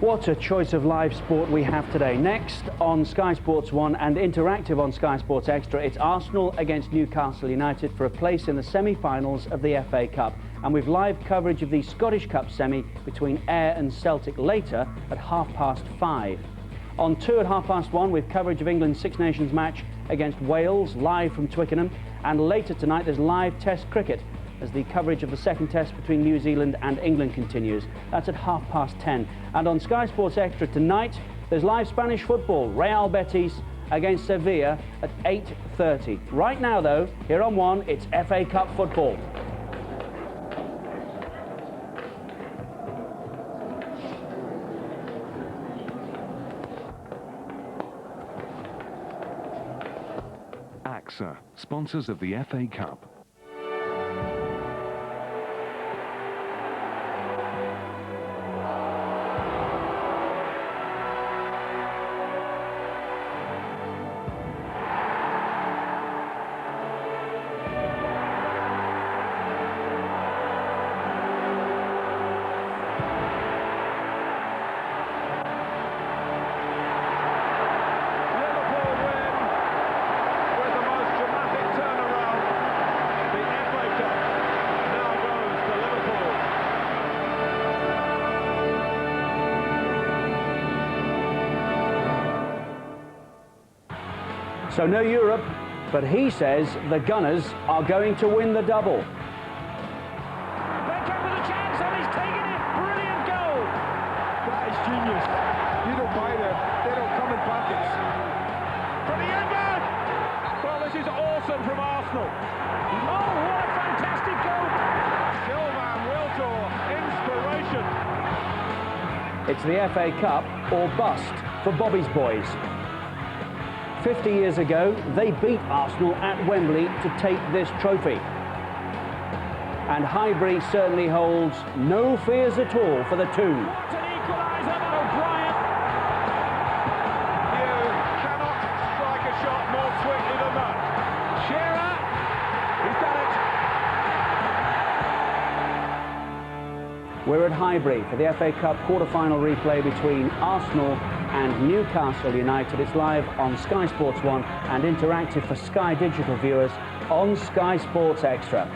What a choice of live sport we have today. Next on Sky Sports 1 and interactive on Sky Sports Extra, it's Arsenal against Newcastle United for a place in the semi-finals of the FA Cup. And we've live coverage of the Scottish Cup semi between Ayr and Celtic later at 5:30. On 2 at 1:30, we've coverage of England's Six Nations match against Wales, live from Twickenham. And later tonight, there's live Test cricket as the coverage of the second Test between New Zealand and England continues. That's at 10:30. And on Sky Sports Extra tonight, there's live Spanish football, Real Betis against Sevilla at 8:30. Right now, though, here on 1, it's FA Cup football. AXA, sponsors of the FA Cup. So no Europe, but he says the Gunners are going to win the double. Back up with a chance and he's taken it. Brilliant goal. That is genius. You don't buy them. They don't come in packets. From the England. Well, this is awesome from Arsenal. Oh, what a fantastic goal. Sylvain Wiltor, inspiration. It's the FA Cup or bust for Bobby's boys. 50 years ago, they beat Arsenal at Wembley to take this trophy. And Highbury certainly holds no fears at all for the two. What an equaliser, O'Brien. You cannot strike a shot more swiftly than that. Shearer, he's done it. We're at Highbury for the FA Cup quarter-final replay between Arsenal and Newcastle United. It's live on Sky Sports 1 and interactive for Sky Digital viewers on Sky Sports Extra.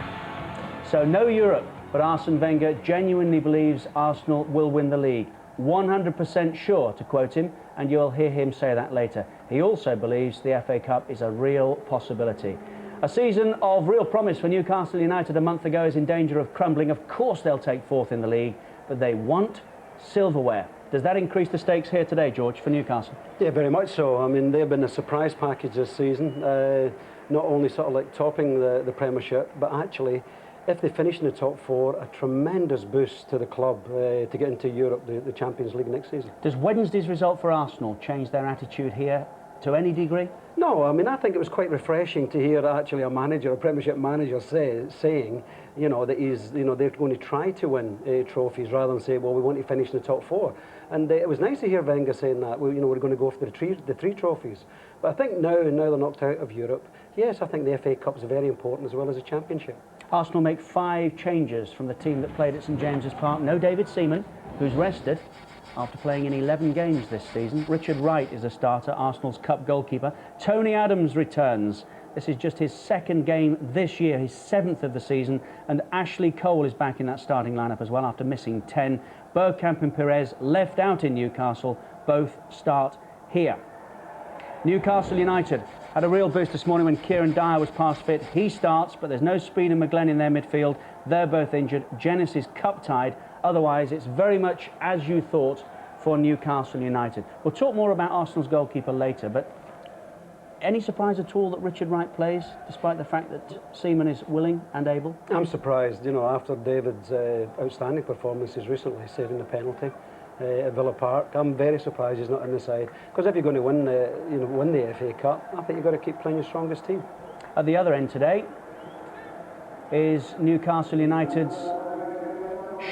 So no Europe, but Arsene Wenger genuinely believes Arsenal will win the league. 100% sure, to quote him, and you'll hear him say that later. He also believes the FA Cup is a real possibility. A season of real promise for Newcastle United a month ago is in danger of crumbling. Of course they'll take fourth in the league, but they want silverware. Does that increase the stakes here today, George, for Newcastle? Yeah, very much so. I mean, they've been a surprise package this season, not only sort of like topping the Premiership, but actually, if they finish in the top 4, a tremendous boost to the club to get into Europe, the Champions League next season. Does Wednesday's result for Arsenal change their attitude here to any degree? No, I mean, I think it was quite refreshing to hear actually a manager, a Premiership manager saying, you know, that they're going to try to win trophies rather than say, well, we want to finish in the top 4. And it was nice to hear Wenger saying that, we're going to go for the three trophies. But I think now they're knocked out of Europe, yes, I think the FA Cup is very important as well as the Championship. Arsenal make 5 changes from the team that played at St James's Park. No David Seaman, who's rested after playing in 11 games this season. Richard Wright is a starter, Arsenal's cup goalkeeper. Tony Adams returns. This is just his 2nd game this year, his 7th of the season. And Ashley Cole is back in that starting lineup as well after missing 10. Bergkamp and Pires left out in Newcastle. Both start here. Newcastle United had a real boost this morning when Kieran Dyer was past fit. He starts, but there's no Speed and McGlenn in their midfield. They're both injured. Jenis is cup-tied. Otherwise, it's very much as you thought for Newcastle United. We'll talk more about Arsenal's goalkeeper later, but any surprise at all that Richard Wright plays, despite the fact that Seaman is willing and able? I'm surprised, you know, after David's outstanding performances recently, saving the penalty at Villa Park. I'm very surprised he's not in the side, because if you're going to win the FA Cup, I think you've got to keep playing your strongest team. At the other end today is Newcastle United's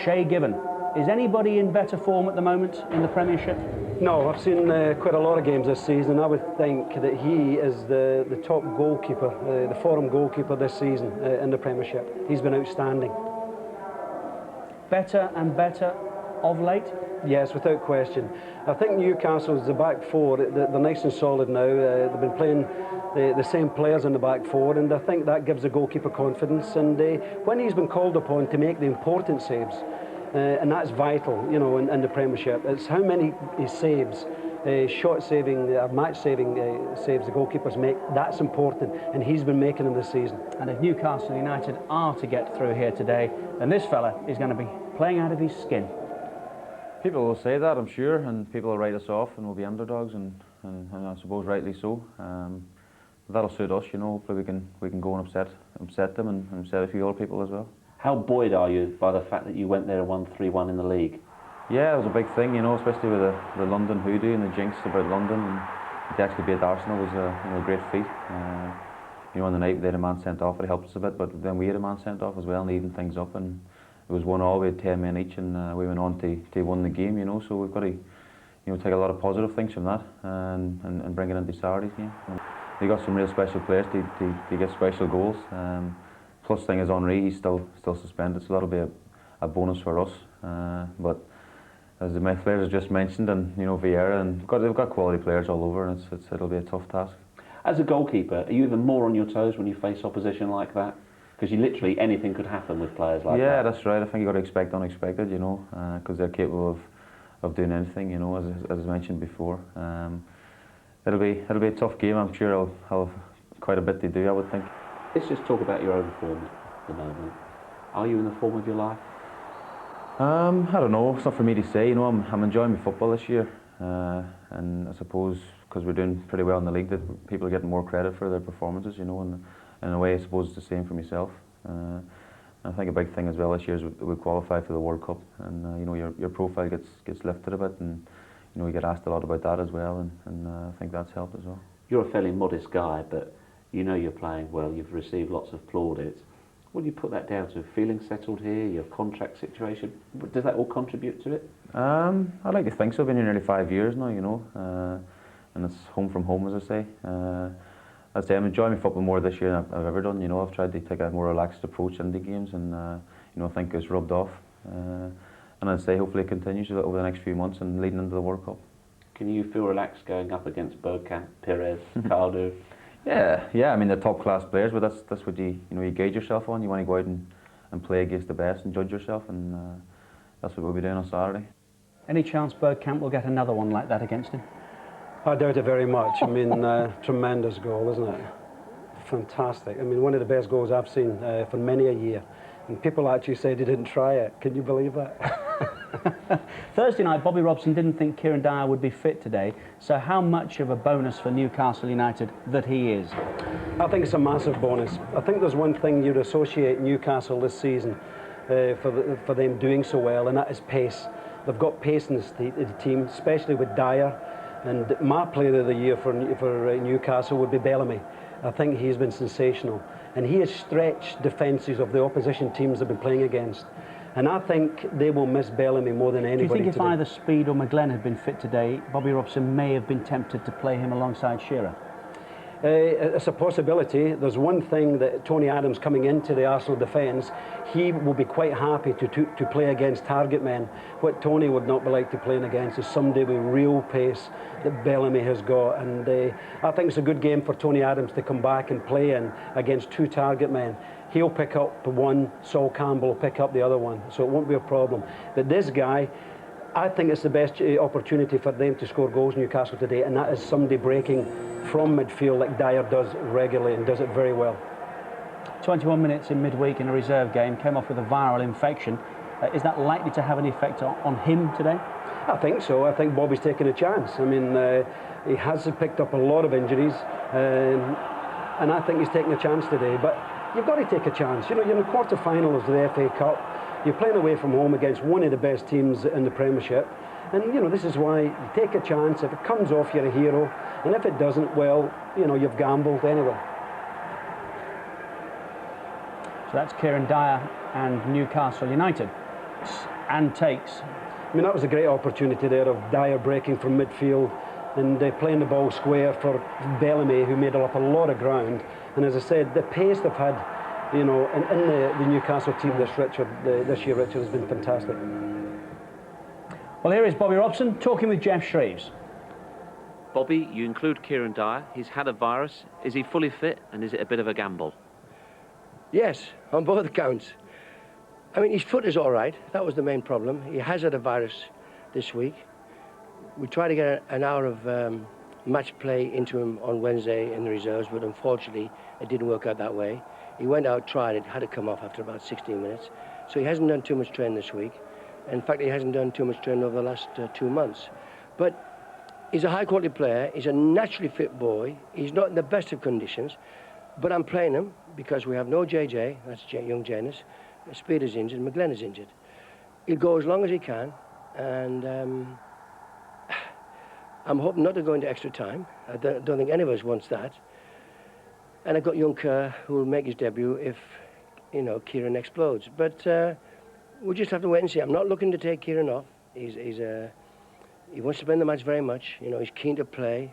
Shay Given. Is anybody in better form at the moment in the Premiership? No, I've seen quite a lot of games this season. I would think that he is the top goalkeeper, the forum goalkeeper this season in the Premiership. He's been outstanding. Better and better of late? Yes, without question. I think Newcastle's the back four, they're nice and solid now. They've been playing the same players in the back four, and I think that gives the goalkeeper confidence. And when he's been called upon to make the important saves, and that's vital, you know, in the Premiership, it's how many he saves, shot-saving, match-saving saves the goalkeepers make. That's important, and he's been making them this season. And if Newcastle United are to get through here today, then this fella is going to be playing out of his skin. People will say that, I'm sure, and people will write us off and we'll be underdogs, and I suppose rightly so. That'll suit us, you know. Hopefully we can go and upset them and upset a few other people as well. How buoyed are you by the fact that you went there and won 3-1 in the league? Yeah, it was a big thing, you know, especially with the London hoodoo and the jinx about London. And to actually beat Arsenal was a great feat. You know, on the night they had a man sent off, it helped us a bit, but then we had a man sent off as well, and even things up. And it was 1-1, we had 10 men each, and we went on to win the game, you know. So we've got to, you know, take a lot of positive things from that and bring it into Saturday's game. We got some real special players to get special goals. Plus thing is Henry, he's still suspended, so that'll be a bonus for us. But as my players have just mentioned, and you know, Vieira, and they've got quality players all over, and it'll be a tough task. As a goalkeeper, are you even more on your toes when you face opposition like that? Because you literally, anything could happen with players like that. Yeah, that's right. I think you've got to expect unexpected, you know, because they're capable of doing anything, you know, as I mentioned before. It'll be a tough game. I'm sure I'll have quite a bit to do, I would think. Let's just talk about your own form at the moment. Are you in the form of your life? I don't know. It's not for me to say. You know, I'm enjoying my football this year, and I suppose because we're doing pretty well in the league, that people are getting more credit for their performances. You know, and in a way, I suppose it's the same for myself. I think a big thing as well this year is we qualify for the World Cup, and you know, your profile gets lifted a bit, and you know, you get asked a lot about that as well, and I think that's helped as well. You're a fairly modest guy, but you know you're playing well. You've received lots of plaudits. What do you put that down to? Feeling settled here, your contract situation? Does that all contribute to it? I'd like to think so. I've been here nearly 5 years now, you know, and it's home from home, as I say. I'd say I'm enjoying my football more this year than I've ever done. You know, I've tried to take a more relaxed approach in the games, and you know, I think it's rubbed off. And I'd say hopefully it continues over the next few months and leading into the World Cup. Can you feel relaxed going up against Bergkamp, Pires, Cardew? Yeah. I mean, they're top class players, but that's what you gauge yourself on. You want to go out and play against the best and judge yourself, and that's what we'll be doing on Saturday. Any chance Bergkamp will get another one like that against him? I doubt it very much. I mean, tremendous goal, isn't it? Fantastic. I mean, one of the best goals I've seen for many a year. And people actually said he didn't try it. Can you believe that? Thursday night, Bobby Robson didn't think Kieran Dyer would be fit today. So how much of a bonus for Newcastle United that he is? I think it's a massive bonus. I think there's one thing you'd associate Newcastle this season for them doing so well, and that is pace. They've got pace in the team, especially with Dyer. And my player of the year for Newcastle would be Bellamy. I think he's been sensational. And he has stretched defences of the opposition teams they've been playing against. And I think they will miss Bellamy more than anybody. Do you think if today. either Speed or McGlenn had been fit today, Bobby Robson may have been tempted to play him alongside Shearer? It's a possibility. There's one thing that Tony Adams coming into the Arsenal defence, he will be quite happy to play against target men. What Tony would not be like to play against is somebody with real pace that Bellamy has got, and I think it's a good game for Tony Adams to come back and play in against two target men. He'll pick up one, Sol Campbell will pick up the other one, so it won't be a problem. But this guy, I think it's the best opportunity for them to score goals, Newcastle, today, and that is somebody breaking from midfield like Dyer does regularly and does it very well. 21 minutes in midweek in a reserve game, came off with a viral infection. Is that likely to have an effect on him today? I think so. I think Bobby's taking a chance. I mean, he has picked up a lot of injuries, and I think he's taking a chance today. But you've got to take a chance. You know, you're in the quarter-finals of the FA Cup. You're playing away from home against one of the best teams in the Premiership. And, you know, this is why you take a chance. If it comes off, you're a hero. And if it doesn't, well, you know, you've gambled anyway. So that's Kieran Dyer and Newcastle United. And takes. I mean, that was a great opportunity there of Dyer breaking from midfield and playing the ball square for Bellamy, who made up a lot of ground. And as I said, the pace they've had, you know, in the Newcastle team this year, Richard, has been fantastic. Well, here is Bobby Robson talking with Jeff Shreves. Bobby, you include Kieran Dyer. He's had a virus. Is he fully fit, and is it a bit of a gamble? Yes, on both accounts. I mean, his foot is all right. That was the main problem. He has had a virus this week. We tried to get an hour of match play into him on Wednesday in the reserves, but unfortunately it didn't work out that way. He went out, tried it, had to come off after about 16 minutes. So he hasn't done too much training this week. In fact, he hasn't done too much training over the last 2 months. But he's a high-quality player. He's a naturally fit boy. He's not in the best of conditions, but I'm playing him because we have no JJ, that's young Janus. Speed is injured, McGlenn is injured. He'll go as long as he can, and I'm hoping not to go into extra time. I don't think any of us wants that. And I've got young Kerr, who will make his debut if, you know, Kieran explodes. But we'll just have to wait and see. I'm not looking to take Kieran off. He wants to play in the match very much. You know, he's keen to play.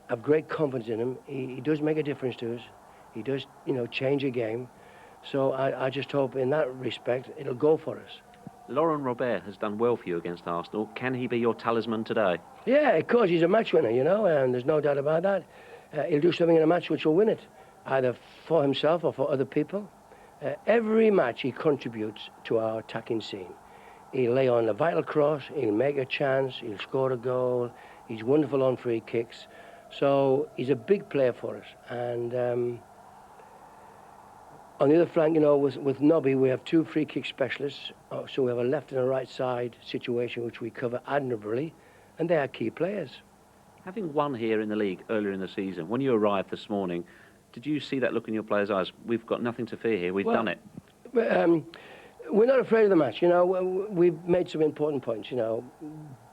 I've great confidence in him. He does make a difference to us. He does, you know, change a game. So I just hope in that respect it'll go for us. Laurent Robert has done well for you against Arsenal. Can he be your talisman today? Yeah, of course, he's a match winner, you know, and there's no doubt about that. He'll do something in a match which will win it, either for himself or for other people. Every match he contributes to our attacking scene. He'll lay on a vital cross, he'll make a chance, he'll score a goal. He's wonderful on free kicks. So he's a big player for us. And on the other flank, you know, with Nobby, we have 2 free kick specialists. So we have a left and a right side situation which we cover admirably, and they are key players. Having won here in the league earlier in the season, when you arrived this morning, did you see that look in your players' eyes? We've got nothing to fear here, we've done it. We're not afraid of the match, you know. We've made some important points, you know.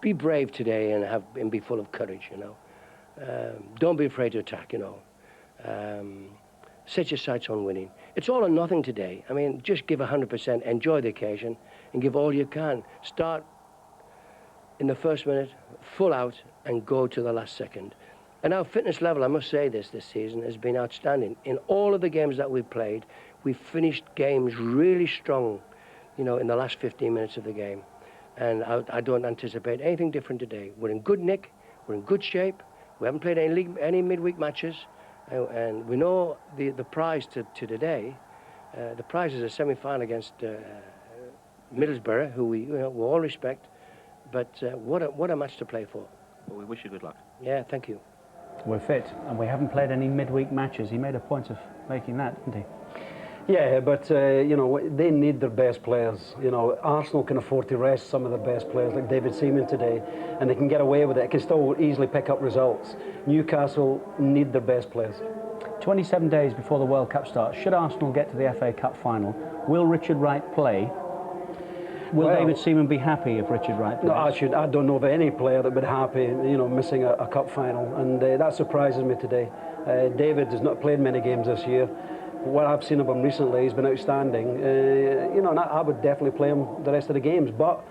Be brave today and be full of courage, you know. Don't be afraid to attack, you know. Set your sights on winning. It's all or nothing today. I mean, just give 100%, enjoy the occasion, and give all you can. Start in the first minute, full out, and go to the last second. And our fitness level, I must say this season, has been outstanding. In all of the games that we've played, we've finished games really strong, you know, in the last 15 minutes of the game. And I don't anticipate anything different today. We're in good nick, we're in good shape, we haven't played any midweek matches. And we know the prize to today. The prize is a semi-final against Middlesbrough, who we all respect. But what a match to play for. Well, we wish you good luck. Yeah, thank you. We're fit, and we haven't played any midweek matches. He made a point of making that, didn't he? Yeah, but you know, they need their best players. You know, Arsenal can afford to rest some of their best players, like David Seaman today, and they can get away with it. It can still easily pick up results. Newcastle need their best players. 27 days before the World Cup starts, should Arsenal get to the FA Cup final, will Richard Wright play? Will David Seaman be happy if Richard Wright plays? No, I don't know of any player that would be happy, you know, missing a cup final, and that surprises me today. David has not played many games this year. What I've seen of him recently, he's been outstanding. You know, and I would definitely play him the rest of the games, but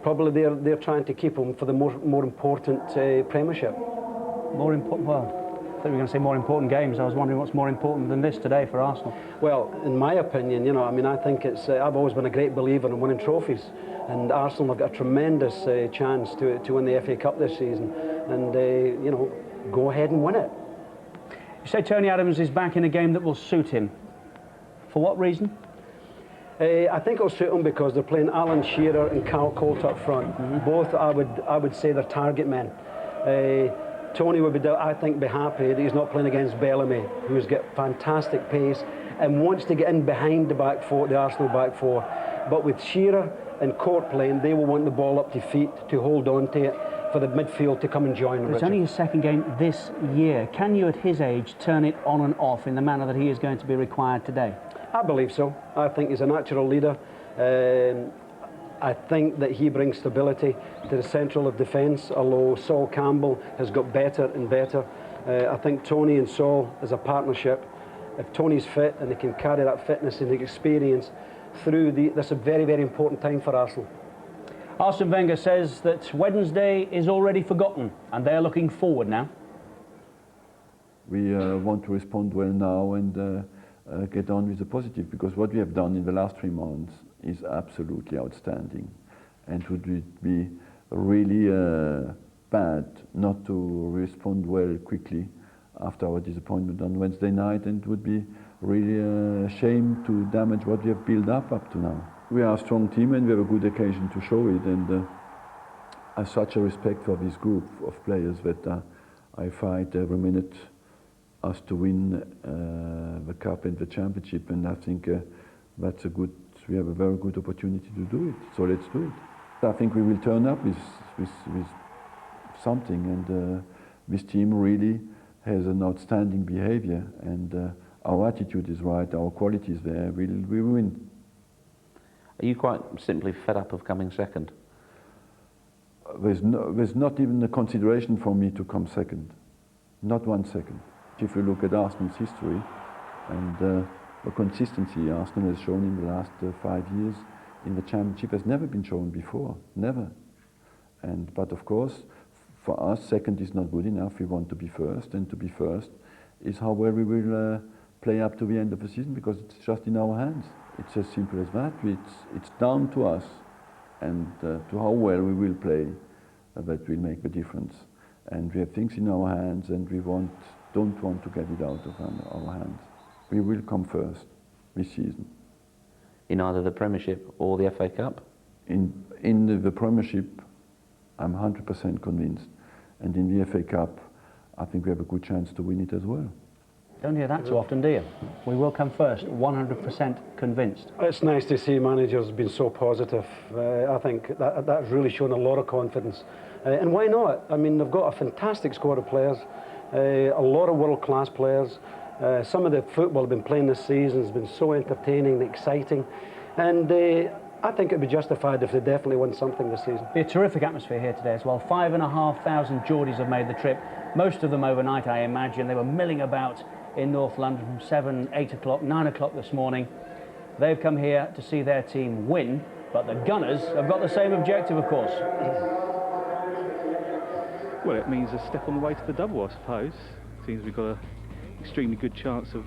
probably they're trying to keep him for the more important Premiership. More important? Well, I thought you were going to say more important games. I was wondering what's more important than this today for Arsenal. Well, in my opinion, you know, I mean, I think it's. I've always been a great believer in winning trophies, and Arsenal have got a tremendous chance to win the FA Cup this season, and you know, go ahead and win it. You say Tony Adams is back in a game that will suit him. For what reason? I think it'll suit him because they're playing Alan Shearer and Carl Colt up front. Both, I would say, they're target men. Tony would be, I think, be happy that he's not playing against Bellamy, who's got fantastic pace and wants to get in behind the back four, the Arsenal back four. But with Shearer and Court playing, they will want the ball up to feet to hold on to it for the midfield to come and join them. It's only his second game this year. Can you, at his age, turn it on and off in the manner that he is going to be required today? I believe so. I think he's a natural leader. I think that he brings stability to the central of defence, although Saul Campbell has got better and better. I think Tony and Saul as a partnership, if Tony's fit and they can carry that fitness and experience through this a very, very important time for Arsenal. Arsene Wenger says that Wednesday is already forgotten and they're looking forward now. We want to respond well now, and get on with the positive, because what we have done in the last 3 months is absolutely outstanding, and would it be really bad not to respond well quickly after our disappointment on Wednesday night, and it would be really a shame to damage what we have built up to now. We are a strong team and we have a good occasion to show it, and I have such a respect for this group of players that I fight every minute us to win the cup and the championship, and I think we have a very good opportunity to do it, so let's do it. I think we will turn up with something, and this team really has an outstanding behavior, and our attitude is right, our quality is there, we win. Are you quite simply fed up of coming second? There's not even a consideration for me to come second, not 1 second. If you look at Arsenal's history and the consistency Arsenal has shown in the last 5 years in the championship has never been shown before, never. But of course, for us, second is not good enough. We want to be first, and to be first is how well we will play up to the end of the season, because it's just in our hands. It's as simple as that. It's down to us, and to how well we will play that will make the difference. And we have things in our hands, and we don't want to get it out of our hands. We will come first this season. In either the Premiership or the FA Cup? In the Premiership, I'm 100% convinced. And in the FA Cup, I think we have a good chance to win it as well. Don't hear that too often, do you? We will come first, 100% convinced. It's nice to see managers being so positive. I think that's really shown a lot of confidence. And why not? I mean, they've got a fantastic squad of players, a lot of world-class players. Some of the football they've been playing this season has been so entertaining and exciting. And I think it would be justified if they definitely win something this season. Be a terrific atmosphere here today as well. 5,500 Geordies have made the trip. Most of them overnight, I imagine. They were milling about in North London from 7, 8 o'clock, 9 o'clock this morning. They've come here to see their team win, but the Gunners have got the same objective, of course. Well, it means a step on the way to the double, I suppose. Seems we've got an extremely good chance of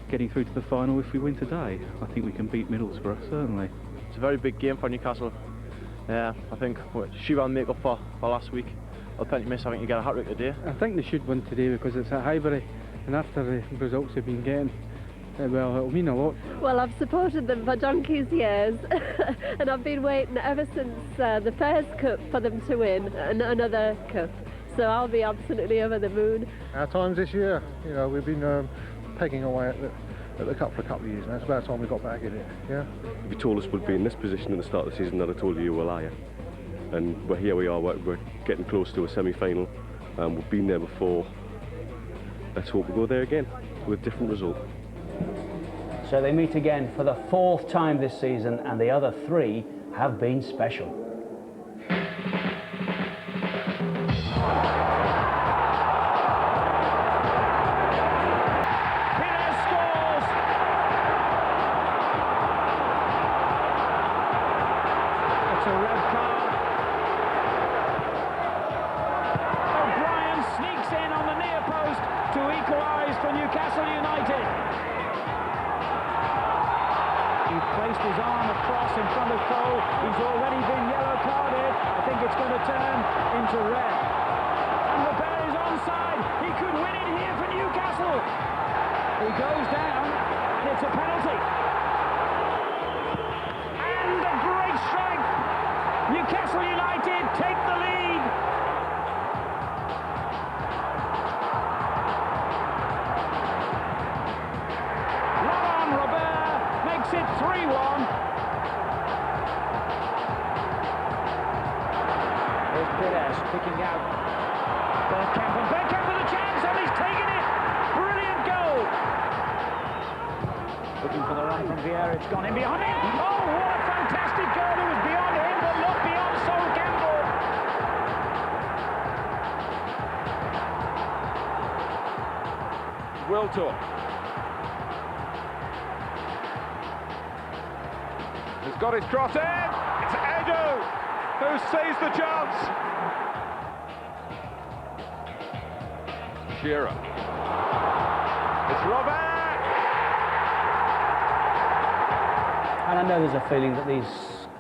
getting through to the final if we win today. I think we can beat Middlesbrough, certainly. It's a very big game for Newcastle. I think Shiva will make up for last week. I'll plenty miss. I think you get a hat-trick today. I think they should win today because it's at Highbury, and after the results they've been getting, well, it'll mean a lot. Well, I've supported them for donkey's years, and I've been waiting ever since the first cup for them to win another cup. So I'll be absolutely over the moon. Our times this year, you know, we've been pegging away at the cup for a couple of years now. It's about time we got back in it, yeah? If you told us we'd be in this position at the start of the season, I'd have told you were a liar. And here we are, we're getting close to a semi-final. We've been there before. Let's hope we go there again with a different result. So they meet again for the 4th time this season, and the other 3 have been special. To equalise for Newcastle United. He placed his arm across in front of Cole. He's already been yellow carded. I think it's going to turn into red. And Robert is onside. He could win it here for Newcastle. He goes down, and it's a penalty. And a great strike. Newcastle United take the lead. Makes it 3-1. There's Pires picking out Bergkamp, and Bergkamp with a chance, and he's taken it. Brilliant goal. Looking for the run from Vieira, it's gone in behind him. Oh, what a fantastic goal. It was beyond him, but not beyond Sol Campbell. Will talk. He's got his cross in. It's Edu who sees the chance. Shearer. It's Robert. And I know there's a feeling that these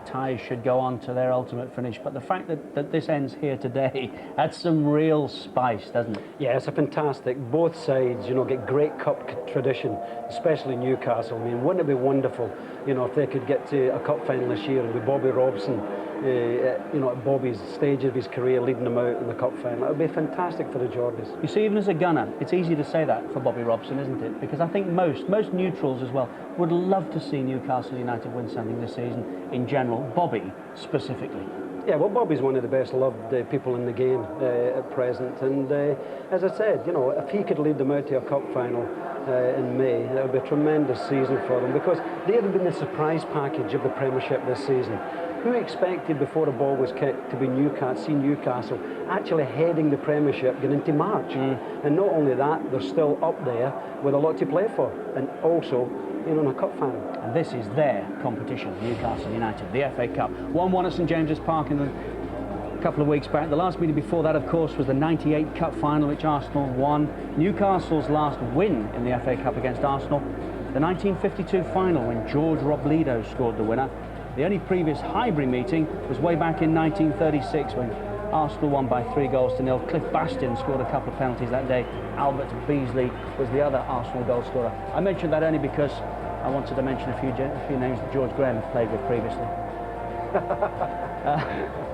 ties should go on to their ultimate finish, but the fact that this ends here today adds some real spice, doesn't it? Yeah, it's a fantastic. Both sides, you know, get great cup tradition, especially Newcastle. I mean, wouldn't it be wonderful, you know, if they could get to a cup final this year and with Bobby Robson, you know, at Bobby's stage of his career, leading them out in the cup final. It would be fantastic for the Geordies. You see, even as a gunner, it's easy to say that for Bobby Robson, isn't it? Because I think most neutrals as well would love to see Newcastle United win something this season in general. Bobby specifically. Yeah, well, Bobby's one of the best loved people in the game at present, and as I said, you know, if he could lead them out to a cup final in May, that would be a tremendous season for them, because they would have been the surprise package of the Premiership this season. Who expected before the ball was kicked to be Newcastle actually heading the Premiership going into March? And not only that, they're still up there with a lot to play for, and also, you know, in a cup final. And this is their competition, Newcastle United, the FA Cup. 1-1 at St James's Park in a couple of weeks back. The last meeting before that, of course, was the '98 Cup final, which Arsenal won. Newcastle's last win in the FA Cup against Arsenal, the 1952 final when George Robledo scored the winner. The only previous Highbury meeting was way back in 1936 when Arsenal won by 3-0. Cliff Bastion scored a couple of penalties that day. Albert Beasley was the other Arsenal goal scorer. I mentioned that only because I wanted to mention a few names that George Graham played with previously.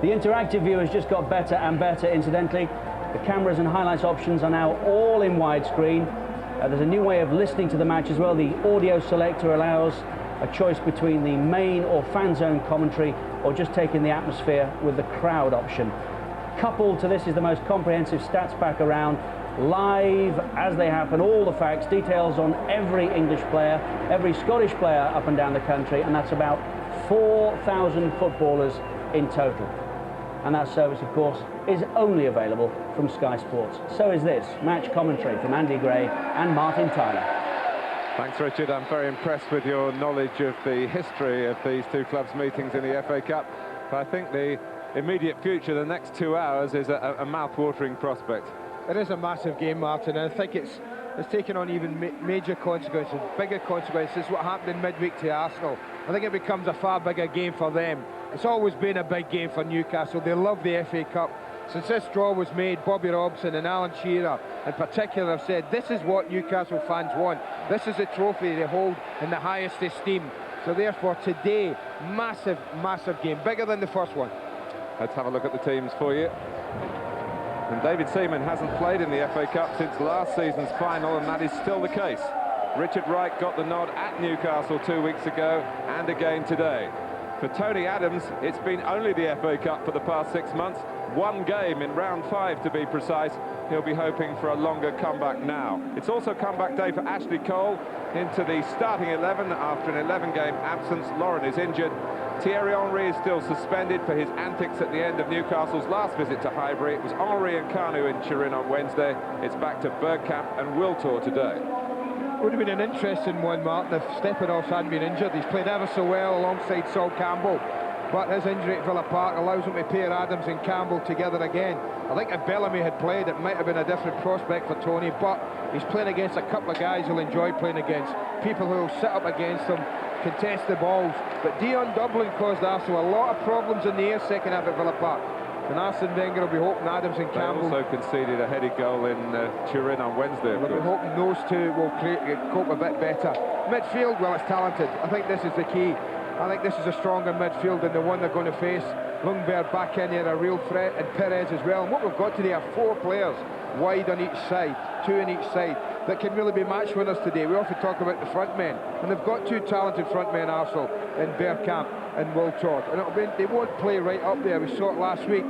The interactive view has just got better and better, incidentally. The cameras and highlights options are now all in widescreen. There's a new way of listening to the match as well. The audio selector allows a choice between the main or fan zone commentary or just taking the atmosphere with the crowd option. Coupled to this is the most comprehensive stats pack around, live as they happen, all the facts, details on every English player, every Scottish player up and down the country, and that's about 4,000 footballers in total. And that service, of course, is only available from Sky Sports. So is this match commentary from Andy Gray and Martin Tyler. Thanks, Richard. I'm very impressed with your knowledge of the history of these two clubs' meetings in the FA Cup. But I think the immediate future, the next 2 hours, is a mouth-watering prospect. It is a massive game, Martin, and I think it's taken on even major consequences, bigger consequences. What happened in midweek to Arsenal, I think it becomes a far bigger game for them. It's always been a big game for Newcastle. They love the FA Cup. Since this draw was made, Bobby Robson and Alan Shearer in particular have said this is what Newcastle fans want. This is a trophy they hold in the highest esteem. So therefore today, massive, massive game, bigger than the first one. Let's have a look at the teams for you. And David Seaman hasn't played in the FA Cup since last season's final, and that is still the case. Richard Wright got the nod at Newcastle 2 weeks ago and again today. For Tony Adams, it's been only the FA Cup for the past 6 months. One game in round 5 to be precise. He'll be hoping for a longer comeback now. It's also comeback day for Ashley Cole into the starting 11 after an 11-game absence. Lauren is injured. Thierry Henry is still suspended for his antics at the end of Newcastle's last visit to Highbury. It was Henry and Kanu in Turin on Wednesday. It's back to Bergkamp and Wiltor today. Would have been an interesting one, Martin, if Stepanoff hadn't been injured. He's played ever so well alongside Sol Campbell, but his injury at Villa Park allows him to pair Adams and Campbell together again. I think if Bellamy had played, it might have been a different prospect for Tony, but he's playing against a couple of guys he'll enjoy playing against, people who will sit up against him, contest the balls. But Dion Dublin caused Arsenal a lot of problems in the air second half at Villa Park. And Arsene Wenger will be hoping Adams and Campbell... They also conceded a headed goal in Turin on Wednesday, of course. We'll be hoping those two will cope a bit better. Midfield, well, it's talented. I think this is the key. I think this is a stronger midfield than the one they're going to face. Ljungberg back in here, a real threat, and Pires as well. And what we've got today are 4 players wide on each side, 2 on each side, that can really be match winners today. We often talk about the front men, and they've got 2 talented front men, Arsenal, in Bergkamp and Wiltor. And they won't play right up there. We saw it last week.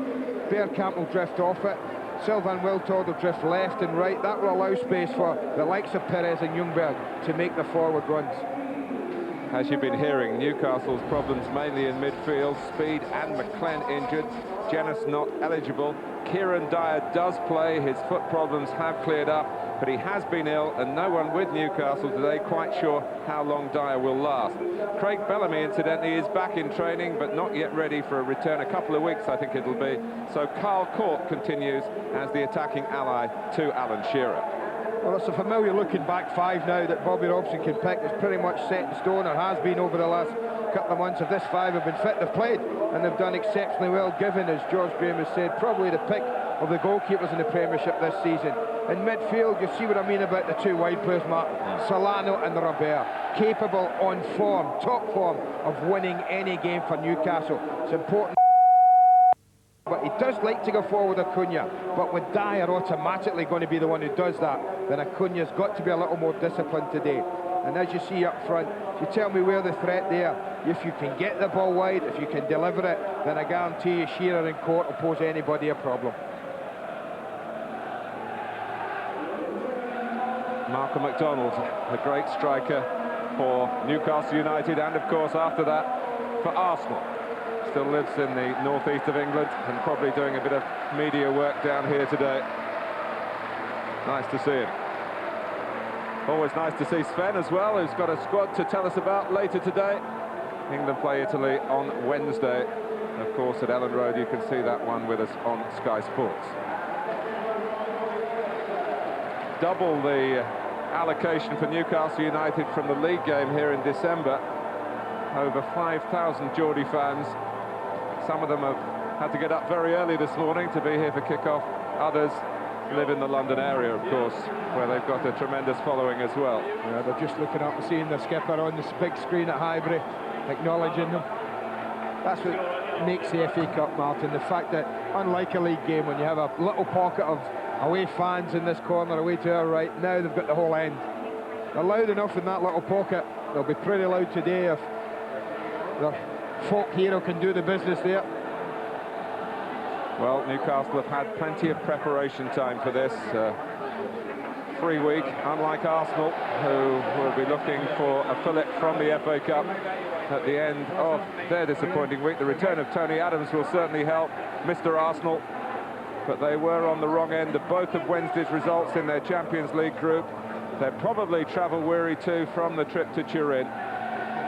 Bergkamp will drift off it. Sylvain Wiltor will drift left and right. That will allow space for the likes of Pires and Ljungberg to make the forward runs. As you've been hearing, Newcastle's problems mainly in midfield. Speed and McClenn injured. Jenness not eligible. Kieran Dyer does play. His foot problems have cleared up, but he has been ill, and no one with Newcastle today quite sure how long Dyer will last. Craig Bellamy, incidentally, is back in training, but not yet ready for a return. A couple of weeks, I think it'll be. So Carl Cork continues as the attacking ally to Alan Shearer. Well, it's a familiar looking back five now that Bobby Robson can pick. It's pretty much set in stone, or has been over the last couple of months. If this five have been fit, they've played, and they've done exceptionally well, given, as George Graham has said, probably the pick of the goalkeepers in the Premiership this season. In midfield, you see what I mean about the two wide players, Mark. Solano and Robert, capable, on form, top form of winning any game for Newcastle. It's important. But he does like to go forward with Acuna, but with Dyer automatically going to be the one who does that, then Acuna's got to be a little more disciplined today. And as you see up front, if you tell me where the threat there, if you can get the ball wide, if you can deliver it, then I guarantee you Shearer and Court will pose anybody a problem. Malcolm MacDonald, a great striker for Newcastle United, and of course after that for Arsenal. Still lives in the northeast of England and probably doing a bit of media work down here today. Nice to see him. Always nice to see Sven as well, who's got a squad to tell us about later today. England play Italy on Wednesday. Of course, at Ellen Road, you can see that one with us on Sky Sports. Double the allocation for Newcastle United from the league game here in December. Over 5,000 Geordie fans. Some of them have had to get up very early this morning to be here for kick-off. Others live in the London area, of course, where they've got a tremendous following as well. Yeah, they're just looking up and seeing the skipper on this big screen at Highbury, acknowledging them. That's what makes the FA Cup, Martin. The fact that, unlike a league game, when you have a little pocket of away fans in this corner, away to our right, now they've got the whole end. They're loud enough in that little pocket. They'll be pretty loud today if their folk hero can do the business there. Well, Newcastle have had plenty of preparation time for this. Free week, unlike Arsenal, who will be looking for a fillet from the FA Cup at the end of their disappointing week. The return of Tony Adams will certainly help Mr. Arsenal, but they were on the wrong end of both of Wednesday's results in their Champions League group. They're probably travel-weary too from the trip to Turin,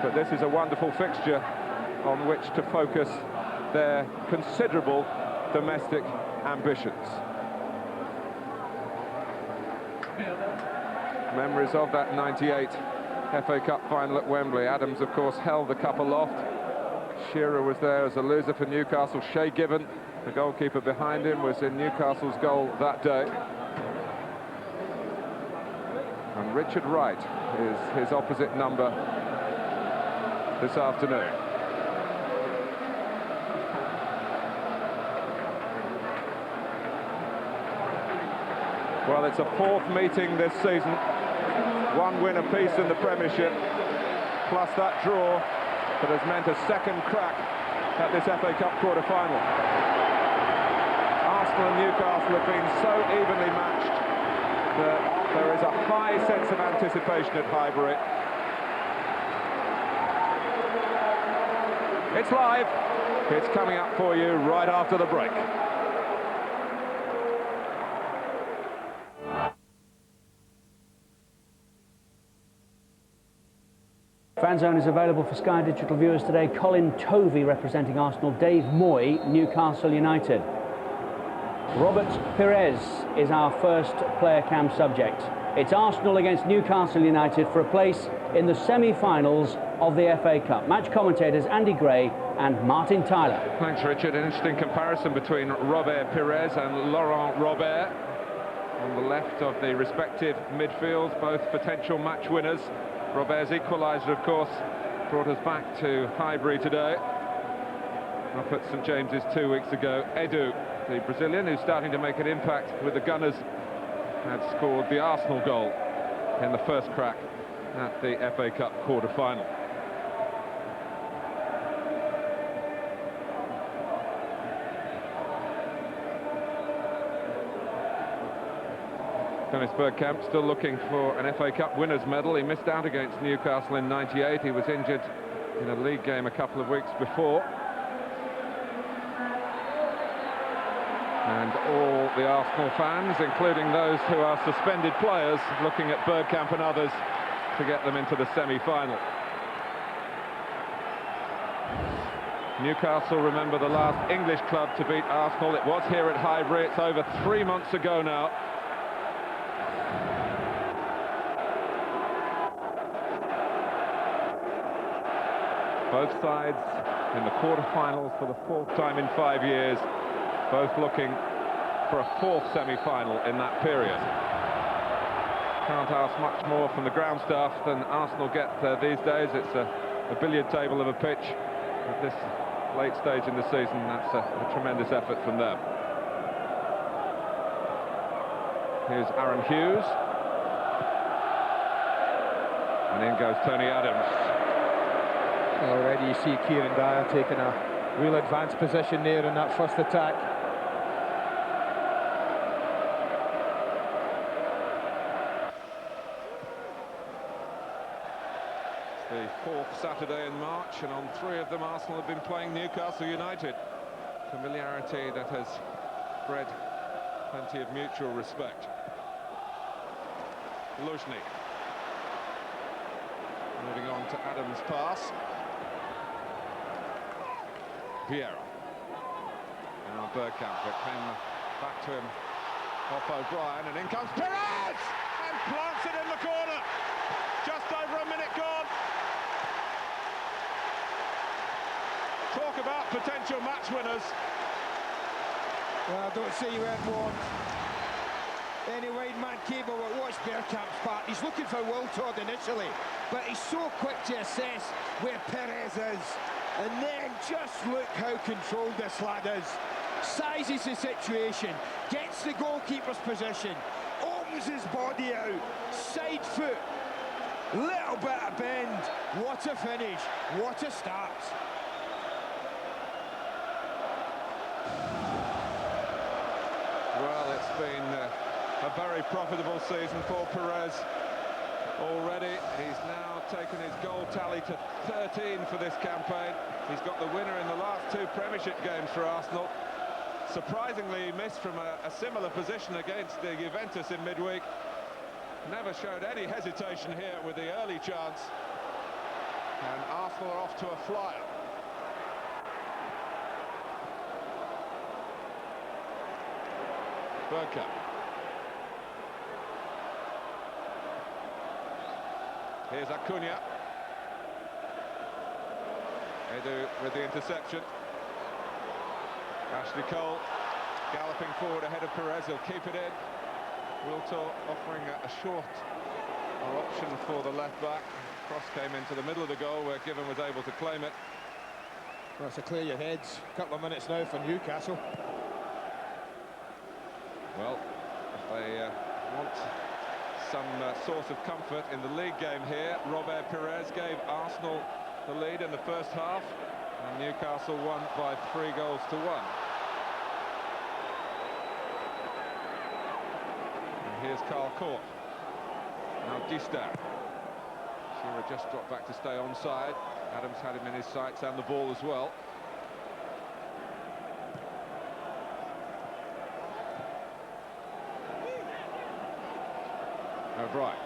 but this is a wonderful fixture on which to focus their considerable domestic ambitions. Memories of that 98 FA Cup final at Wembley. Adams, of course, held the cup aloft. Shearer was there as a loser for Newcastle. Shea Given, the goalkeeper behind him, was in Newcastle's goal that day. And Richard Wright is his opposite number this afternoon. Well, it's a fourth meeting this season. One win apiece in the Premiership, plus that draw that has meant a second crack at this FA Cup quarter-final. Arsenal and Newcastle have been so evenly matched that there is a high sense of anticipation at Highbury. It's live. It's coming up for you right after the break. Fan Zone is available for Sky Digital viewers today. Colin Tovey representing Arsenal, Dave Moy, Newcastle United. Robert Pires is our first player cam subject. It's Arsenal against Newcastle United for a place in the semi-finals of the FA Cup. Match commentators Andy Gray and Martin Tyler. Thanks, Richard. An interesting comparison between Robert Pires and Laurent Robert on the left of the respective midfields, both potential match winners. Robert's equaliser, of course, brought us back to Highbury today. Up at St James's 2 weeks ago. Edu, the Brazilian, who's starting to make an impact with the Gunners, had scored the Arsenal goal in the first crack at the FA Cup quarter-final. Dennis Bergkamp still looking for an FA Cup winners' medal. He missed out against Newcastle in '98. He was injured in a league game a couple of weeks before. And all the Arsenal fans, including those who are suspended players, looking at Bergkamp and others to get them into the semi-final. Newcastle, remember, the last English club to beat Arsenal. It was here at Highbury. It's over 3 months ago now. Both sides in the quarter-finals for the 4th time in 5 years, both looking for a 4th semi-final in that period. Can't ask much more from the ground staff than Arsenal get these days. It's a billiard table of a pitch at this late stage in the season. That's a tremendous effort from them. Here's Aaron Hughes. And in goes Tony Adams. Already you see Kieran Dyer taking a real advanced position there in that first attack. It's the 4th Saturday in March, and on 3 of them Arsenal have been playing Newcastle United. Familiarity that has bred plenty of mutual respect. Luzhny. Moving on to Adams' pass. Vieira. Now Bergkamp, it came back to him off O'Brien, and in comes Pires! And plants it in the corner. Just over a minute gone. Talk about potential match winners. Well, I don't say you weren't warned. Any wide man cable will watch Bergkamp's part. He's looking for Wiltord initially, but he's so quick to assess where Pires is. And then just look how controlled this lad is. Sizes the situation, gets the goalkeeper's position, opens his body out, side foot, little bit of bend. What a finish, what a start. Well, it's been a very profitable season for Pires already. He's now taken his goal tally to 13 for this campaign. He's got the winner in the last 2 Premiership games for Arsenal. Surprisingly, he missed from a similar position against the Juventus in midweek. Never showed any hesitation here with the early chance. And Arsenal are off to a flyer. Bergkamp. Here's Acuna. Edu with the interception. Ashley Cole galloping forward ahead of Pires. He'll keep it in. Wiltord offering a short option for the left back. Cross came into the middle of the goal where Given was able to claim it. Well, to clear your heads. A couple of minutes now for Newcastle. Well, if they want some source of comfort in the league game here, Robert Pires gave Arsenal the lead in the first half, and Newcastle won by 3 goals to 1. And here's Carl Court. Now Distin. Shearer just dropped back to stay onside. Adams had him in his sights and the ball as well. O'Brien.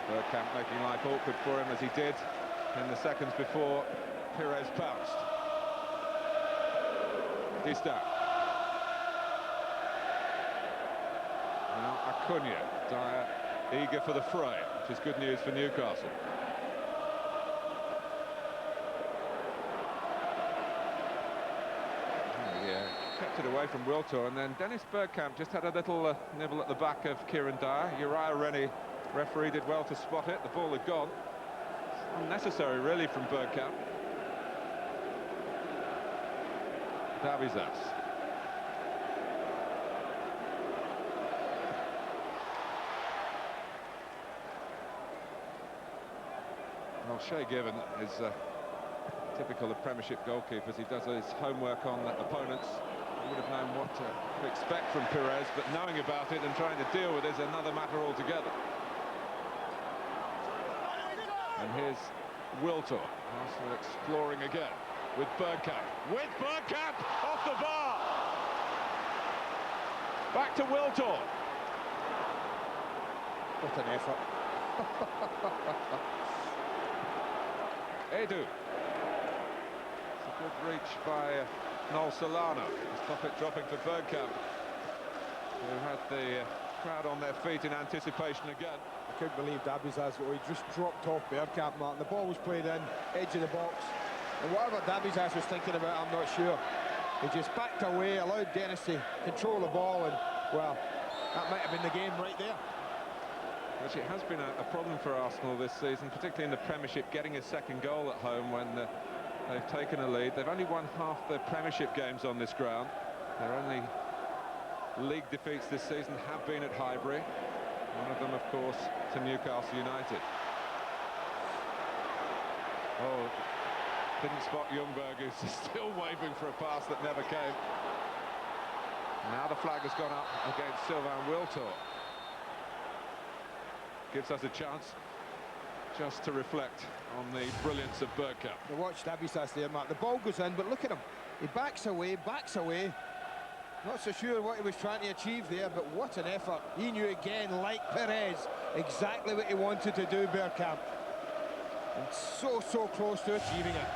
Bergkamp making life awkward for him as he did in the seconds before Pires pounced. Distin. Now Acuna. Dyer eager for the fray, which is good news for Newcastle. Kept it away from Wiltord, and then Dennis Bergkamp just had a little nibble at the back of Kieran Dyer. Uriah Rennie, referee, did well to spot it. The ball had gone. It's unnecessary, really, from Bergkamp. Davizas. Well, Shea Given is typical of Premiership goalkeepers. He does his homework on opponents. He would have known what to expect from Pires, but knowing about it and trying to deal with it is another matter altogether. And here's Wiltord. Arsenal exploring again with Bergkamp. With Bergkamp off the bar. Back to Wiltord. What an effort. Edu. Good reach by Noel Solano. Stop it dropping for Bergkamp, who had the crowd on their feet in anticipation again. couldn't believe Dabizas, he just dropped off Bergkamp, Martin. The ball was played in, edge of the box. And whatever Dabizas was thinking about, I'm not sure. He just backed away, allowed Dennis to control the ball, and, well, that might have been the game right there. Actually, it has been a problem for Arsenal this season, particularly in the Premiership, getting a second goal at home when they've taken a lead. They've only won half their Premiership games on this ground. Their only league defeats this season have been at Highbury. One of them, of course, to Newcastle United. Oh, didn't spot Ljungberg, who's still waving for a pass that never came. Now the flag has gone up against Sylvain Wiltord. Gives us a chance just to reflect on the brilliance of Bergkamp. You watch Dabizas there, Mark. The ball goes in, but look at him. He backs away, Not so sure what he was trying to achieve there, but what an effort. He knew again, like Pires, exactly what he wanted to do, Bergkamp. And so close to achieving it.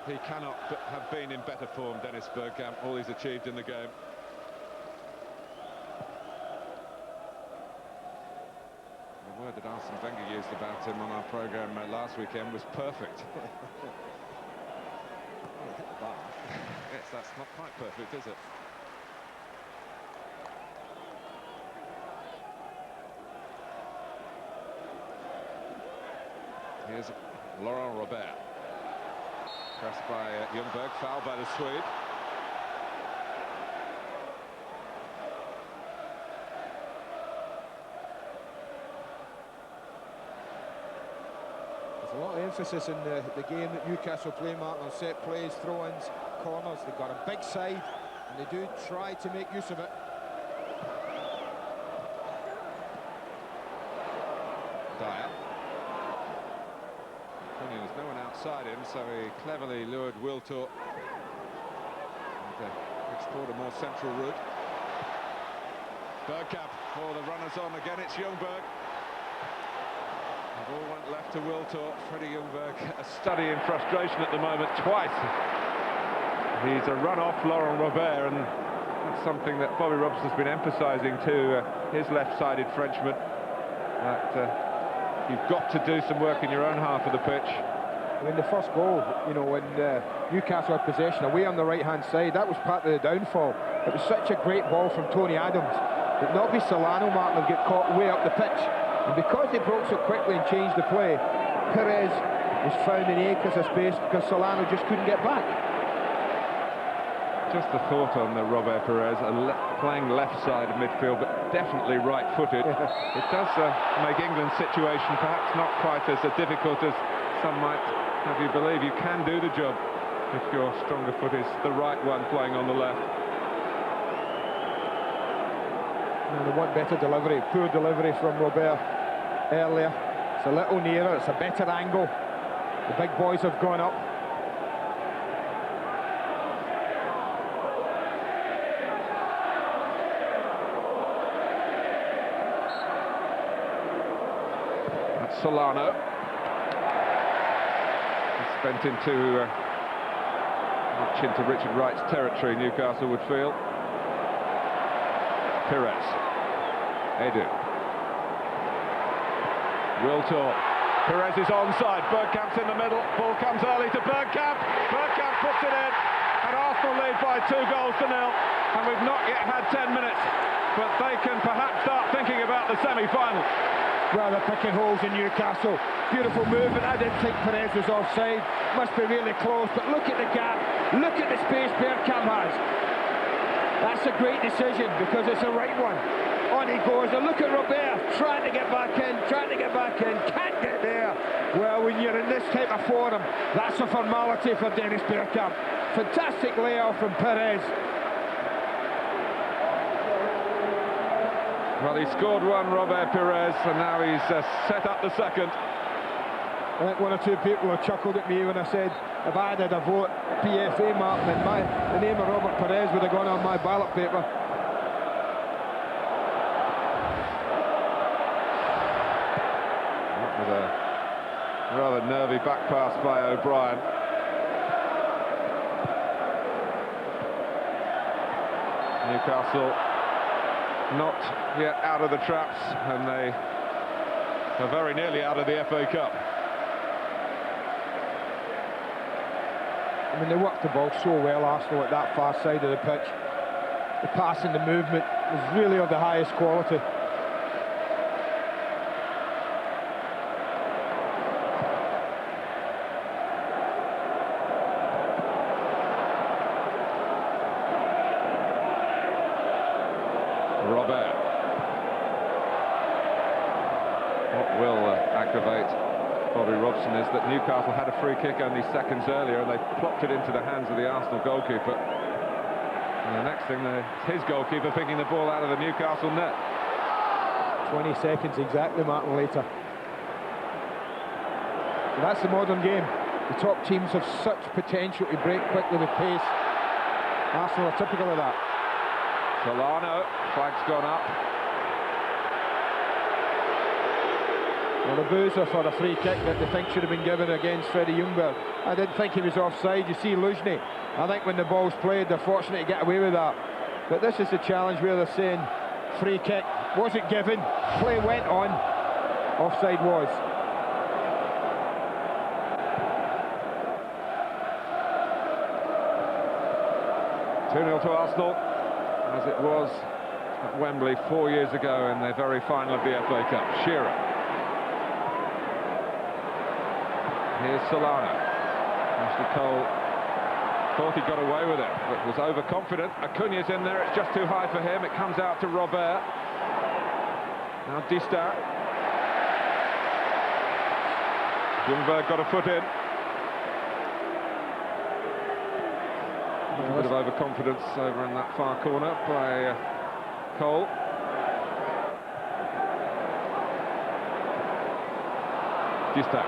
He cannot have been in better form, Dennis Bergkamp, all he's achieved in the game. The word that Arsene Wenger used about him on our programme last weekend was perfect. Yes, that's not quite perfect, is it? Here's Laurent Robert. Pressed by Ljungberg, foul by the Swede. There's a lot of emphasis in the game that Newcastle play, Martin, on set plays, throw-ins, corners. They've got a big side, and they do try to make use of it. Dyer. There's no one outside him, so he cleverly lured Wiltord and explored a more central route. Bergkamp, the runners on again, it's Ljungberg. The ball went left to Wiltord. Freddie Ljungberg, a study in frustration at the moment, twice. He's a run-off Laurent Robert, and that's something that Bobby Robson has been emphasising to his left-sided Frenchman, that you've got to do some work in your own half of the pitch. I mean, the first goal, you know, when Newcastle had possession away on the right-hand side, that was part of the downfall. It was such a great ball from Tony Adams that Nobby Solano, Martin, would get caught way up the pitch. And because they broke so quickly and changed the play, Pires was found in acres of space because Solano just couldn't get back. Just a thought on Robert Pires, playing left side of midfield, but definitely right-footed. It does make England's situation perhaps not quite as difficult as some might have you believe. You can do the job if your stronger foot is the right one playing on the left. And they want better delivery. Poor delivery from Robert earlier. It's a little nearer, it's a better angle. The big boys have gone up. That's Solano. Spent into Richard Wright's territory, Newcastle would feel. Pires. Edu. Wiltord. Pires is onside. Bergkamp's in the middle. Ball comes early to Bergkamp. Bergkamp puts it in. And Arsenal lead by 2-0. And we've not yet had 10 minutes. But they can perhaps start thinking about the semi-final. Well, they're picking holes in Newcastle. Beautiful movement. I didn't think Pires was offside. Must be really close, but look at the gap. Look at the space Bergkamp has. That's a great decision because it's the right one. On he goes, and look at Robert trying to get back in, can't get there. Well, when you're in this type of forum, that's a formality for Dennis Bergkamp. Fantastic layout from Pires. Well, he scored one, Robert Pires, and now he's set up the second. I think one or two people have chuckled at me when I said if I had a vote PFA, Martin, and the name of Robert Pires would have gone on my ballot paper. That was a rather nervy back pass by O'Brien. Newcastle not yet out of the traps, and they are very nearly out of the FA Cup. I mean, they worked the ball so well, Arsenal, at that far side of the pitch. The passing, the movement was really of the highest quality. Robert. What will aggravate Bobby Robson is that Newcastle had a free kick only seconds earlier and they plopped it into the hands of the Arsenal goalkeeper. And the next thing, it's his goalkeeper picking the ball out of the Newcastle net. 20 seconds exactly, Martin, later. And that's the modern game. The top teams have such potential to break quickly with pace. Arsenal are typical of that. Solano, flag's gone up. Well, the boos are for a free kick that they think should have been given against Freddie Ljungberg. I didn't think he was offside. You see Luzhny, I think when the ball's played, they're fortunate to get away with that. But this is the challenge where they're saying free kick, was it given? Play went on, offside was. Two 0 to Arsenal, as it was at Wembley 4 years ago in the very final of the FA Cup. Shearer. Here's Solano. Ashley Cole thought he got away with it, but was overconfident. Acuña's in there, it's just too high for him. It comes out to Robert. Now Distin. Ljungberg got a foot in. A bit of overconfidence over in that far corner by Cole. Distin.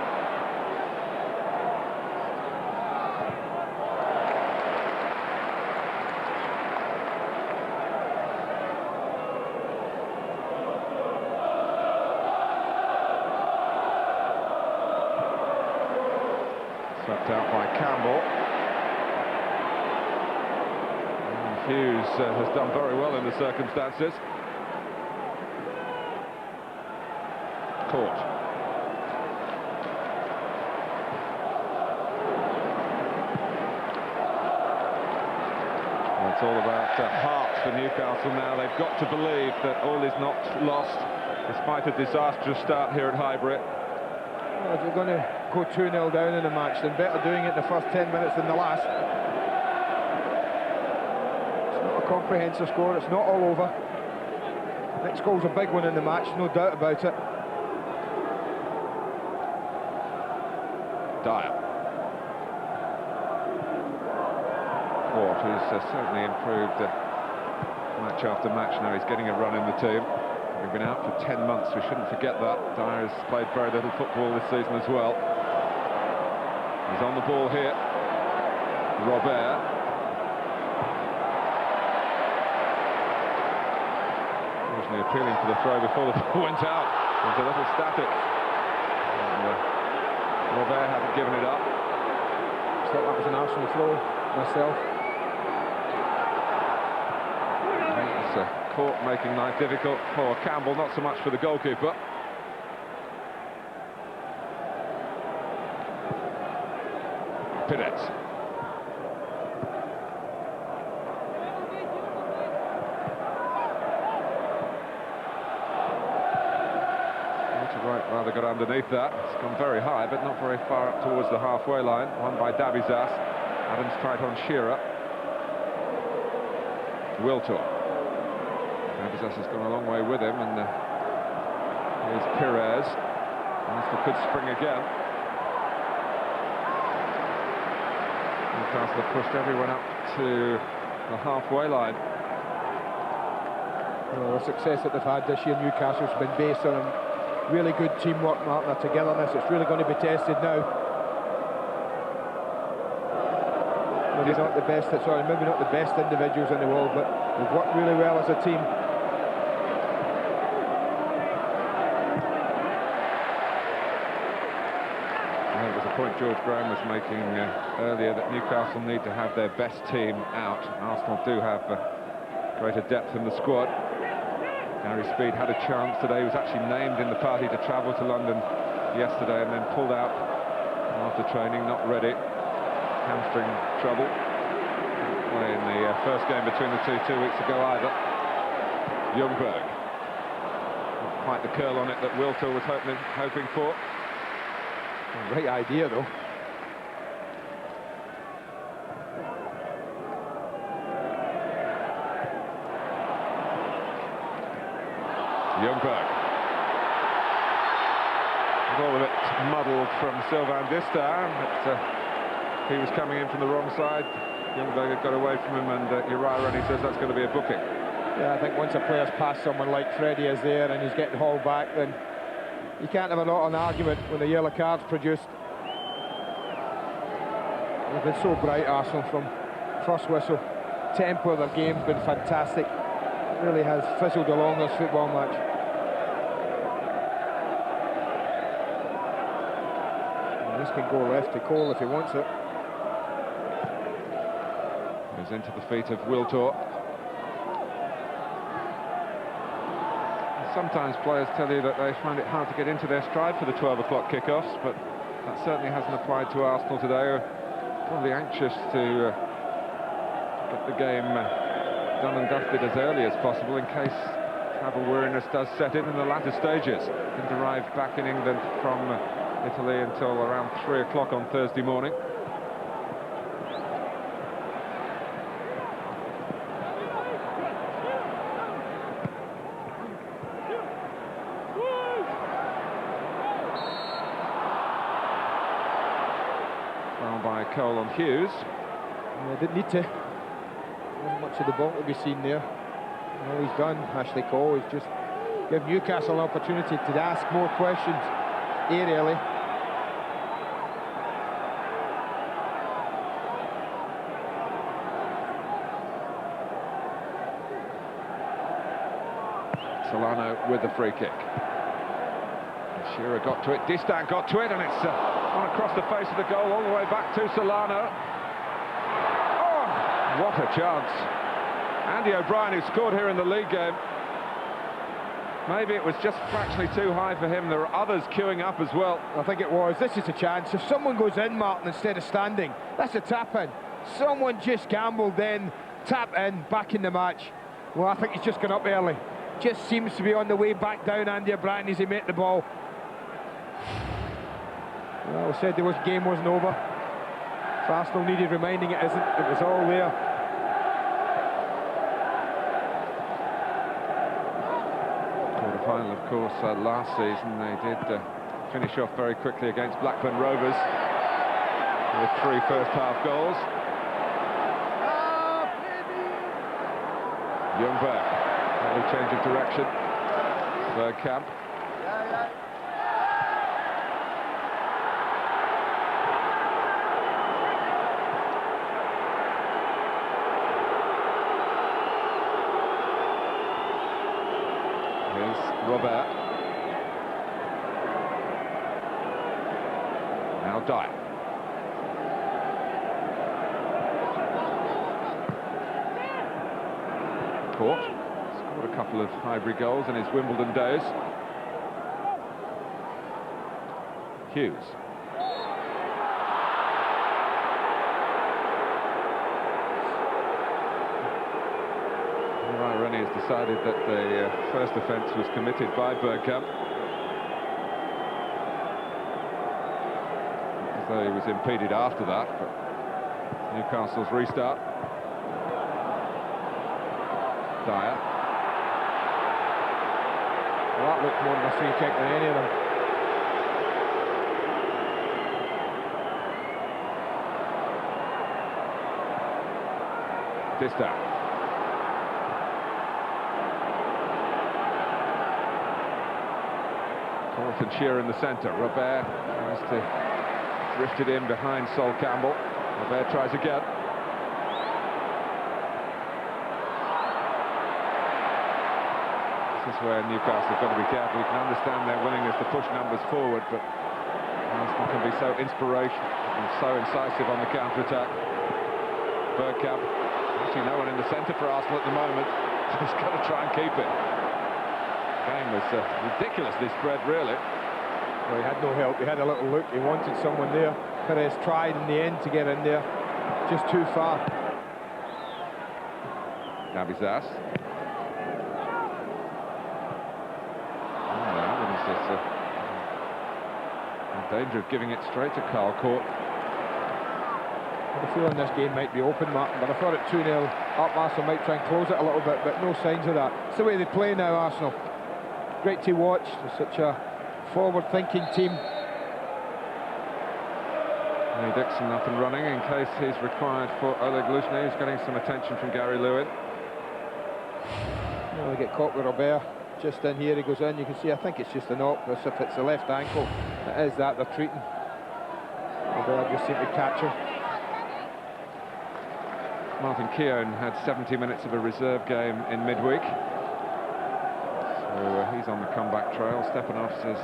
Swept out by Campbell. And Hughes has done very well in the circumstances. Caught. It's all about heart for Newcastle now. They've got to believe that all is not lost, despite a disastrous start here at Highbury. Well, if you're going to go 2-0 down in a match, then better doing it in the first 10 minutes than the last. It's not a comprehensive score, it's not all over. Next goal's a big one in the match, no doubt about it. Dyer. Ford, who's certainly improved match after match now. He's getting a run in the team. Having been out for 10 months, we shouldn't forget that. Dyer has played very little football this season as well. He's on the ball here. Robert. Usually appealing for the throw before the ball went out. It was a little static. And, Robert hasn't given it up. I thought that was an Arsenal throw myself. Court making life difficult for Campbell, not so much for the goalkeeper. Pires. Right, rather got underneath that. It's gone very high, but not very far up towards the halfway line. Won by Dabizas. Adams tried on Shearer. Wiltor. Dabizas has gone a long way with him, and here's Pires. Arsenal could spring again. Newcastle have pushed everyone up to the halfway line. Well, the success that they've had this year, Newcastle's been based on really good teamwork, Martin, their togetherness. It's really going to be tested now. Maybe not the best, maybe not the best individuals in the world, but they've worked really well as a team. It was a point George Graham was making earlier, that Newcastle need to have their best team out. Arsenal do have greater depth in the squad. Gary Speed had a chance today. He was actually named in the party to travel to London yesterday and then pulled out after training, not ready. Hamstring trouble. Playing the first game between the two weeks ago either. Ljungberg. Not quite the curl on it that Wiltor was hoping for. Great idea, though. Ljungberg. All a bit muddled from Sylvain Distin, but he was coming in from the wrong side. Ljungberg had got away from him, and Uriah Rennie says that's going to be a booking. Yeah, I think once a player's past someone like Freddie is there and he's getting hauled back, then you can't have a lot of an argument when the yellow card's produced. They've been so bright, Arsenal, from first whistle. Tempo of their game's been fantastic. It really has fizzled along this football match. And this can go left to Cole if he wants it. Goes into the feet of Wiltor. Sometimes players tell you that they find it hard to get into their stride for the 12 o'clock kickoffs, but that certainly hasn't applied to Arsenal today. Probably anxious to get the game done and dusted as early as possible in case travel weariness does set in the latter stages. Didn't arrive back in England from Italy until around 3 o'clock on Thursday morning. By Cole on Hughes. They didn't need to. Wasn't much of the ball to be seen there. All he's done, Ashley Cole, is just give Newcastle an opportunity to ask more questions aerially. Solano with the free kick. Shearer got to it, Distin got to it, and it's gone across the face of the goal all the way back to Solano. Oh, what a chance. Andy O'Brien, who scored here in the league game. Maybe it was just fractionally too high for him. There are others queuing up as well. I think it was. This is a chance. If someone goes in, Martin, instead of standing, that's a tap-in. Someone just gambled in, tap in, back in the match. Well, I think he's just gone up early. Just seems to be on the way back down, Andy O'Brien, as he met the ball. Well, I said the game wasn't over. If Arsenal needed reminding, it isn't. It was all there. Quarter-final, of course, last season. They did finish off very quickly against Blackburn Rovers with 3 first-half goals. Ljungberg, a change of direction. Bergkamp. Robert. Now Dyer. Court. Scored a couple of Highbury goals in his Wimbledon days. Hughes. Rennie has decided that the first offence was committed by Bergkamp. Though he was impeded after that, but Newcastle's restart. Dyer. Well, that looked more than a free kick than any of them. Distin. Court and Shearer in the centre. Robert tries to drift it in behind Sol Campbell. Robert tries again. This is where Newcastle have got to be careful. You can understand their willingness to push numbers forward, but Arsenal can be so inspirational and so incisive on the counter-attack. Bergkamp. Actually no one in the centre for Arsenal at the moment. He's got to try and keep it. game was ridiculously spread, really. Well, he had no help. He had a little look. He wanted someone there. Pires tried in the end to get in there. Just too far. Dabizas. In danger of giving it straight to Carl Court. I had a feeling this game might be open, Martin, but I thought at 2-0 up, Arsenal might try and close it a little bit, but no signs of that. It's the way they play now, Arsenal. Great to watch. They're such a forward-thinking team. Lee Dixon up and running in case he's required for Oleg Luzhny, who's getting some attention from Gary Lewin. Well, they get caught with Robert just in here. He goes in. You can see, I think it's just a knock. As if it's the left ankle. It is that they're treating. Robert just seemed to catch him. Martin Keown had 70 minutes of a reserve game in midweek. So he's on the comeback trail. Stepanovs is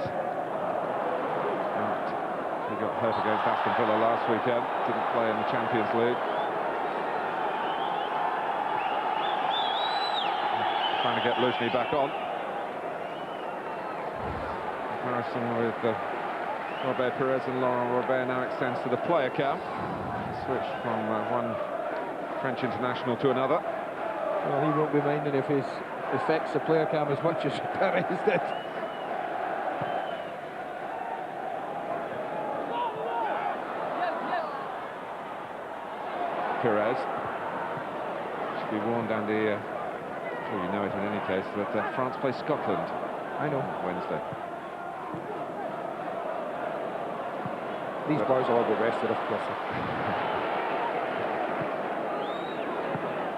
out. He got hurt against Aston Villa last weekend. Didn't play in the Champions League. Trying to get Luzhny back on. Comparison with Robert Pires and Laurent Robert now extends to the player cam. Switch from one French international to another. Well, he won't be minding if it affects the player cam as much as Pires did. Pires should be warned, Andy. Well, you know it in any case, that France plays Scotland. I know. Wednesday. These boys will all be rested, of course.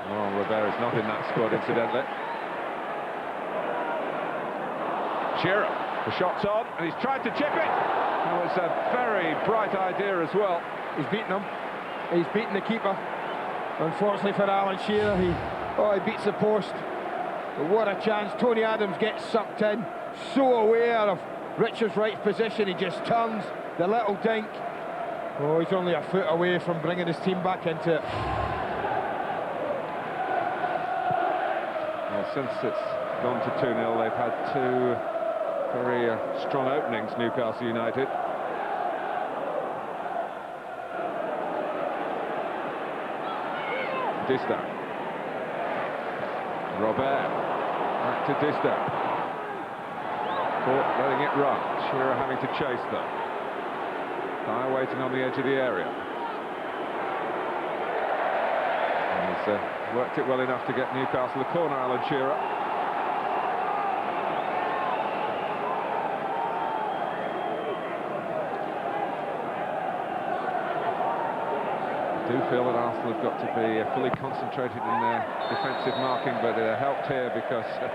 Laurent Robert is not in that squad, incidentally. Shearer, the shot's on, and he's tried to chip it. That was a very bright idea as well. He's beaten him. He's beaten the keeper. Unfortunately for Alan Shearer, he beats the post. But what a chance. Tony Adams gets sucked in. So aware of Richard's right position, he just turns. The little dink. Oh, he's only a foot away from bringing his team back into it. Well, since it's gone to 2-0, they've had two very strong openings, Newcastle United. Dista. Robert. Back to Dista. Court letting it run. Shearer having to chase them. Dyer waiting on the edge of the area. And he's worked it well enough to get Newcastle the corner, Alan Shearer. I do feel that Arsenal have got to be fully concentrated in their defensive marking, but it helped here because the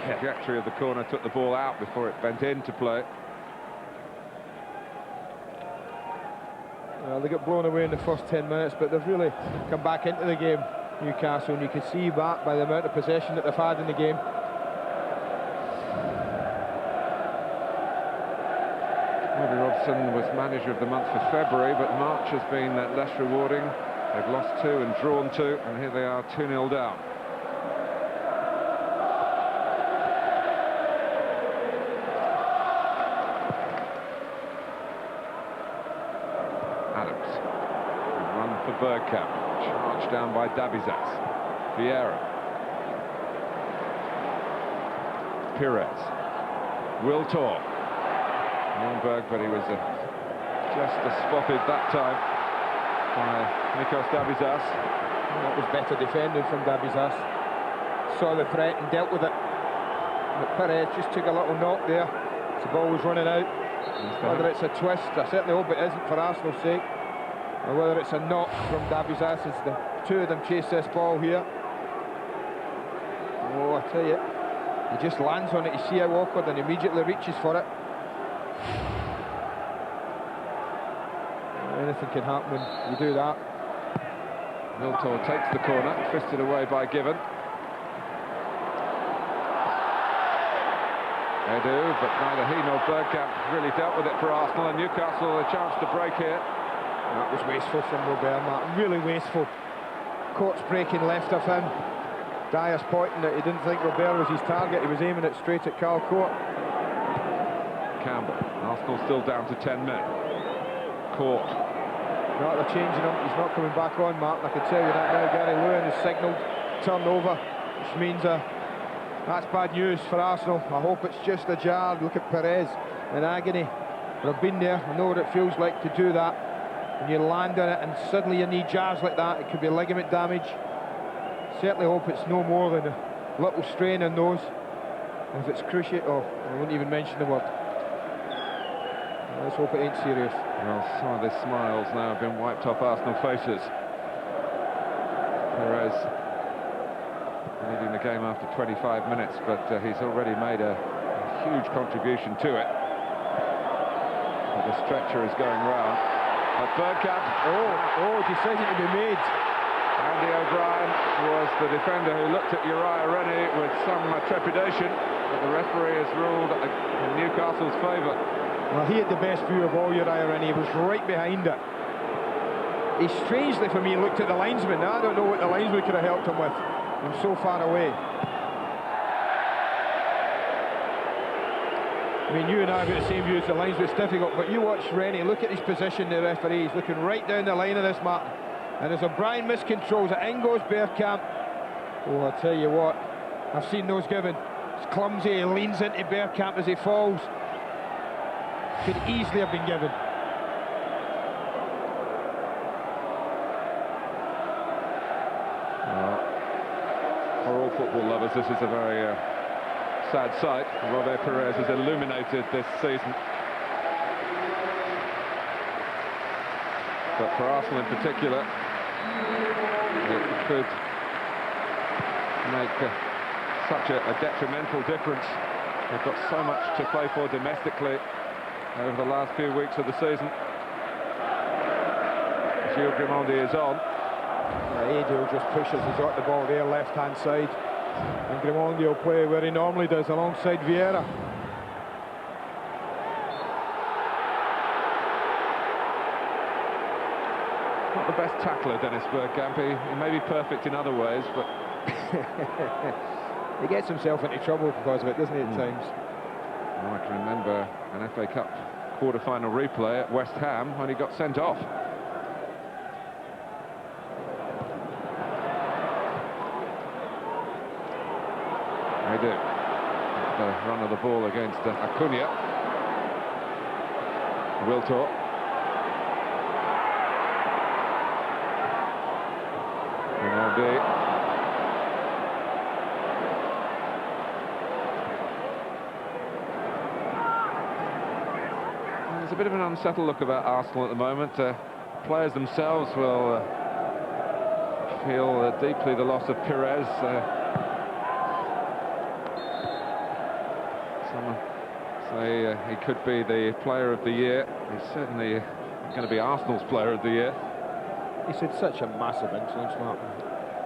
trajectory of the corner took the ball out before it bent into play. Well, they got blown away in the first 10 minutes, but they've really come back into the game, Newcastle, and you can see that by the amount of possession that they've had in the game. Bobby Robson was manager of the month for February, but March has been less rewarding. They've lost 2 and drawn 2, and here they are 2-0 down. Adams, run for Bergkamp, charged down by Dabizas. Vieira. Pires. Wiltor. Nürnberg, but he was just spotted that time by Nikos Dabizas. That was better defending from Dabizas. Saw the threat and dealt with it. But Pires just took a little knock there. The ball was running out. Whether it's a twist, I certainly hope it isn't for Arsenal's sake, or whether it's a knock from Dabizas as the two of them chase this ball here. Oh, I tell you, he just lands on it. You see how awkward, and immediately reaches for it. Anything can happen when you do that. Wiltor takes the corner, fisted away by Given. They do, but neither he nor Bergkamp really dealt with it for Arsenal, and Newcastle a chance to break here. That was wasteful from Robert, Martin, really wasteful. Court's breaking left of him. Dyer's pointing that he didn't think Robert was his target. He was aiming it straight at Carl Court. Campbell. Arsenal still down to 10 men. Court. No, they're changing him. He's not coming back on, Martin. I can tell you that now. Gary Lewin has signalled turnover, which means that's bad news for Arsenal. I hope it's just a jar. Look at Pires in agony. But I've been there. I know what it feels like to do that. When you land on it and suddenly your knee jars like that, it could be ligament damage. Certainly hope it's no more than a little strain in those. And if it's cruciate, I wouldn't even mention the word. Let's hope it ain't serious. Well, some of the smiles now have been wiped off Arsenal faces. Pires leading the game after 25 minutes, but he's already made a huge contribution to it. But the stretcher is going round. But Bergkamp. Decision to be made. Andy O'Brien was the defender who looked at Uriah Rennie with some trepidation, but the referee has ruled in Newcastle's favour. Well, he had the best view of all Uriah Rennie. He was right behind it. He strangely, for me, looked at the linesman. Now, I don't know what the linesman could have helped him with. From so far away. I mean, you and I have got the same view as the linesman. It's difficult, but you watch Rennie. Look at his position, the referee. He's looking right down the line of this, Martin. And as O'Brien miscontrols it, in goes Bergkamp. Oh, I tell you what, I've seen those given. It's clumsy. He leans into Bergkamp as he falls. Could easily have been given. For all football lovers, this is a very sad sight. Robert Pires has illuminated this season. But for Arsenal in particular, it could make such a detrimental difference. They've got so much to play for domestically over the last few weeks of the season. Gilles Grimaldi is on. Adil just pushes, he's got the ball there, left-hand side. And Grimaldi will play where he normally does, alongside Vieira. Not the best tackler, Dennis Bergkamp. He may be perfect in other ways, but... he gets himself into trouble because of it, doesn't he, at times? Well, I can remember an FA Cup quarter-final replay at West Ham when he got sent off. They do. The run of the ball against Acuna. Wiltor. Grimaldi. There's a bit of an unsettled look about Arsenal at the moment. Players themselves will feel deeply the loss of Pires. Some say he could be the player of the year. He's certainly going to be Arsenal's player of the year. He's had such a massive influence, Martin.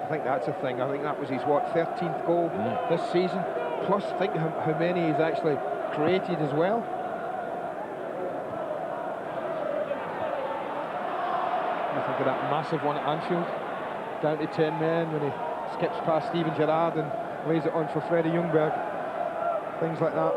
I think that's a thing. I think that was his, 13th goal this season. Plus, think how many he's actually created as well. I think of that massive one at Anfield, down to 10 men, when he skips past Steven Gerrard and lays it on for Freddie Ljungberg. Things like that.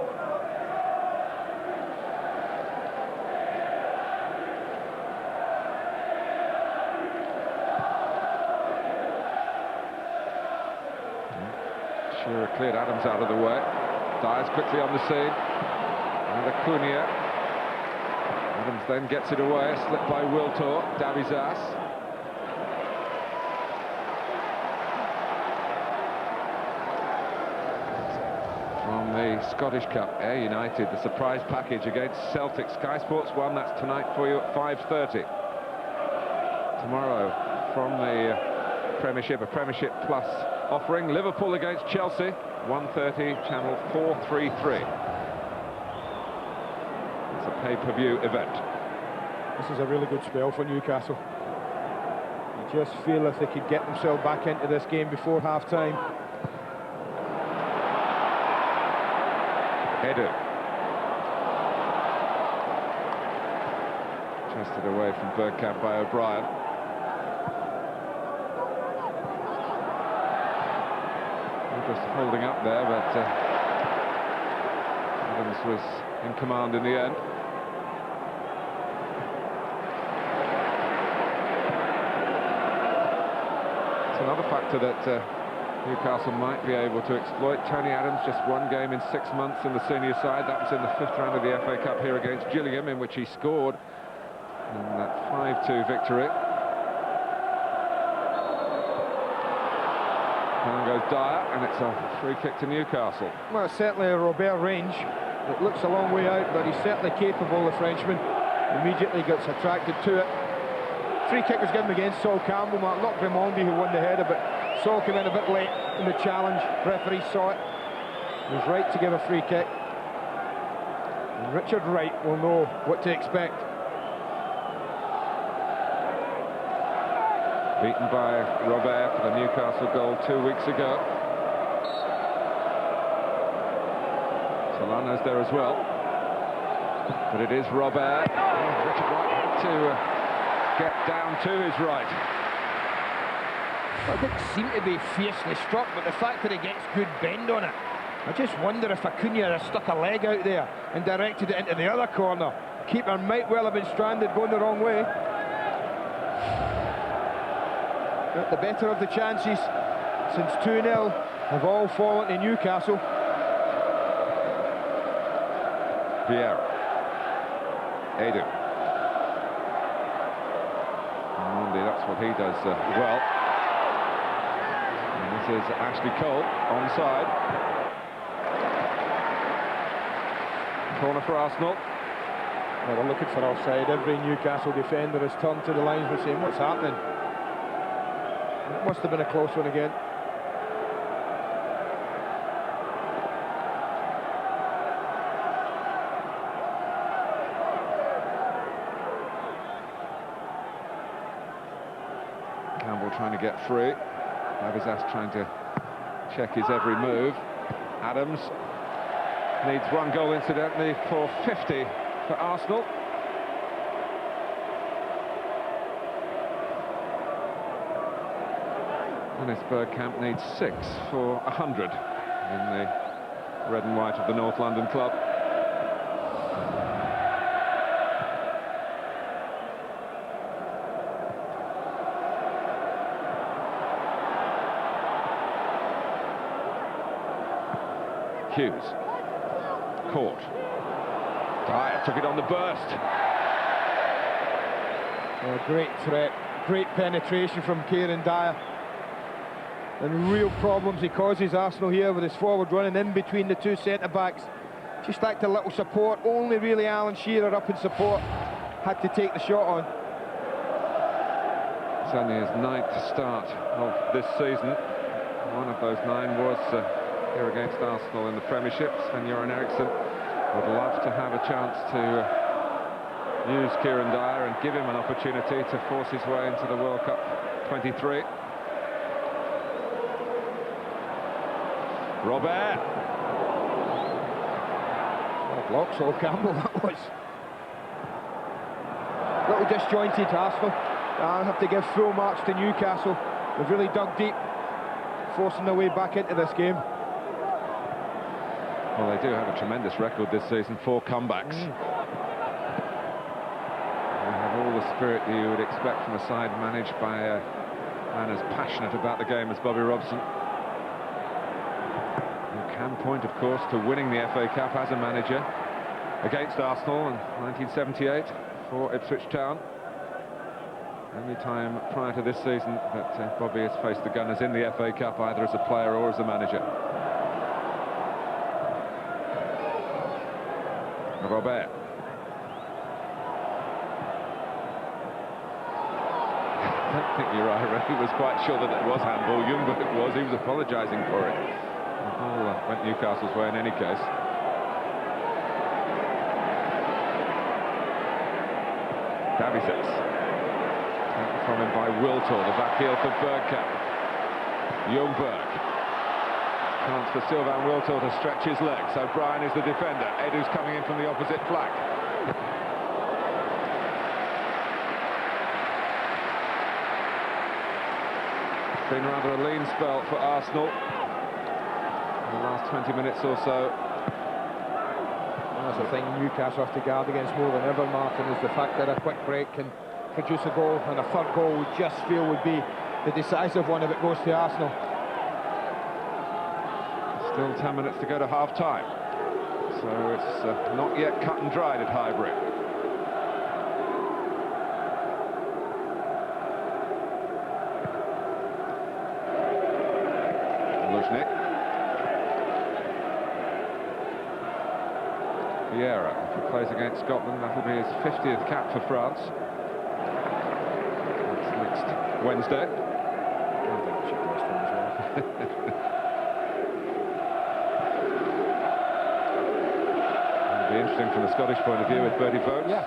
Shearer cleared Adams out of the way. Dyer's quickly on the scene. And Acuna. Adams then gets it away, a slip by Wiltor. Davizas. From the Scottish Cup, Ayr United, the surprise package against Celtic. Sky Sports 1, that's tonight for you at 5:30. Tomorrow, from the Premiership, a Premiership Plus offering, Liverpool against Chelsea, 1:30, channel 433. It's a pay-per-view event. This is a really good spell for Newcastle. You just feel if they could get themselves back into this game before half-time. Header. Chested away from Bergkamp by O'Brien. just holding up there, but Adams was in command in the end. It's another factor that Newcastle might be able to exploit. Tony Adams, just one game in 6 months in the senior side. That was in the 5th round of the FA Cup here against Gillingham, in which he scored in that 5-2 victory. Down goes Dyer, and it's a free kick to Newcastle. Well, certainly a Robert range. It looks a long way out, but he's certainly capable, the Frenchman. Immediately gets attracted to it. Free kick was given against Sol Campbell, not Gremondi who won the header, but Sol came in a bit late in the challenge. Referee saw it. He was right to give a free kick. And Richard Wright will know what to expect. Beaten by Robert for the Newcastle goal 2 weeks ago. Solano's there as well. But it is Robert. Oh, Richard Wright had to get down to his right. Well, it didn't seem to be fiercely struck, but the fact that he gets good bend on it, I just wonder if Acuna had stuck a leg out there and directed it into the other corner. Keeper might well have been stranded going the wrong way. But the better of the chances since 2-0 have all fallen to Newcastle. Vieira. Edu. Monday, that's what he does well. And this is Ashley Cole onside. Corner for Arsenal. Well, they're looking for offside. Every Newcastle defender has turned to the linesman saying, what's happening? It must have been a close one again. Campbell trying to get free. Davizas trying to check his every move. Adams needs one goal incidentally for 50 for Arsenal. Dennis Bergkamp needs 6 for 100 in the red and white of the North London club. Hughes. Caught. Dyer took it on the burst. A great threat, great penetration from Kieran Dyer. And real problems he causes Arsenal here with his forward running in between the two centre-backs. Just lacked a little support. Only really Alan Shearer up in support had to take the shot on. It's only his 9th start of this season. One of those 9 was here against Arsenal in the Premiership. Sven-Göran Eriksson would love to have a chance to use Kieran Dyer and give him an opportunity to force his way into the World Cup 23. Robert. Well, block Sol Campbell, that was. Little disjointed Arsenal. I'll have to give full marks to Newcastle. They've really dug deep, forcing their way back into this game. Well, they do have a tremendous record this season, 4 comebacks. They have all the spirit you would expect from a side managed by a man as passionate about the game as Bobby Robson. Who can point, of course, to winning the FA Cup as a manager against Arsenal in 1978 for Ipswich Town. Only time prior to this season that Bobby has faced the Gunners in the FA Cup, either as a player or as a manager. Robert. I don't think Uriah was quite sure that it was handball. Ljungberg was. He was apologising for it. The ball went Newcastle's way in any case. Davizas. Taken from him by Wiltor. The back heel for Bergkamp. Ljungberg. Chance for Sylvain Wiltor to stretch his legs. O'Brien is the defender. Edu's coming in from the opposite flank. It's been rather a lean spell for Arsenal. in the last 20 minutes or so. That's the thing Newcastle have to guard against more than ever, Martin, is the fact that a quick break can produce a goal, and a third goal we just feel would be the decisive one if it goes to Arsenal. Still 10 minutes to go to half-time, so it's not yet cut and dried at Highbury. Lushnik. Vieira, if he plays against Scotland, that'll be his 50th cap for France. That's next Wednesday. I think we should rest him as well. It'll be interesting from the Scottish point of view with Bertie Vogts. Yeah.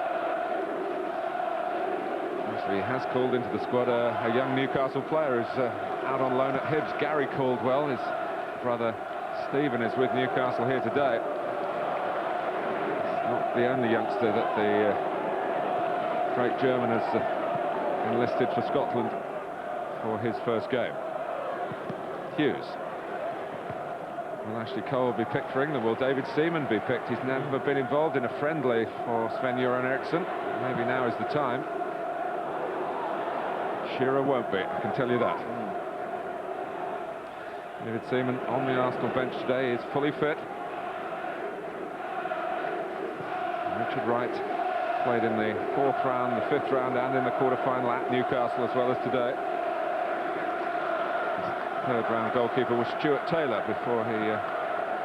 Actually, he has called into the squad a young Newcastle player who's out on loan at Hibs, Gary Caldwell. His brother Stephen is with Newcastle here today. Not the only youngster that the great German has enlisted for Scotland for his first game. Hughes. Will Ashley Cole be picked for England? Will David Seaman be picked? He's never been involved in a friendly for Sven-Göran Eriksson. Maybe now is the time. Shearer won't be, I can tell you that. David Seaman on the Arsenal bench today is fully fit. Richard Wright played in the 4th round, the 5th round and in the quarter-final at Newcastle as well as today. His 3rd round goalkeeper was Stuart Taylor before he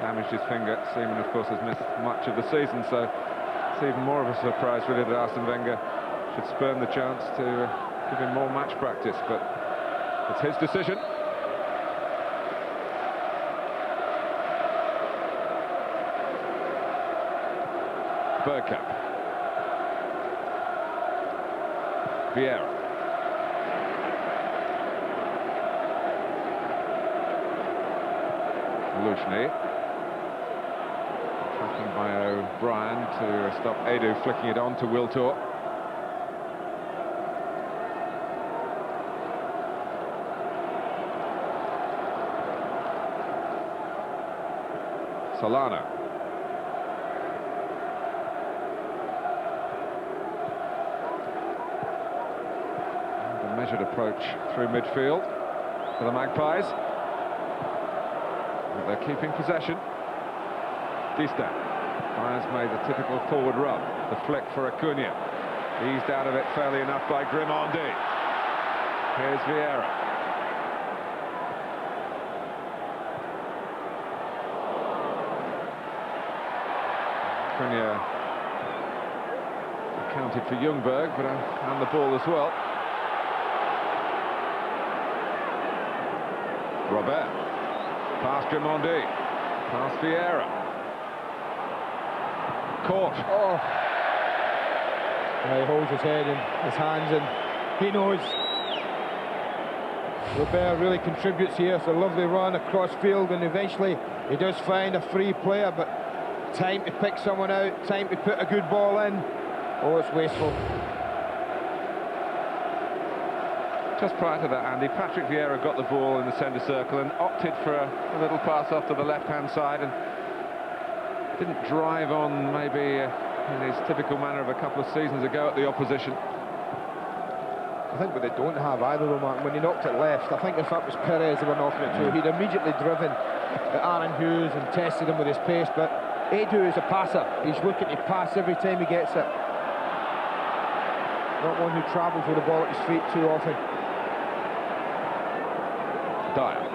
damaged his finger. Seaman, of course, has missed much of the season, so it's even more of a surprise really that Arsene Wenger should spurn the chance to give him more match practice, but it's his decision. Bergkamp. Vieira. Lushni. Tracking by O'Brien to stop Edu flicking it on to Wiltor. Solano. Measured approach through midfield for the Magpies. But they're keeping possession. Distin. Pires made the typical forward run. The flick for Acuna. Eased out of it fairly enough by Grimondi. Here's Vieira. Acuna accounted for Ljungberg, but and the ball as well. Robert, past Grimondi, past Vieira. Caught. Oh. He holds his head in his hands and he knows. Robert really contributes here. It's a lovely run across field and eventually he does find a free player, but time to pick someone out, time to put a good ball in. Oh, it's wasteful. Just prior to that, Andy, Patrick Vieira got the ball in the centre circle and opted for a little pass off to the left-hand side and didn't drive on maybe in his typical manner of a couple of seasons ago at the opposition. I think what they don't have either, though, Martin, when he knocked it left, I think if that was Pires they were knocking it to, he'd immediately driven at Aaron Hughes and tested him with his pace, but Edu is a passer. He's looking to pass every time he gets it. Not one who travels with the ball at his feet too often. Dyer.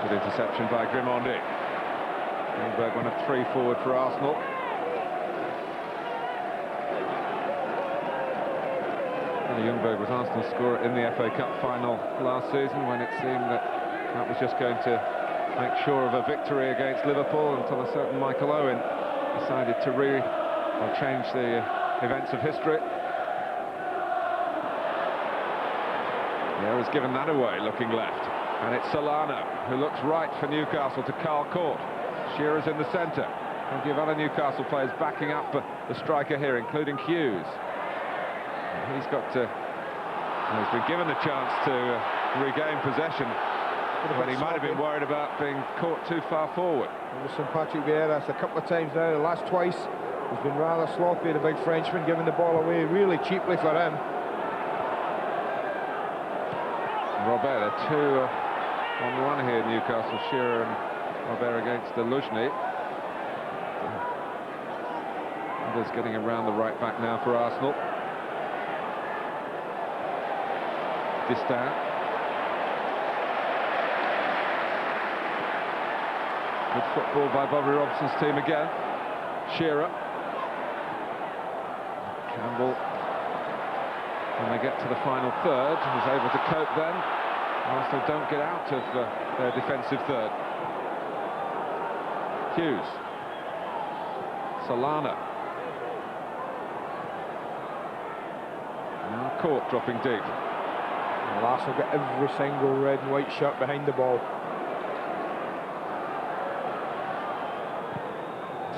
Good interception by Grimondi. Ljungberg, one of 3 forward for Arsenal. And Ljungberg was Arsenal's scorer in the FA Cup final last season when it seemed that that was just going to make sure of a victory against Liverpool until a certain Michael Owen decided to change the events of history. Vieira's given that away, looking left. And it's Solano, who looks right for Newcastle to Carl Court. Shearer's in the centre. Plenty of other Newcastle players backing up the striker here, including Hughes. And he's got to He's been given the chance to regain possession, but he might have been worried about being caught too far forward. It was St. Patrick Vieira a couple of times now, the last twice. He's been rather sloppy, the big Frenchman, giving the ball away really cheaply for him. Robert, they're two on the one here, Newcastle, Shearer and Robert against Luzhny. Others getting around the right back now for Arsenal. Distin. Good football by Bobby Robson's team again. Shearer. Campbell, when they get to the final third, is able to cope then. Arsenal don't get out of their defensive third. Hughes. Solana. Now Court dropping deep. Well, Arsenal got every single red and white shirt behind the ball.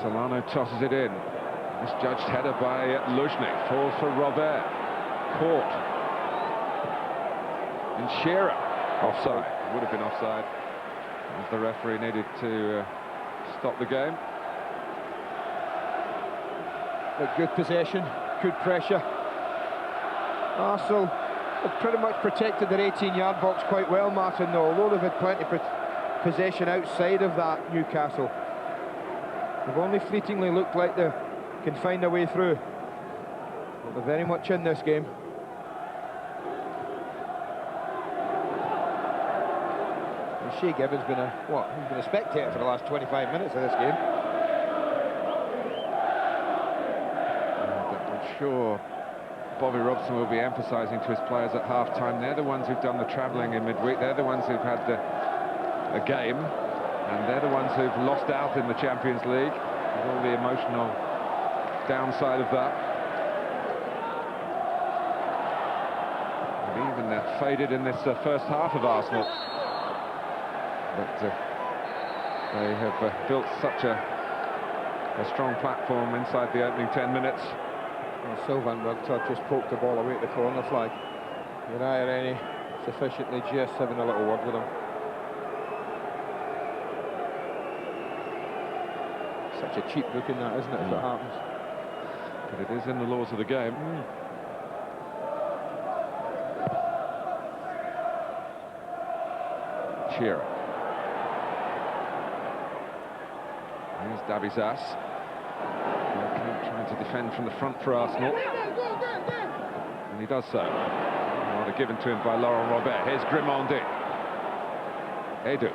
Solano tosses it in. Misjudged header by Luzhny. Falls for Robert. Court. And Shearer. Offside. Would have been offside as the referee needed to stop the game. But good possession, good pressure. Arsenal have pretty much protected their 18-yard box quite well, Martin, though, although they've had plenty of possession outside of that, Newcastle. They've only fleetingly looked like they can find a way through. But they're very much in this game. And Shea Gibbons been he's been a spectator for the last 25 minutes of this game. I'm sure Bobby Robson will be emphasising to his players at half-time. They're the ones who've done the travelling in midweek. They're the ones who've had a game. And they're the ones who've lost out in the Champions League, with all the emotional downside of that. And even they're faded in this first half of Arsenal. But they have built such a strong platform inside the opening 10 minutes. And Sylvain Wiltord just poked the ball away at the corner flag. Uriah Rennie sufficiently just having a little word with him. Such a cheap booking that, isn't it, if it happens? But it is in the laws of the game. Shearer. Here's Dabizas. Trying to defend from the front for Arsenal. And he does so. Rather given to him by Laurent Robert. Here's Grimandi. Edu.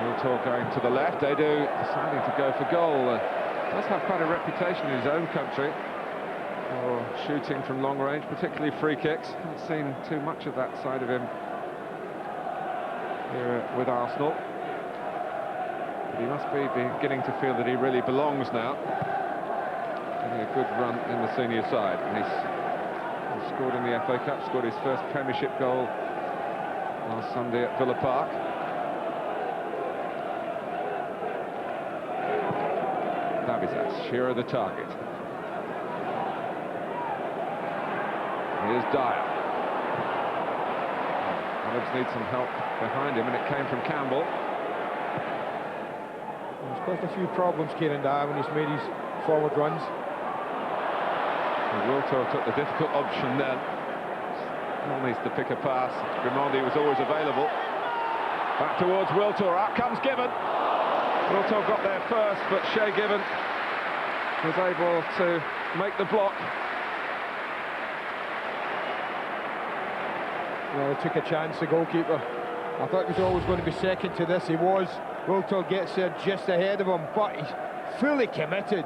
Wiltord going to the left. Edu deciding to go for goal. Does have quite a reputation in his own country for shooting from long range, particularly free kicks. Haven't seen too much of that side of him here with Arsenal. But he must be beginning to feel that he really belongs now. Getting a good run in the senior side. And he's scored in the FA Cup, scored his first Premiership goal last Sunday at Villa Park. Shearer the target. Here's Dyer. Olives need some help behind him, and it came from Campbell. He's caused a few problems, Kieran Dyer, when he's made his forward runs. And Wiltord took the difficult option then. Still needs to pick a pass. Grimandi was always available. Back towards Wiltord. Out comes Gibbon. Wiltord got there first, but Shea Gibbon was able to make the block. Well, he took a chance, the goalkeeper. I thought he was always going to be second to this. He was. Wiltord gets there just ahead of him, but he's fully committed.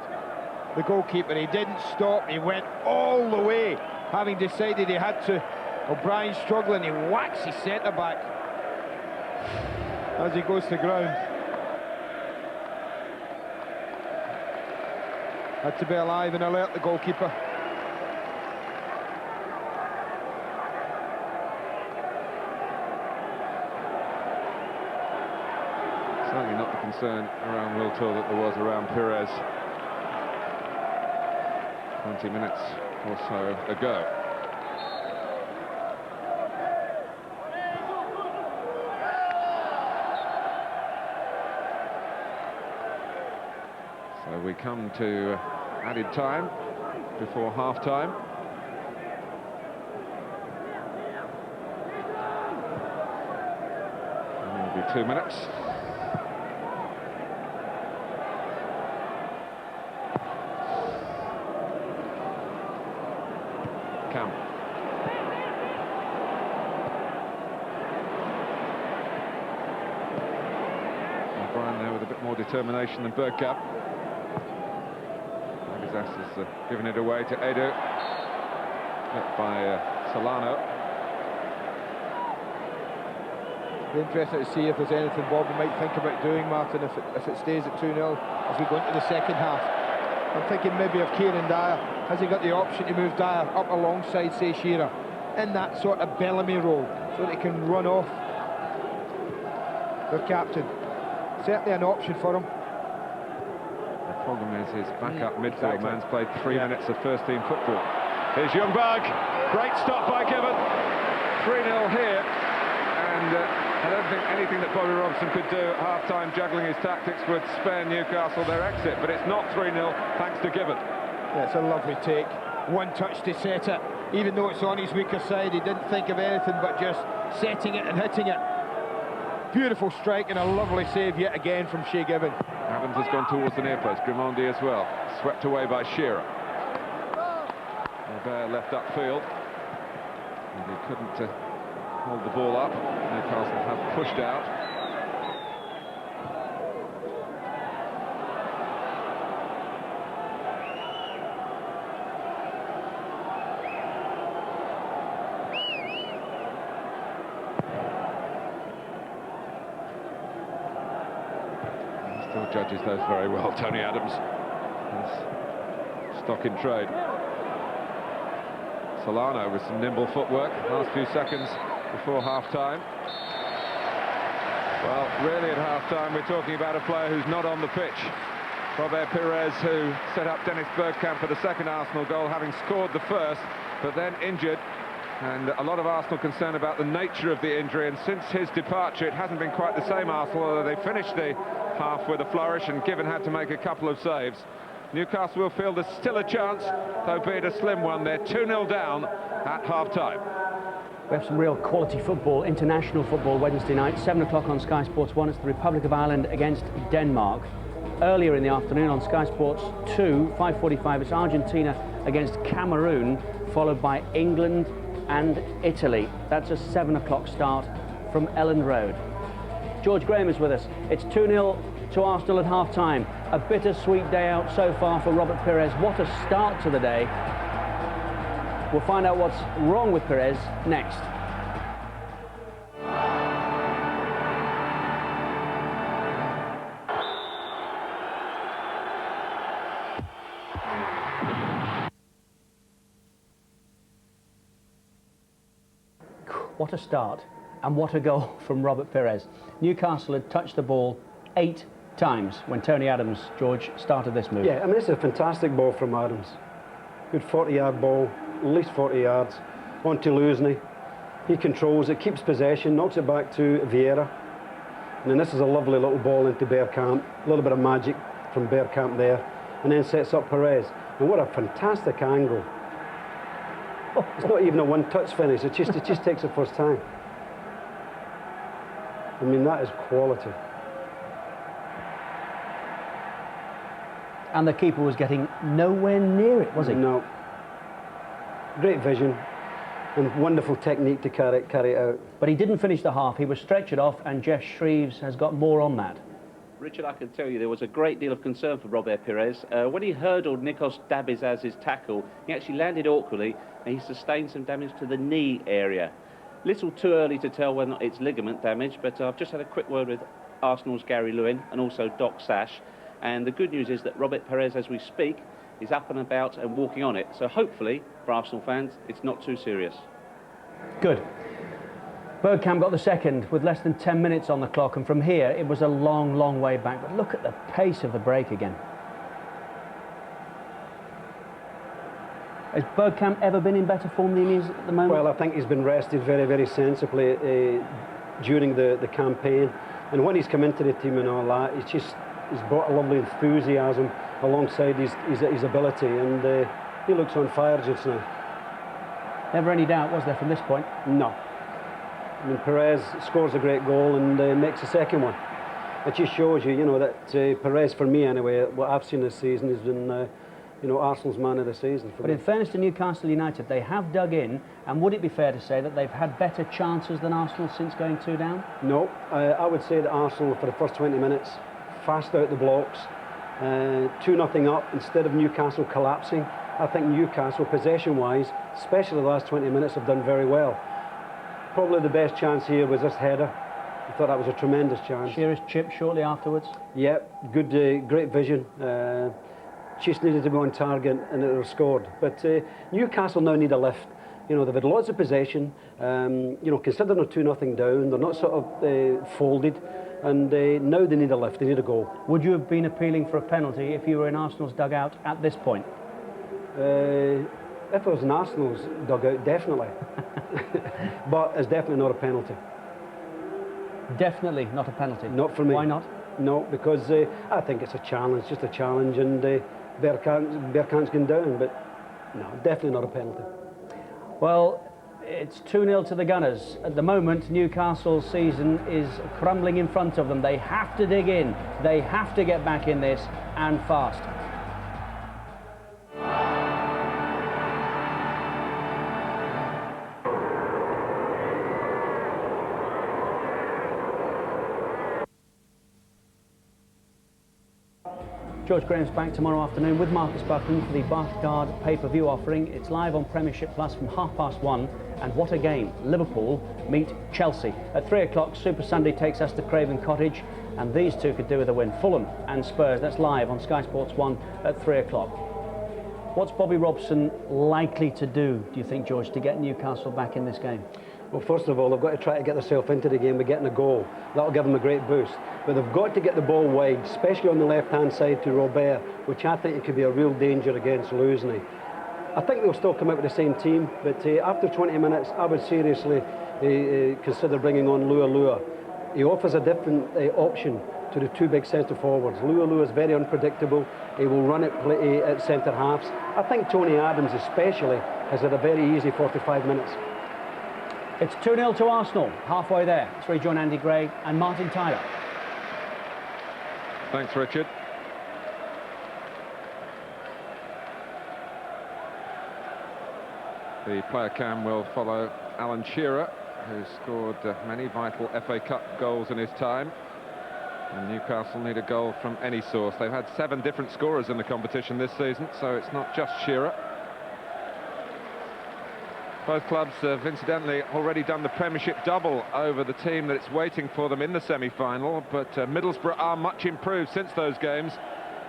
The goalkeeper, he didn't stop. He went all the way, having decided he had to. O'Brien struggling, he whacks his centre-back as he goes to ground. Had to be alive and alert, the goalkeeper. Certainly not the concern around Wiltord that there was around Pires 20 minutes or so ago. come to added time before half-time. It'll be 2 minutes. Cam. O'Brien there with a bit more determination than Bergkamp. Abizas has given it away to Edu. Hit by Solano. Be interested to see if there's anything Bobby might think about doing, Martin, if it stays at 2-0 as we go into the second half. I'm thinking maybe of Kieran Dyer. Has he got the option to move Dyer up alongside, say, Shearer, in that sort of Bellamy role, so that he can run off their captain? Certainly an option for him. The problem is his backup midfield man's played 3 minutes of first-team football. Here's Ljungberg. Great stop by Gibbon. 3-0 here. And I don't think anything that Bobby Robson could do at half-time, juggling his tactics, would spare Newcastle their exit. But it's not 3-0 thanks to Gibbon. Yeah, it's a lovely take. One touch to set it. Even though it's on his weaker side, he didn't think of anything but just setting it and hitting it. Beautiful strike and a lovely save yet again from Shea Gibbon. Evans has gone towards the near post. Grimondi as well. Swept away by Shearer. Albert left upfield. And he couldn't hold the ball up. Newcastle have pushed out. Still judges those very well, Tony Adams. His stock in trade. Solano with some nimble footwork. Last few seconds before half-time. Well, really at half-time we're talking about a player who's not on the pitch. Robert Pires, who set up Dennis Bergkamp for the second Arsenal goal, having scored the first, but then injured. And a lot of Arsenal concern about the nature of the injury, and since his departure it hasn't been quite the same Arsenal, although they finished the half with a flourish and Gibbon had to make a couple of saves. Newcastle will feel there's still a chance, though be it a slim one. They're 2-0 down at half-time. We have some real quality football, international football, Wednesday night, 7 o'clock on Sky Sports 1. It's the Republic of Ireland against Denmark. Earlier in the afternoon on Sky Sports 2, 5:45, it's Argentina against Cameroon, followed by England and Italy. That's a 7 o'clock start from Elland Road. George Graham is with us. It's 2-0 to Arsenal at half-time. A bittersweet day out so far for Robert Pires. What a start to the day. We'll find out what's wrong with Pires next. What a start, and what a goal from Robert Pires. Newcastle had touched the ball 8 times when Tony Adams, George, started this move. Yeah, I mean, it's a fantastic ball from Adams. Good 40-yard ball, at least 40 yards, on to Lusney. He controls it, keeps possession, knocks it back to Vieira. And then this is a lovely little ball into Bergkamp, a little bit of magic from Bergkamp there, and then sets up Pires. And what a fantastic angle. Oh, it's not even a one-touch finish, it just takes it first time. I mean, that is quality. And the keeper was getting nowhere near it, was he? No. Great vision and wonderful technique to carry it out. But he didn't finish the half. He was stretchered off, and Jeff Shreves has got more on that. Richard, I can tell you there was a great deal of concern for Robert Pires. When he hurdled Nikos Dabizaz's tackle, he actually landed awkwardly and he sustained some damage to the knee area. Little too early to tell whether or not it's ligament damage, but I've just had a quick word with Arsenal's Gary Lewin and also Doc Sash. And the good news is that Robert Pires, as we speak, is up and about and walking on it. So hopefully, for Arsenal fans, it's not too serious. Good. Bergkamp got the second with less than 10 minutes on the clock, and from here it was a long, long way back. But look at the pace of the break again. Has Bergkamp ever been in better form than he is at the moment? Well, I think he's been rested very, very sensibly during the campaign. And when he's come into the team and all that, he's brought a lovely enthusiasm alongside his ability, and he looks on fire just now. Never any doubt, was there, from this point? No. I mean, Pires scores a great goal and makes the second one. It just shows you, that Pires, for me anyway, what I've seen this season, has been, Arsenal's man of the season. But in fairness to Newcastle United, they have dug in, and would it be fair to say that they've had better chances than Arsenal since going 2 down? No, I would say that Arsenal, for the first 20 minutes, fast out the blocks, 2-0 up, instead of Newcastle collapsing. I think Newcastle, possession-wise, especially the last 20 minutes, have done very well. Probably the best chance here was this header. I thought that was a tremendous chance. Shearer's chip shortly afterwards. Yep, good, great vision. Just needed to go on target and it was scored. But Newcastle now need a lift. They've had lots of possession. Considering they're 2-0 down, they're not sort of folded. And now they need a lift, they need a goal. Would you have been appealing for a penalty if you were in Arsenal's dugout at this point? If it was in Arsenal's dugout, definitely. But it's definitely not a penalty. Definitely not a penalty? Not for me. Why not? No, because I think it's a challenge, just a challenge, and Bergkamp's gone down, but no, definitely not a penalty. Well, it's 2-0 to the Gunners. At the moment, Newcastle's season is crumbling in front of them. They have to dig in. They have to get back in this, and fast. George Graham's back tomorrow afternoon with Marcus Buchan for the Barclaycard pay-per-view offering. It's live on Premiership Plus from 1:30, and what a game. Liverpool meet Chelsea. At 3 o'clock, Super Sunday takes us to Craven Cottage, and these two could do with a win. Fulham and Spurs, that's live on Sky Sports 1 at 3 o'clock. What's Bobby Robson likely to do you think, George, to get Newcastle back in this game? Well, first of all, they've got to try to get themselves into the game by getting a goal. That'll give them a great boost. But they've got to get the ball wide, especially on the left-hand side to Robert, which I think it could be a real danger against Luzny. I think they'll still come out with the same team, but after 20 minutes, I would seriously consider bringing on Lua. He offers a different option to the two big centre forwards. Lua is very unpredictable. He will run at centre halves. I think Tony Adams especially has had a very easy 45 minutes. It's 2-0 to Arsenal, halfway there. Let's rejoin Andy Gray and Martin Tyler. Thanks, Richard. The player cam will follow Alan Shearer, who scored many vital FA Cup goals in his time. And Newcastle need a goal from any source. They've had 7 different scorers in the competition this season, so it's not just Shearer. Both clubs have incidentally already done the Premiership double over the team that's waiting for them in the semi-final, but Middlesbrough are much improved since those games,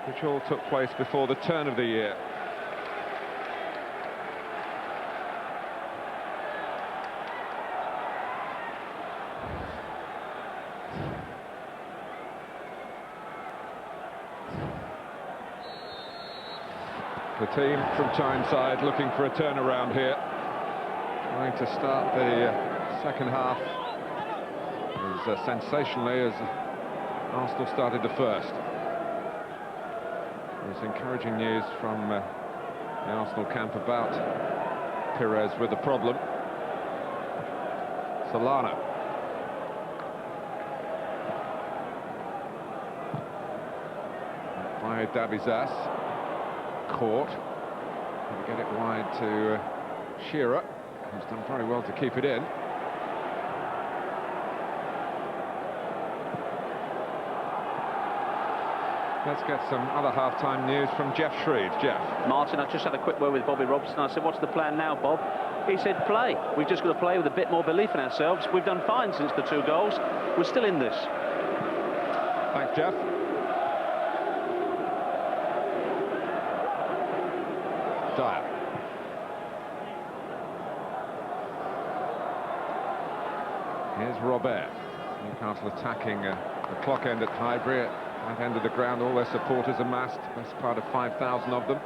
which all took place before the turn of the year. The team from Tyneside looking for a turnaround here. Trying to start the second half as sensationally as Arsenal started the first. There's encouraging news from the Arsenal camp about Pires with a problem. Solana. By Dabizas. Caught. Going to get it wide to Shearer, who's done very well to keep it in. Let's get some other half-time news from Jeff Shreve. Jeff. Martin, I just had a quick word with Bobby Robson. I said, what's the plan now, Bob? He said, play. We've just got to play with a bit more belief in ourselves. We've done fine since the 2 goals. We're still in this. Thanks, Jeff. Dyer. Here's Robert. Newcastle attacking the clock end at Highbury, at that end of the ground. All their supporters amassed, best part of 5,000 of them.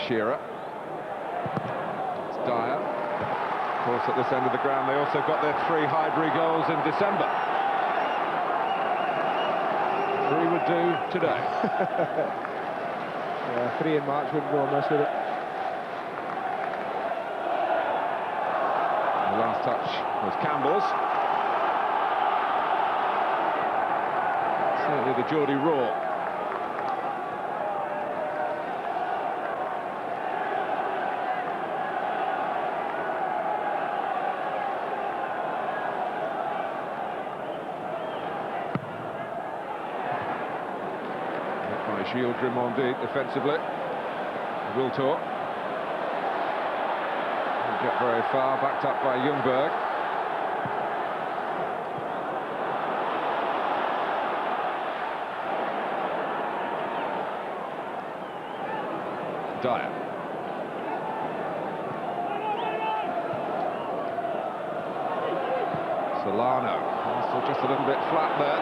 Shearer. It's Dyer. Of course, at this end of the ground, they also got their 3 Highbury goals in December. do today. Yeah, 3 in March wouldn't go amiss with it. The last touch was Campbell's. Certainly the Geordie roar. By Gilles Drimondi defensively. Wiltor. Didn't get very far, backed up by Ljungberg. Dyer. Solano. Also just a little bit flat there.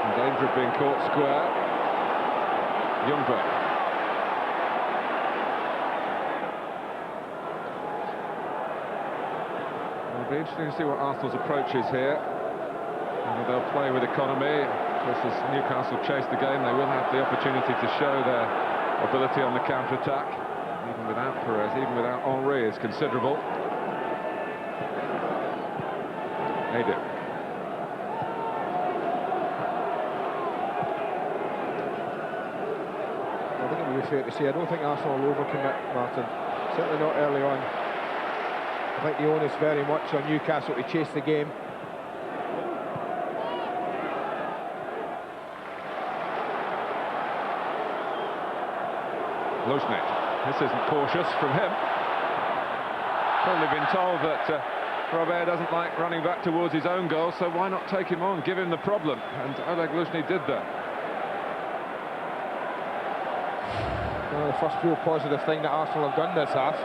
In danger of being caught square. Ljungberg. It'll be interesting to see what Arsenal's approach is here. Whether they'll play with economy. Of course, as Newcastle chase the game, they will have the opportunity to show their ability on the counter-attack. Even without Pires, even without Henry, is considerable. They do. I think it would be fair to say, I don't think Arsenal will overcommit, Martin. Certainly not early on. I think the onus very much on Newcastle to chase the game. Lushnet. This isn't cautious from him. Probably been told that Robert doesn't like running back towards his own goal, so why not take him on, give him the problem? And Oleg Lushnet did that. Well, the first real positive thing that Arsenal have done this half.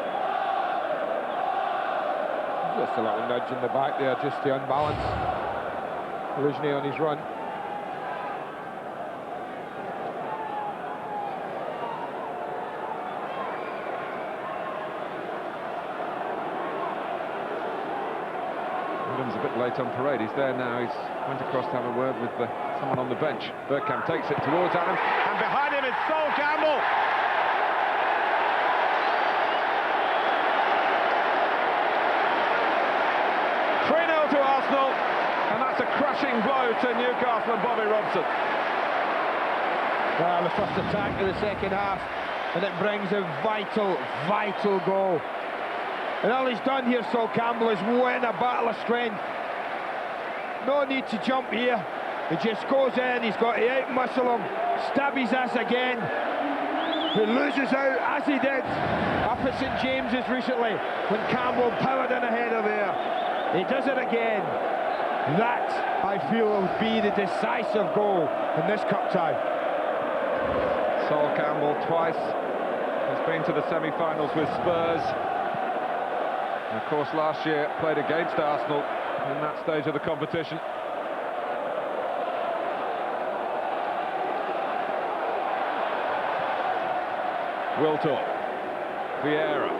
Just a little nudge in the back there, just to unbalance Lushnet on his run. A bit late on parade. He's there now. He's went across to have a word with someone on the bench. Bergkamp takes it towards Adam, and behind him is Sol Campbell. To Arsenal, and that's a crushing blow to Newcastle and Bobby Robson. Well, the first attack of the second half, and it brings a vital, vital goal. And all he's done here, Sol Campbell, is win a battle of strength. No need to jump here. He just goes in, he's got to out-muscle him, stab his ass again. He loses out, as he did up at St James's recently, when Campbell powered in ahead of there. He does it again. That, I feel, will be the decisive goal in this cup tie. Sol Campbell twice has been to the semi-finals with Spurs. And of course, last year played against Arsenal in that stage of the competition. Wiltor, Vieira.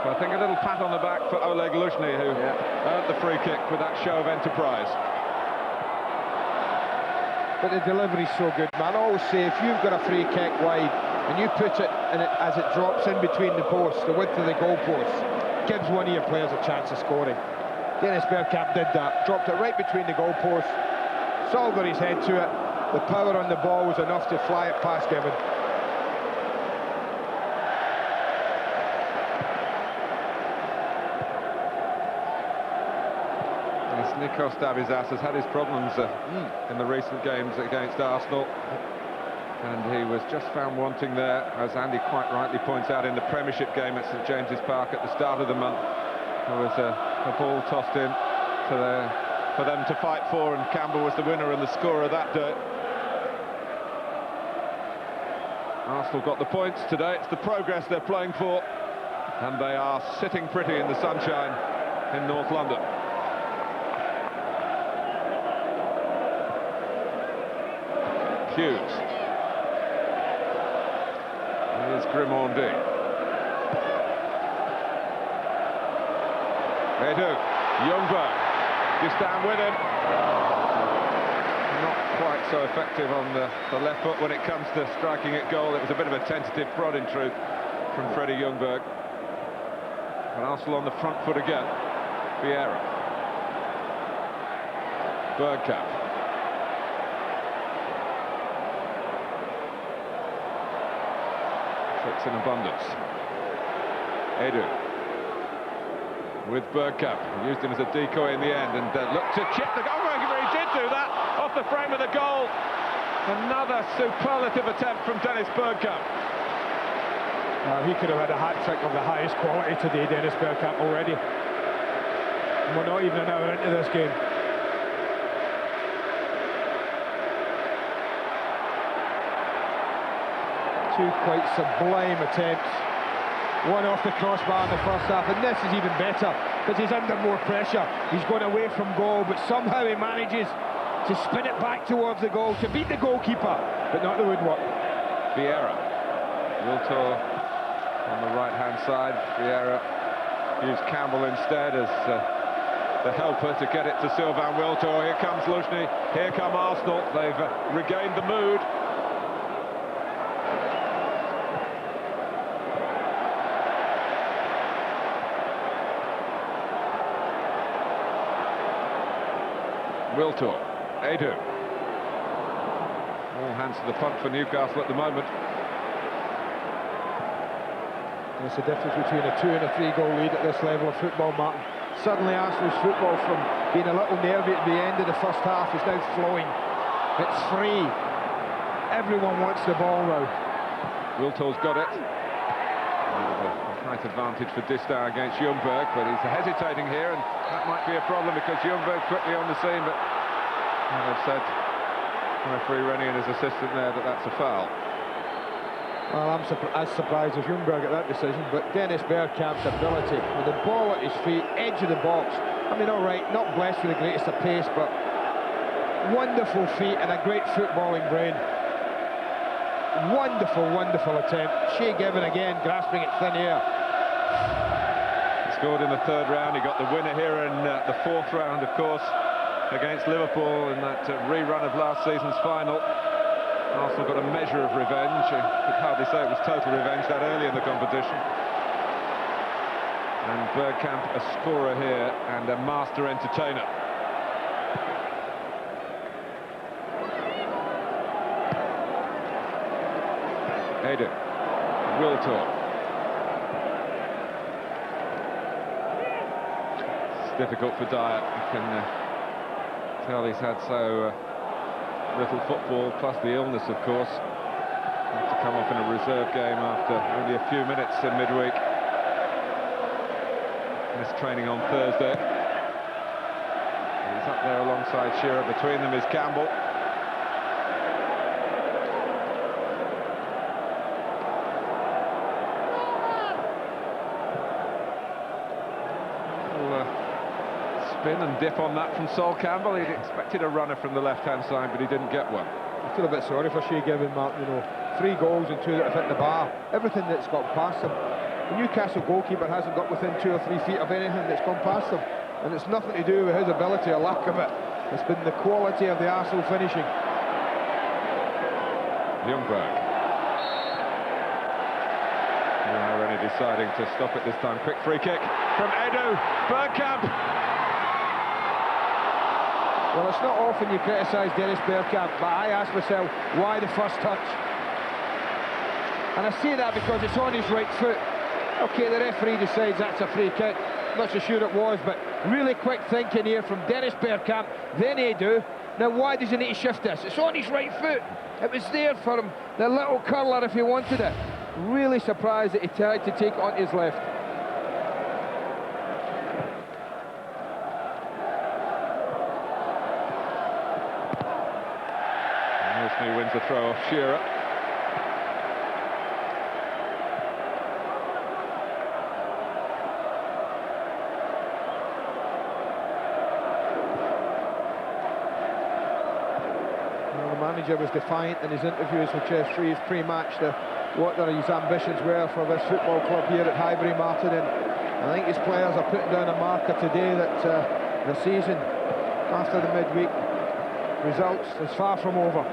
I think a little pat on the back for Oleg Lushnet, who earned the free kick with that show of enterprise. But the delivery's so good, man. I always say, if you've got a free kick wide and you put it in it as it drops in between the posts, the width of the goal posts, gives one of your players a chance of scoring. Dennis Bergkamp did that, dropped it right between the goal posts. Sol got his head to it. The power on the ball was enough to fly it past Gibbon. Nikos Davizas has had his problems in the recent games against Arsenal, and he was just found wanting there, as Andy quite rightly points out, in the Premiership game at St James's Park at the start of the month. There was a ball tossed in for them to fight for, and Campbell was the winner and the scorer that day. Arsenal got the points today. It's the progress they're playing for, and they are sitting pretty in the sunshine in North London. Hughes. Here's Drimondi. Edu. Ljungberg. Just down with him. Not quite so effective on the left foot when it comes to striking at goal. It was a bit of a tentative prod in truth from Freddie Ljungberg. And Arsenal on the front foot again. Vieira. Bergkamp. Tricks in abundance. Edu. With Bergkamp. Used him as a decoy in the end and looked to chip the goal. Oh, he did do that off the frame of the goal. Another superlative attempt from Dennis Bergkamp. He could have had a hat-trick of the highest quality today, Dennis Bergkamp, already. And we're not even an hour into this game. Two quite sublime attempts. One off the crossbar in the first half, and this is even better, because he's under more pressure. He's going away from goal, but somehow he manages to spin it back towards the goal, to beat the goalkeeper, but not the woodwork. Vieira. Wiltor on the right-hand side. Vieira used Campbell instead as the helper to get it to Sylvain Wiltor. Here comes Luzhny, here come Arsenal. They've regained the mood. Wiltor, Edu. All hands to the pump for Newcastle at the moment. There's a difference between a 2 and a 3 goal lead at this level of football, Martin. Suddenly Arsenal's football, from being a little nervy at the end of the first half, is now flowing. It's free. Everyone wants the ball now. Wiltor's got it. And a height advantage for Distar against Ljungberg, but he's hesitating here, and that might be a problem because Ljungberg's quickly on the scene, but they've said, referee Rennie and his assistant there, that that's a foul. Well, I'm as surprised as Ljungberg at that decision, but Dennis Bergkamp's ability, with the ball at his feet, edge of the box. I mean, all right, not blessed with the greatest of pace, but wonderful feet and a great footballing brain. Wonderful, wonderful attempt. Shea Given again, grasping at thin air. He scored in the third round. He got the winner here in the fourth round, of course, against Liverpool in that rerun of last season's final. Arsenal got a measure of revenge. You could hardly say it was total revenge that early in the competition. And Bergkamp, a scorer here and a master entertainer. Edu. Wiltor. It's difficult for Dyer. You can tell he's had so little football, plus the illness, of course. Had to come off in a reserve game after only a few minutes in midweek. Missed training on Thursday. He's up there alongside Shearer. Between them is Campbell. Spin and dip on that from Sol Campbell. He'd expected a runner from the left-hand side, but he didn't get one. I feel a bit sorry for Shea Given, Martin, you know. 3 goals and 2 that have hit the bar. Everything that's got past him. The Newcastle goalkeeper hasn't got within 2 or 3 feet of anything that's gone past him. And it's nothing to do with his ability or lack of it. It's been the quality of the Arsenal finishing. Ljungberg. Now Rennie deciding to stop it this time. Quick free kick from Edu. Bergkamp. Well, it's not often you criticise Dennis Bergkamp, but I ask myself, why the first touch? And I say that because it's on his right foot. OK, the referee decides that's a free kick. I'm not so sure it was, but really quick thinking here from Dennis Bergkamp, then Edu. Now, why does he need to shift this? It's on his right foot. It was there for him, the little curler if he wanted it. Really surprised that he tried to take it on his left. He wins the throw off Shearer. Well, the manager was defiant in his interviews with Jeff Shreves pre-match what his ambitions were for this football club here at Highbury, Martin, and I think his players are putting down a marker today that the season after the midweek results is far from over.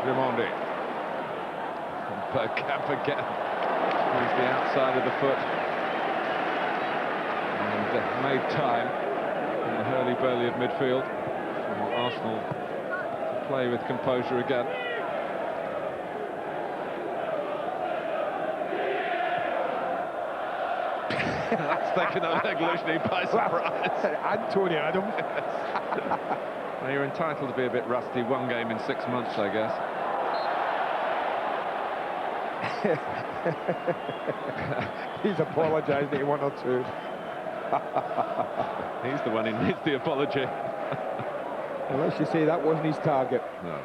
Raimondi. From Bergkamp again. He's the outside of the foot. And made time in the hurly-burly of midfield for Arsenal to play with composure again. That's taken Oleg Luzhny by surprise. Anthony Adams. Now you're entitled to be a bit rusty. One game in 6 months, I guess. He's apologised to one or two. He's the one who needs the apology. Unless you say that wasn't his target. No.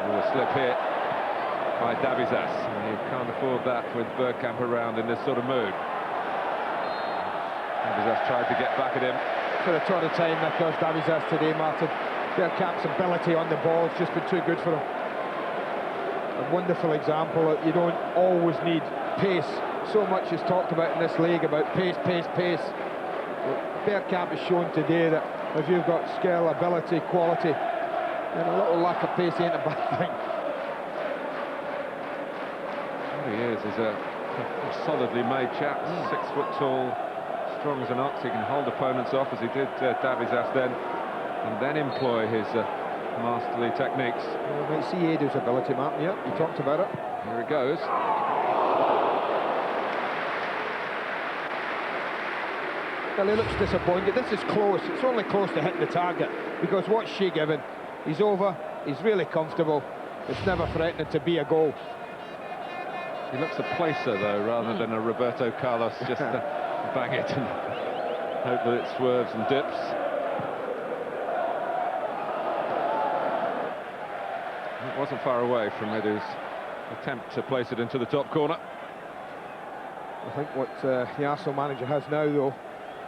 A slip here by Davizas. You can't afford that with Bergkamp around in this sort of mood. Davizas tried to get back at him. For a ton of time, Nikos Davizas today, Martin. Bergkamp's ability on the ball has just been too good for him. A wonderful example that you don't always need pace. So much is talked about in this league about pace, pace, pace. But Bergkamp has shown today that if you've got skill, ability, quality, then a little lack of pace ain't a bad thing. What he is a solidly made chap, 6 foot tall, strong as an ox. He can hold opponents off as he did Davizas then, and then employ his masterly techniques. You might see Edo's ability, Martin. Yep, you talked about it. Here it goes. Well, he looks disappointed. This is close. It's only close to hitting the target, because what's she given? He's over. He's really comfortable. It's never threatening to be a goal. He looks a placer, though, rather than a Roberto Carlos, just bang it and hope that it swerves and dips. It wasn't far away from Edo's attempt to place it into the top corner. I think what the Arsenal manager has now, though,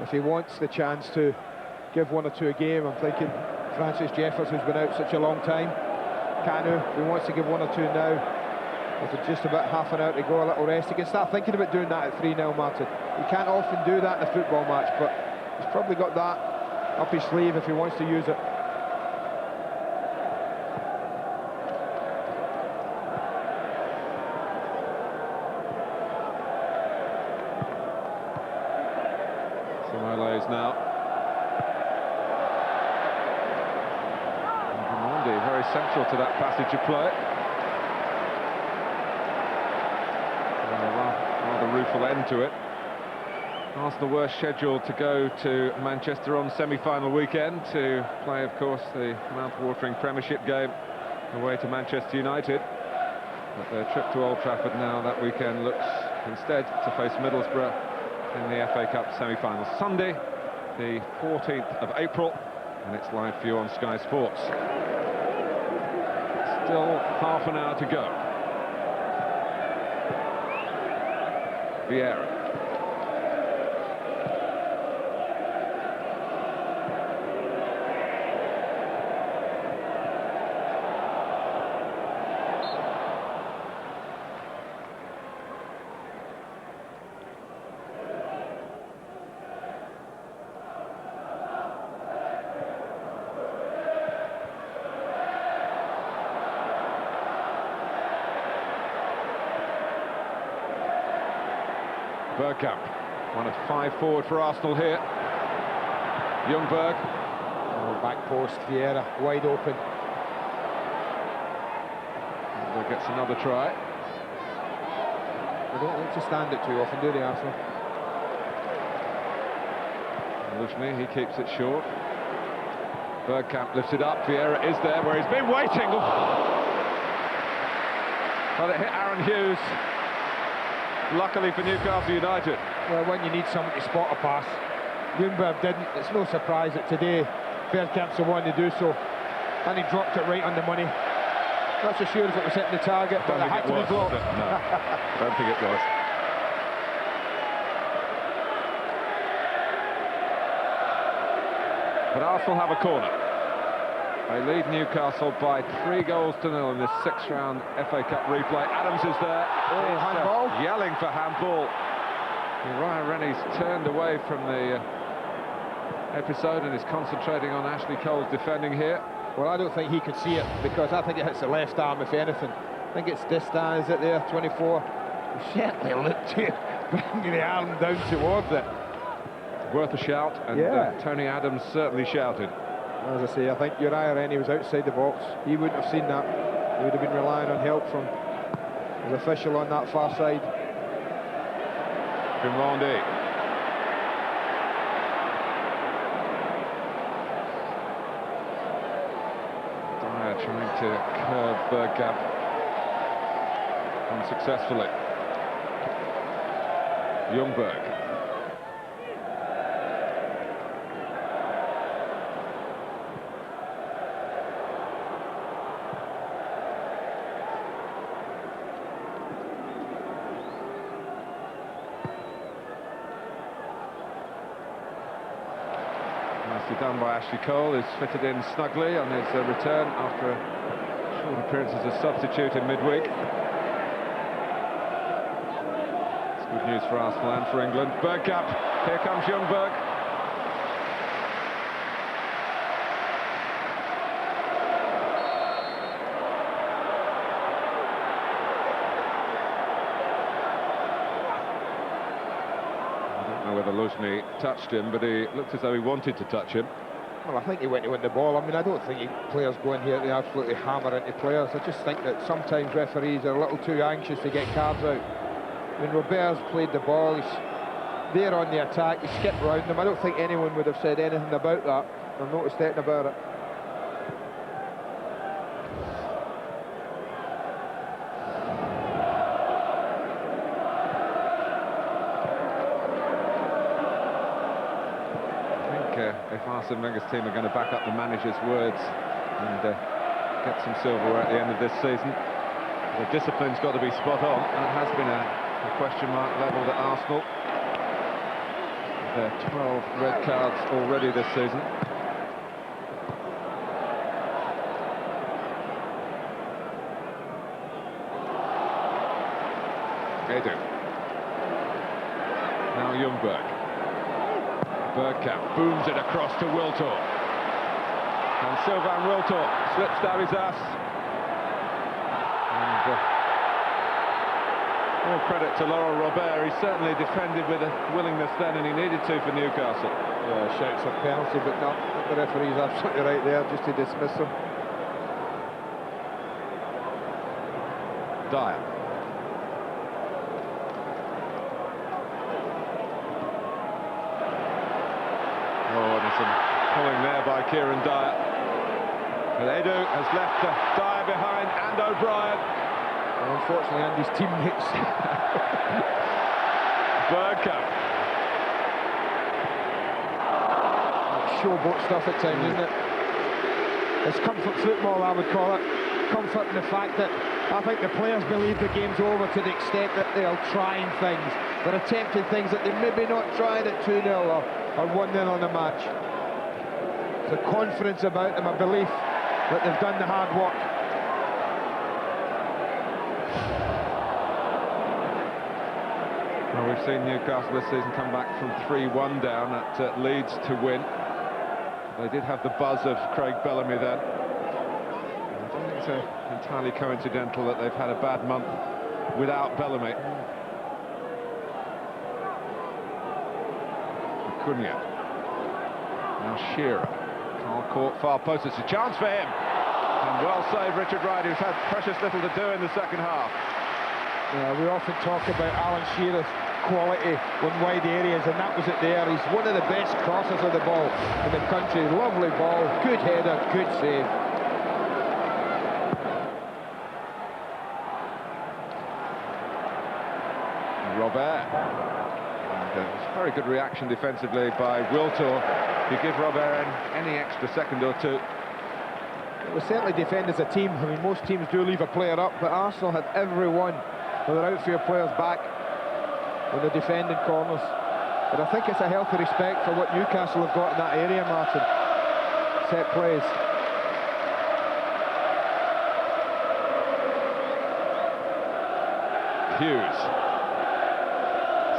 if he wants the chance to give 1 or 2 a game, I'm thinking Francis Jeffers, who's been out such a long time, Kanu, he wants to give 1 or 2 now. With just about half an hour to go, a little rest, he can start thinking about doing that at 3-0, Martin. You can't often do that in a football match, but he's probably got that up his sleeve if he wants to use it. Simole's now. Raimondi very central to that passage of play. Rather rueful end to it. Arsenal were scheduled to go to Manchester on semi-final weekend to play, of course, the mouth-watering Premiership game away to Manchester United. But their trip to Old Trafford now that weekend looks instead to face Middlesbrough in the FA Cup semi-final. Sunday, the 14th of April, and it's live for you on Sky Sports. Still half an hour to go. Vieira. Bergkamp, 1 of 5 forward for Arsenal here. Ljungberg. Oh, back post, Vieira, wide open. Ljungberg gets another try. They don't like to stand it too often, do they, Arsenal? Luzhny, he keeps it short. Bergkamp lifts it up. Vieira is there where he's been waiting. But it hit Aaron Hughes. Luckily for Newcastle United. Well, when you need someone to spot a pass, Ljungberg didn't. It's no surprise that today Bergkamp's the one to do so. And he dropped it right on the money. Not so sure if it was hitting the target, but it had to be blocked. No, don't think it was. But Arsenal have a corner. They lead Newcastle by 3-0 in this 6th round FA Cup replay. Adams is there. Oh, handball. Yelling for handball. Ryan Rennie's turned away from the episode and is concentrating on Ashley Cole's defending here. Well, I don't think he could see it, because I think it hits the left arm, if anything. I think it's Distan, is it there, 24? He certainly looked to bring the arm down towards it. Worth a shout, and Tony Adams certainly shouted. As I say, I think Uriah Rennie was outside the box. He wouldn't have seen that. He would have been relying on help from his official on that far side. Grimandi. Dyer trying to curb Bergkamp unsuccessfully. Ljungberg. Nicely done by Ashley Cole, who's fitted in snugly on his return after a short appearance as a substitute in midweek. It's good news for Arsenal and for England. Bergkamp, here comes Ljungberg. Whether Luzhny touched him, but he looked as though he wanted to touch him. Well, I think he went to win the ball. I mean, I don't think players go in here to absolutely hammer into players. I just think that sometimes referees are a little too anxious to get cards out. When Robert's played the ball, he's there on the attack, he skipped round them. I don't think anyone would have said anything about that or noticed anything about it. If Arsene Wenger's team are going to back up the manager's words and get some silverware at the end of this season, the discipline's got to be spot on, and it has been a question mark levelled at Arsenal. There are 12 red cards already this season. Edu. Now Ljungberg. Bergkamp booms it across to Wiltor. And Sylvain Wiltor slips Davies Ass. And all credit to Laurent Robert. He certainly defended with a willingness then, and he needed to for Newcastle. Yeah, shouts for penalty, but no, the referee's absolutely right there, just to dismiss him. Dyer. Some pulling there by Kieran Dyer. But Edu has left Dyer behind, and O'Brien. Well, unfortunately, Andy's teammates. Bergkamp. Showboat stuff at times, isn't it? It's comfort football, I would call it. Comfort in the fact that I think the players believe the game's over to the extent that they're trying things. They're attempting things that they maybe not tried at 2-0 or 1-0 on the match. There's a confidence about them, a belief that they've done the hard work. Well, we've seen Newcastle this season come back from 3-1 down at Leeds to win. They did have the buzz of Craig Bellamy then. I don't think it's entirely coincidental that they've had a bad month without Bellamy. Cunha. Now Shearer. Carl caught far post. It's a chance for him. And well saved, Richard Wright, who's had precious little to do in the second half. Yeah, we often talk about Alan Shearer's quality in wide areas, and that was it there. He's one of the best crossers of the ball in the country. Lovely ball, good header, good save. Robert. It's very good reaction defensively by Wiltor. You give Robert any extra second or two. We certainly defend as a team. I mean, most teams do leave a player up, but Arsenal had everyone with their outfield players back when they're defending corners. But I think it's a healthy respect for what Newcastle have got in that area, Martin. Set plays. Hughes.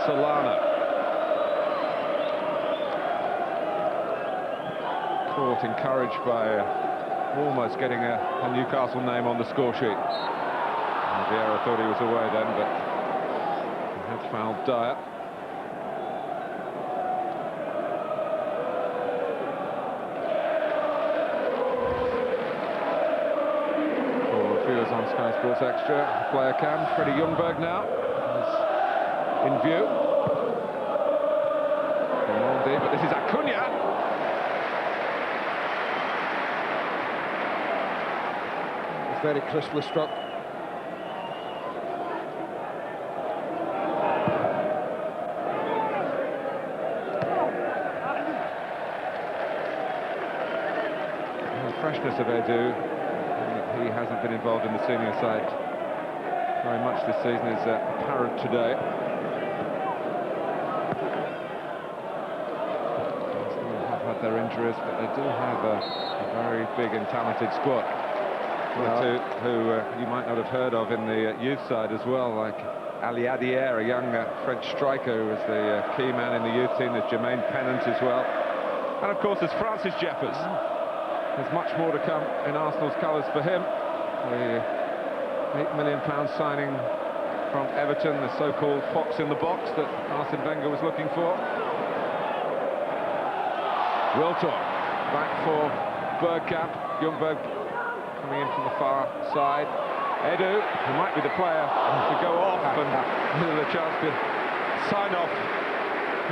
Solana. caught, encouraged by almost getting a Newcastle name on the score sheet. Vieira thought he was away then, but he had fouled Dyer. For viewers on Sky Sports Extra, player cam, Freddie Ljungberg now is in view. But this is Acuna. It's very crisply struck. The freshness of Edu, he hasn't been involved in the senior side very much this season, is apparent today. Their injuries, but they do have a very big and talented squad. One or two who you might not have heard of in the youth side as well, like Ali Adier, a young French striker who was the key man in the youth team. There's Jermaine Pennant as well. And of course there's Francis Jeffers. There's much more to come in Arsenal's colours for him. The £8 million signing from Everton, the so-called fox in the box that Arsene Wenger was looking for. Wilton back for Bergkamp. Ljungberg coming in from the far side. Edu, who might be the player to go off and with a chance to sign off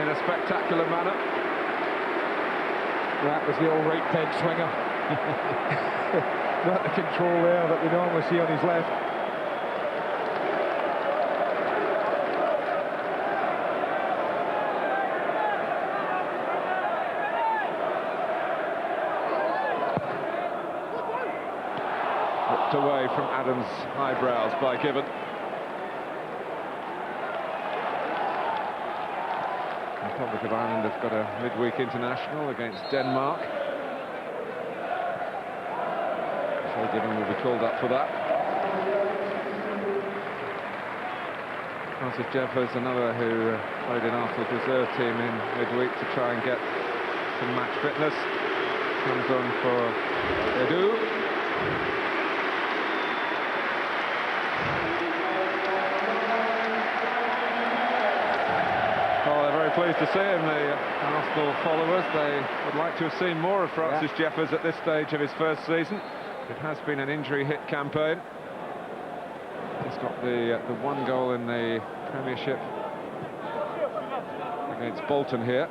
in a spectacular manner. That was the old right peg swinger. Not the control there that we normally see on his left. Away from Adams' eyebrows by Gibbon. The Republic of Ireland have got a midweek international against Denmark. So Gibbon will be called up for that. Francis Jeffers, another who played in Arsenal's reserve team in midweek to try and get some match fitness. Comes on for Edu. Pleased to see him, the Arsenal followers. They would like to have seen more of Francis Jeffers at this stage of his first season. It has been an injury-hit campaign. He's got the one goal in the Premiership against Bolton here.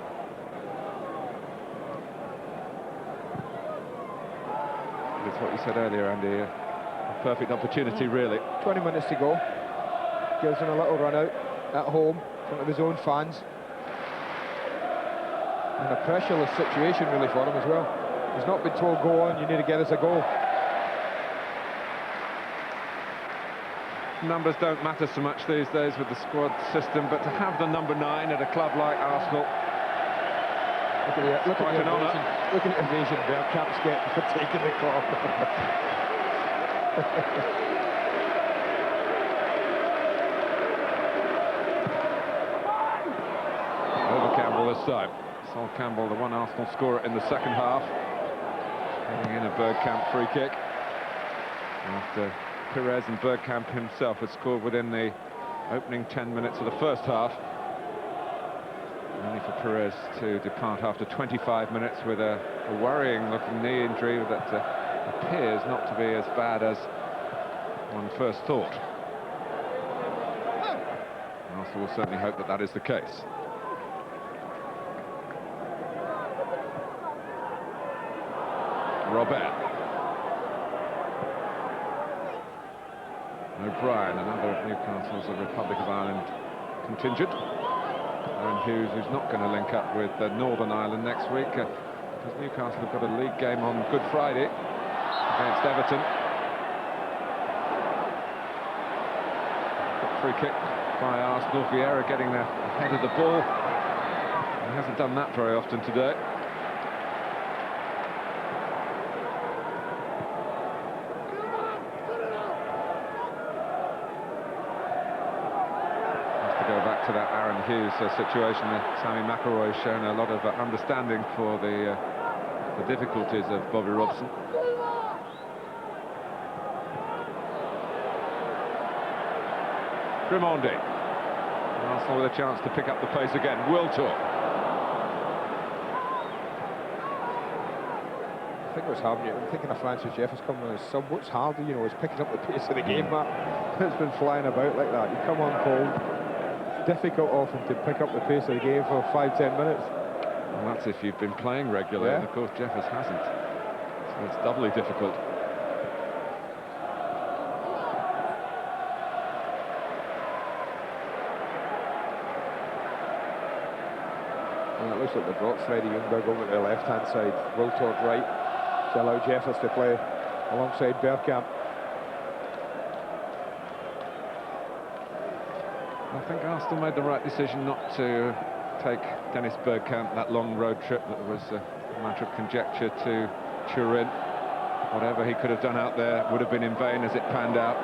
It's what you said earlier, Andy, a perfect opportunity, really. 20 minutes to go. Gives him a little run out at home in front of his own fans. And a pressureless situation really for him as well. He's not been told, go on, you need to get us a goal. Numbers don't matter so much these days with the squad system, but to have the number 9 at a club like Arsenal, look at the invasion. Look at the invasion Bergkamp's getting for taking the call. Over Campbell this time. Sol Campbell, the one Arsenal scorer in the second half, getting in a Bergkamp free kick after Pires and Bergkamp himself had scored within the opening 10 minutes of the first half. Only for Pires to depart after 25 minutes with a worrying-looking knee injury that appears not to be as bad as one first thought. Arsenal will certainly hope that that is the case. Robert. O'Brien, another of Newcastle's Republic of Ireland contingent. Aaron Hughes, who's not going to link up with Northern Ireland next week because Newcastle have got a league game on Good Friday against Everton. Got free kick by Arsenal. Vieira getting the head of the ball. He hasn't done that very often today. To that Aaron Hughes situation, Sammy McIlroy's shown a lot of understanding for the the difficulties of Bobby Robson. Grimondi. Arsenal with a chance to pick up the pace again. Wiltor. I think what's happening, I'm thinking of Francis Jeffers coming on as sub. What's harder, you know, is picking up the pace of the game, Matt. It's been flying about like that. You come on cold. It's difficult often to pick up the pace of the game for 5-10 minutes. Well, that's if you've been playing regularly, and of course Jeffers hasn't. So it's doubly difficult. Well, it looks like they brought Freddie Ljungberg over to the left-hand side, Wiltord right, to allow Jeffers to play alongside Bergkamp. I think Arsenal made the right decision not to take Dennis Bergkamp that long road trip that was a matter of conjecture to Turin. Whatever he could have done out there would have been in vain as it panned out,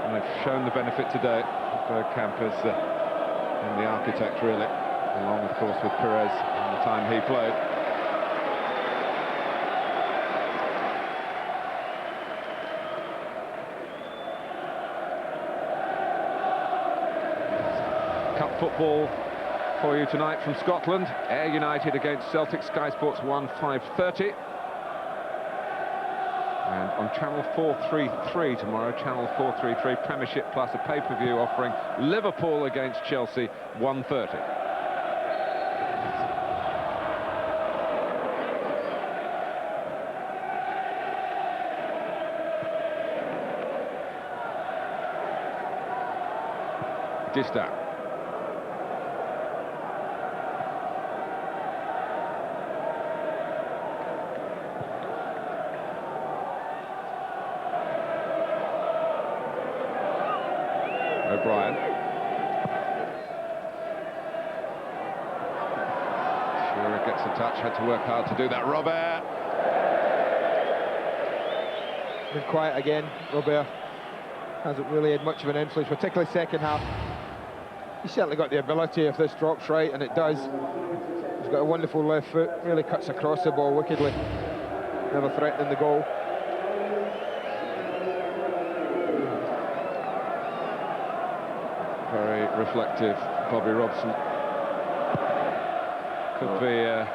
and they've shown the benefit today. Bergkamp is in the architect, really, along of course with Pires and the time he played. Cup football for you tonight from Scotland. Ayr United against Celtic, Sky Sports 1, 5:30. And on Channel 433 tomorrow, Channel 433 Premiership plus a pay-per-view offering Liverpool against Chelsea, 1:30. Distat. O'Brien. Shearer gets a touch, had to work hard to do that. Robert. Been quiet again, Robert. Hasn't really had much of an influence, particularly second half. He's certainly got the ability if this drops right, and it does. He's got a wonderful left foot, really cuts across the ball wickedly. Never threatening the goal. Very reflective, Bobby Robson. Could be a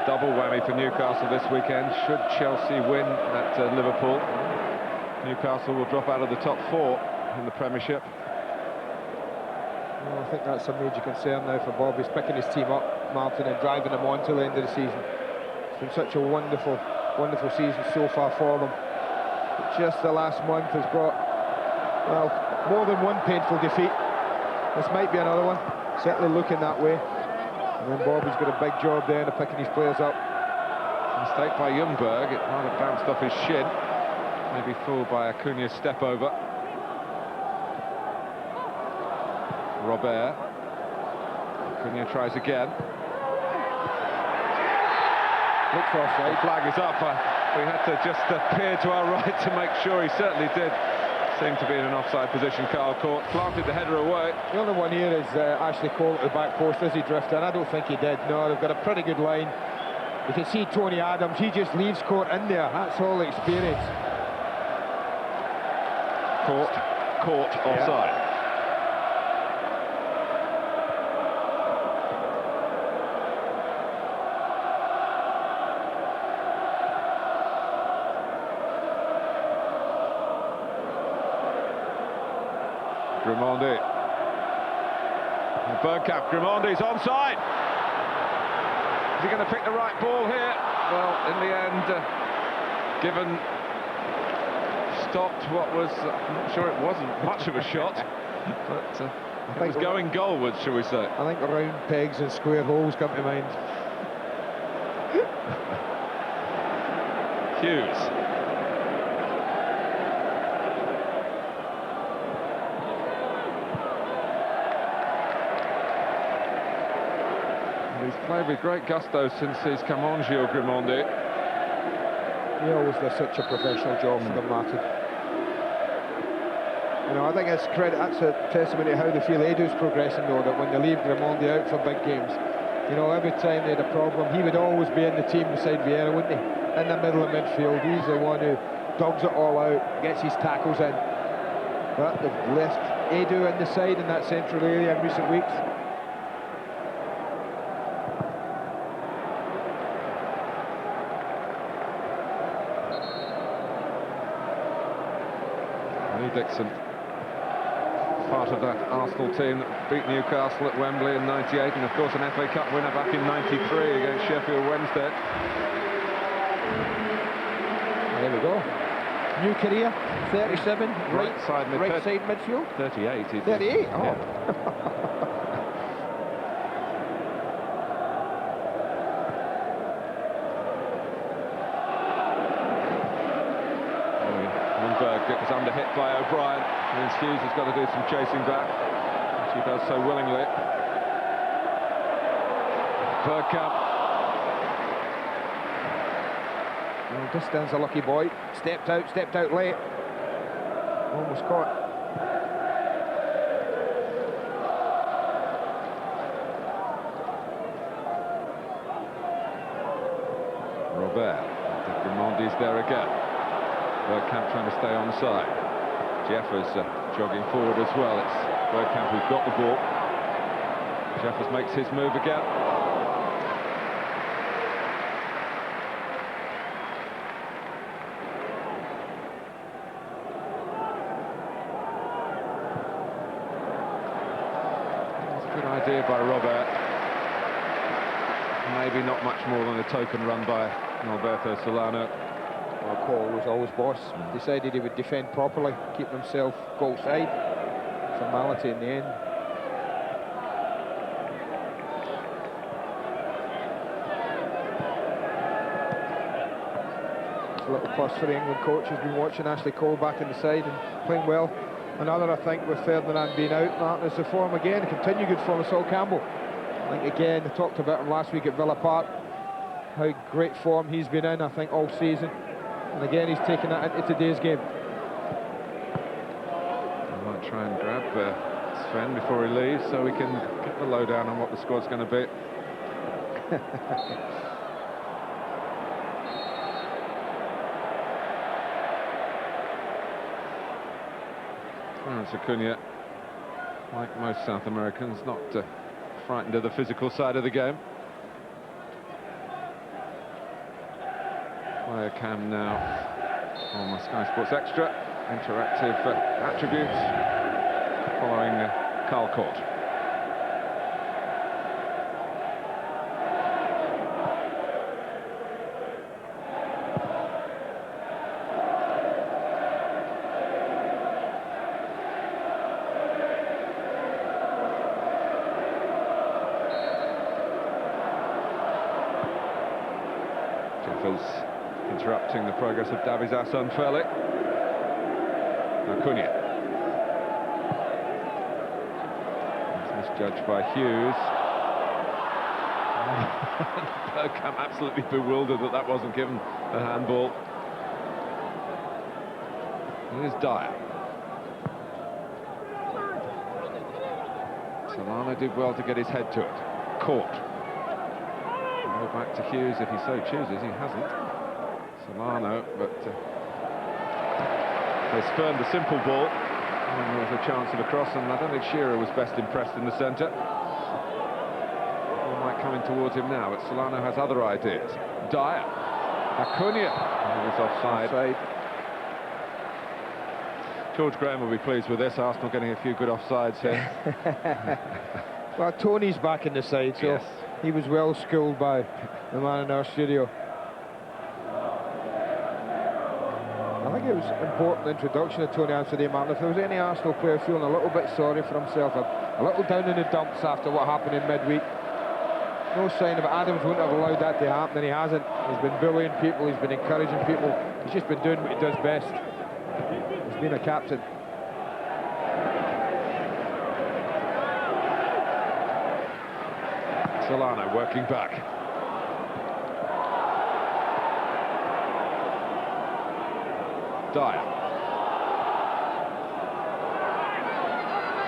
double whammy for Newcastle this weekend. Should Chelsea win at Liverpool, Newcastle will drop out of the top 4 in the Premiership. Well, I think that's a major concern now for Bob. He's picking his team up, Martin, and driving them on till the end of the season. It's been such a wonderful, wonderful season so far for them. But just the last month has brought, well, more than one painful defeat. This might be another one, certainly looking that way. And then Bobby's got a big job there of picking his players up. Mistake by Ljungberg, it might have bounced off his shin. Maybe fooled by Acuna's step over. Robert. Acuna tries again. Looks offside. The flag is up. We had to just peer to our right to make sure. He certainly did. Seemed to be in an offside position. Carl Court planted the header away. The other one here is Ashley Cole at the back post. Does he drift in? I don't think he did. No, they've got a pretty good line. You can see Tony Adams. He just leaves Court in there. That's all the experience. Court offside. Yeah. Grimondi. Bergkamp, Grimondi's onside. Is he going to pick the right ball here? Well, in the end, given stopped what was, I'm not sure it wasn't much of a shot, but it was going goalwards, shall we say. I think round pegs and square holes come to mind. Hughes. He's played with great gusto since he's come on, Gilles Grimondi. He always does such a professional job for them, Martin. You know, I think that's a testament to how they feel Edo's progressing, though, that when they leave Grimondi out for big games, You know, every time they had a problem, he would always be in the team beside Vieira, wouldn't he? In the middle of midfield, he's the one who dogs it all out, gets his tackles in. But they've left Edu in the side in that central area in recent weeks. Lee Dixon, part of that Arsenal team that beat Newcastle at Wembley in '98, and of course an FA Cup winner back in '93 against Sheffield Wednesday. There we go. New career, 37, right side midfield. Right side midfield. 38. 38. Oh. Yeah. Lundberg gets under hit by O'Brien, and Hughes has got to do some chasing back, which he does so willingly. Bergkamp. Distin's a lucky boy. Stepped out late. Almost caught. Robert. Grimaldi's there again. Bergkamp trying to stay on side. Jeffers jogging forward as well. It's Bergkamp who's got the ball. Jeffers makes his move again. Idea by Robert. Maybe not much more than a token run by Alberto Solano. Well, Cole was always boss. Decided he would defend properly, keep himself goal side. Formality in the end. It's a little plus for the England coach who's been watching Ashley Cole back in the side and playing well. Another, I think, with Ferdinand being out, Martin, is the form again, continue good form of Sol Campbell. I think, again, I talked about him last week at Villa Park, how great form he's been in, I think, all season. And again, he's taken that into today's game. I might try and grab Sven before he leaves, so we can get the lowdown on what the squad's going to be. Acuna, like most South Americans, not frightened of the physical side of the game. Player cam now on my Sky Sports Extra. Interactive attributes following Carl Court. Interrupting the progress of Davizas unfairly. Acuna. It's misjudged by Hughes. Bergkamp absolutely bewildered that that wasn't given a handball. Here's Dyer. Solano did well to get his head to it. Caught. Go back to Hughes if he so chooses. He hasn't. Solano, but they spurned a simple ball, and there was a chance of a cross, and I don't think Shearer was best impressed in the centre. Ball might come in towards him now, but Solano has other ideas. Dyer. Acuna. He was offside. George Graham will be pleased with this. Arsenal getting a few good offsides here. Well, Tony's back in the side, so yes. He was well schooled by the man in our studio. I think it was an important introduction of Tony Amsterdam, Martin. If there was any Arsenal player feeling a little bit sorry for himself, a little down in the dumps after what happened in midweek, no sign of it. Adams wouldn't have allowed that to happen, and he hasn't. He's been bullying people, he's been encouraging people. He's just been doing what he does best. He's been a captain. Solano working back. Dyer.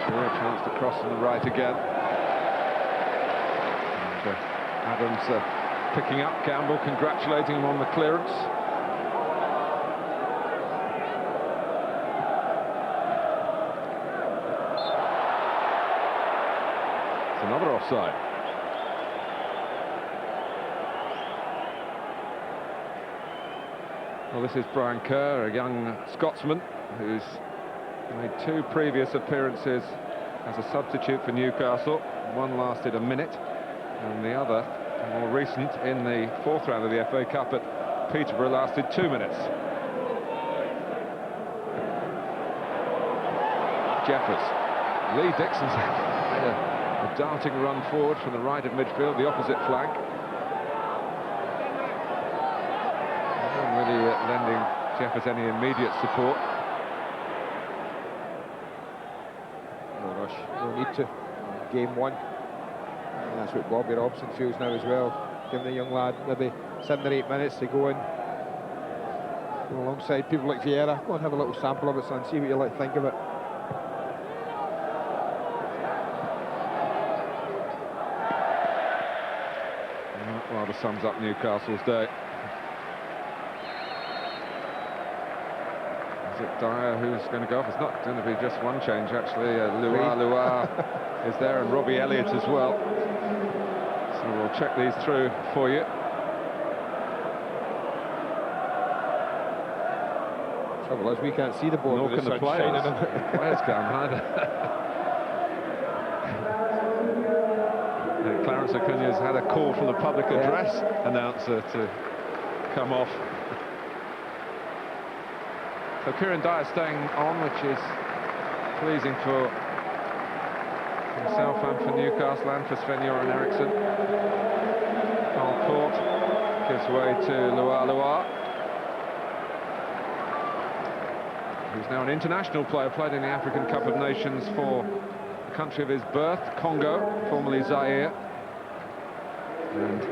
Sure, a chance to cross on the right again. And, Adams picking up Campbell, congratulating him on the clearance. It's another offside. Well, this is Brian Kerr, a young Scotsman who's made 2 previous appearances as a substitute for Newcastle. One lasted a minute, and the other, more recent, in the 4th round of the FA Cup at Peterborough, lasted 2 minutes. Jeffers. Lee Dixon's made a darting run forward from the right of midfield, the opposite flank. Not really lending Jeffers any immediate support. No rush, no need to. Game 1. And that's what Bobby Robson feels now as well. Giving the young lad maybe 7 or 8 minutes to go in. Go alongside people like Vieira. Go and have a little sample of it, son. See what you like think of it. Rather sums up Newcastle's day. Is it Dyer who's going to go off? It's not going to be just one change, actually. Luar is there, and Robbie Elliott as well. So we'll check these through for you. Trouble is, we can't see the ball. Nor can the players. Players can't either. Clarence Acuna's had a call from the public address announcer to come off. So Kieran Dyer staying on, which is pleasing for himself and for Newcastle and for Sven-Göran Eriksson. Carl Court gives way to Luar, who's now an international player, played in the African Cup of Nations for the country of his birth, Congo, formerly Zaire. And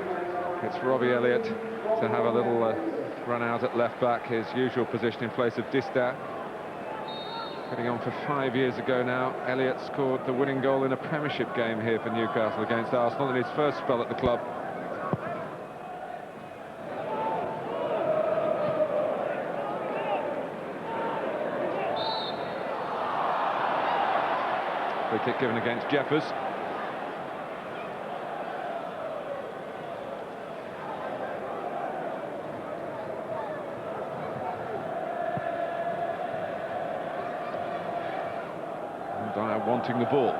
it's Robbie Elliott to have a little run out at left back, his usual position in place of Distin. Getting on for 5 years ago now, Elliott scored the winning goal in a Premiership game here for Newcastle against Arsenal in his first spell at the club. Free kick given against Jeffers. Dyer wanting the ball.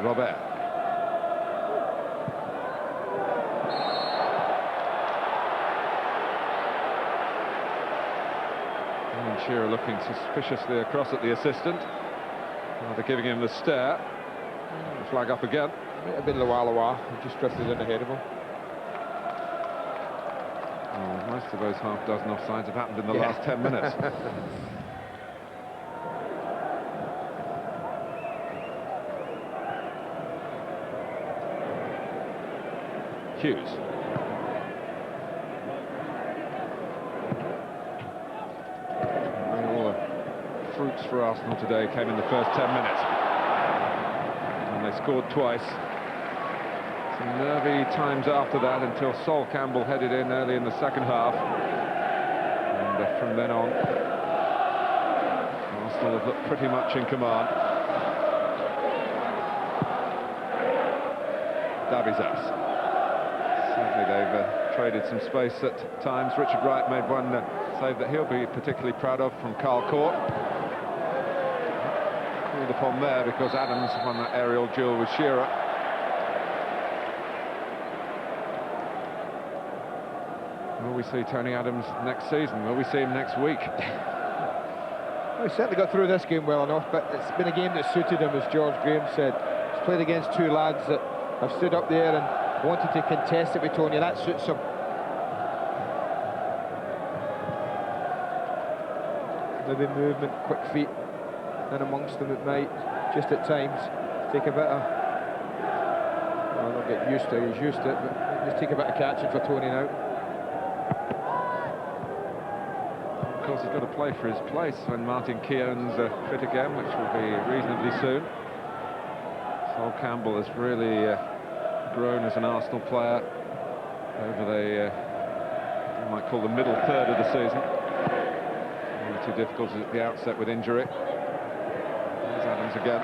Robert. And Shearer looking suspiciously across at the assistant. They're giving him the stare. The flag up again. Might have been Luar, who just drifted in ahead of him. Most of those half dozen offsides have happened in the last 10 minutes. Hughes. All the fruits for Arsenal today came in the first 10 minutes. And they scored twice. Some nervy times after that until Sol Campbell headed in early in the second half. And from then on, Arsenal have looked pretty much in command. Dabizas. Certainly they've traded some space at times. Richard Wright made one save that he'll be particularly proud of from Carl Court. Called upon there because Adams won that aerial duel with Shearer. Will we see Tony Adams next season? Will we see him next week? Well, he certainly got through this game well enough, but it's been a game that suited him, as George Graham said. He's played against 2 lads that have stood up there and wanted to contest it with Tony. That suits him. Maybe movement, quick feet, and amongst them it might, just at times, take a bit of... Well, not get used to it, he's used to it, but just take a bit of catching for Tony now. Of course, he's got to play for his place when Martin Keown's fit again, which will be reasonably soon. Sol Campbell has really grown as an Arsenal player over the, you might call the middle third of the season. Only two difficulties at the outset with injury. There's Adams again.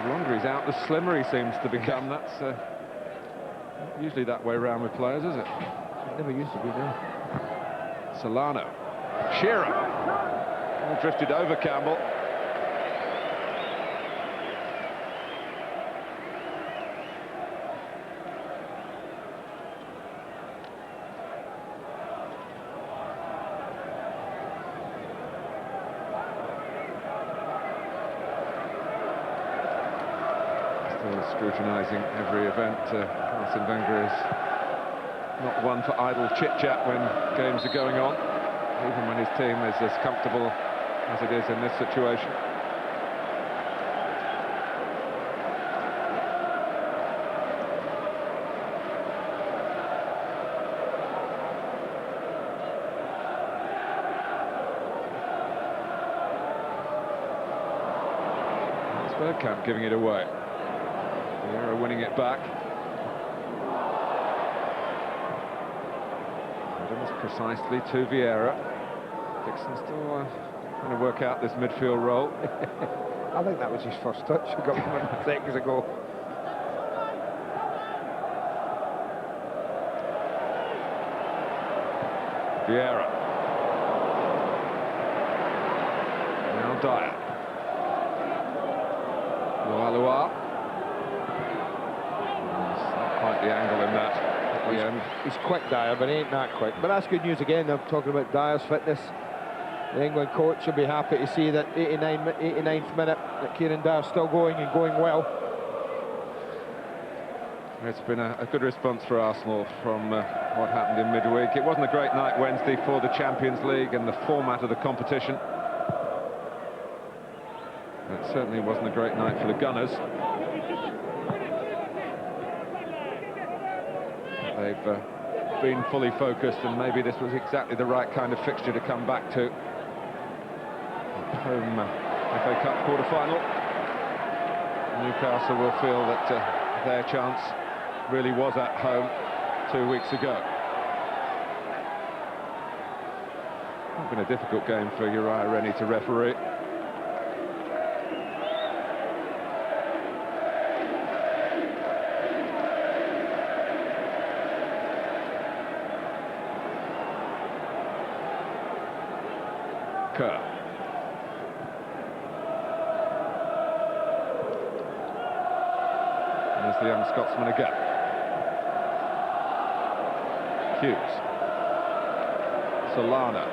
The longer he's out, the slimmer he seems to become. That's not usually that way around with players, is it? It never used to be, no. Solano. Shearer. All drifted over Campbell. Scrutinising every event. Arsene Wenger is not one for idle chit-chat when games are going on, even when his team is as comfortable as it is in this situation. It's Bergkamp giving it away. Vieira winning it back. Adams precisely to Vieira. Dixon still trying to work out this midfield role. I think that was his first touch a couple of seconds ago. Vieira. Now Dyer. Loa. Quite the angle in that at the end. He's quick, Dyer, but he ain't that quick. But that's good news again. I'm talking about Dyer's fitness. The England coach will be happy to see that 89th minute that Kieran Dyer's still going and going well. It's been a good response for Arsenal from what happened in midweek. It wasn't a great night Wednesday for the Champions League and the format of the competition. It certainly wasn't a great night for the Gunners. They've been fully focused, and maybe this was exactly the right kind of fixture to come back to. Home FA Cup quarter-final. Newcastle will feel that their chance really was at home 2 weeks ago. It's been a difficult game for Uriah Rennie to referee. Kerr. And there's the young Scotsman again. Hughes. Solana.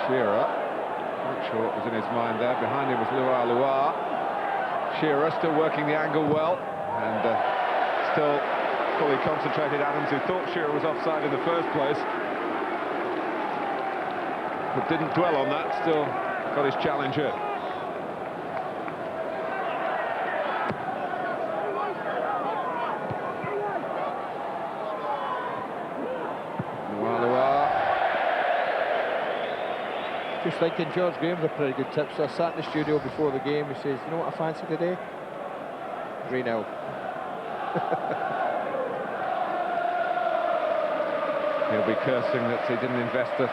Shearer. Not sure what was in his mind there. Behind him was Loa. Shearer still working the angle well. And still fully concentrated Adams, who thought Shearer was offside in the first place. But didn't dwell on that, still got his challenge in. Just thinking George Graham's a pretty good tip. So I sat in the studio before the game. He says, "You know what I fancy today? 3-0. He'll be cursing that he didn't invest a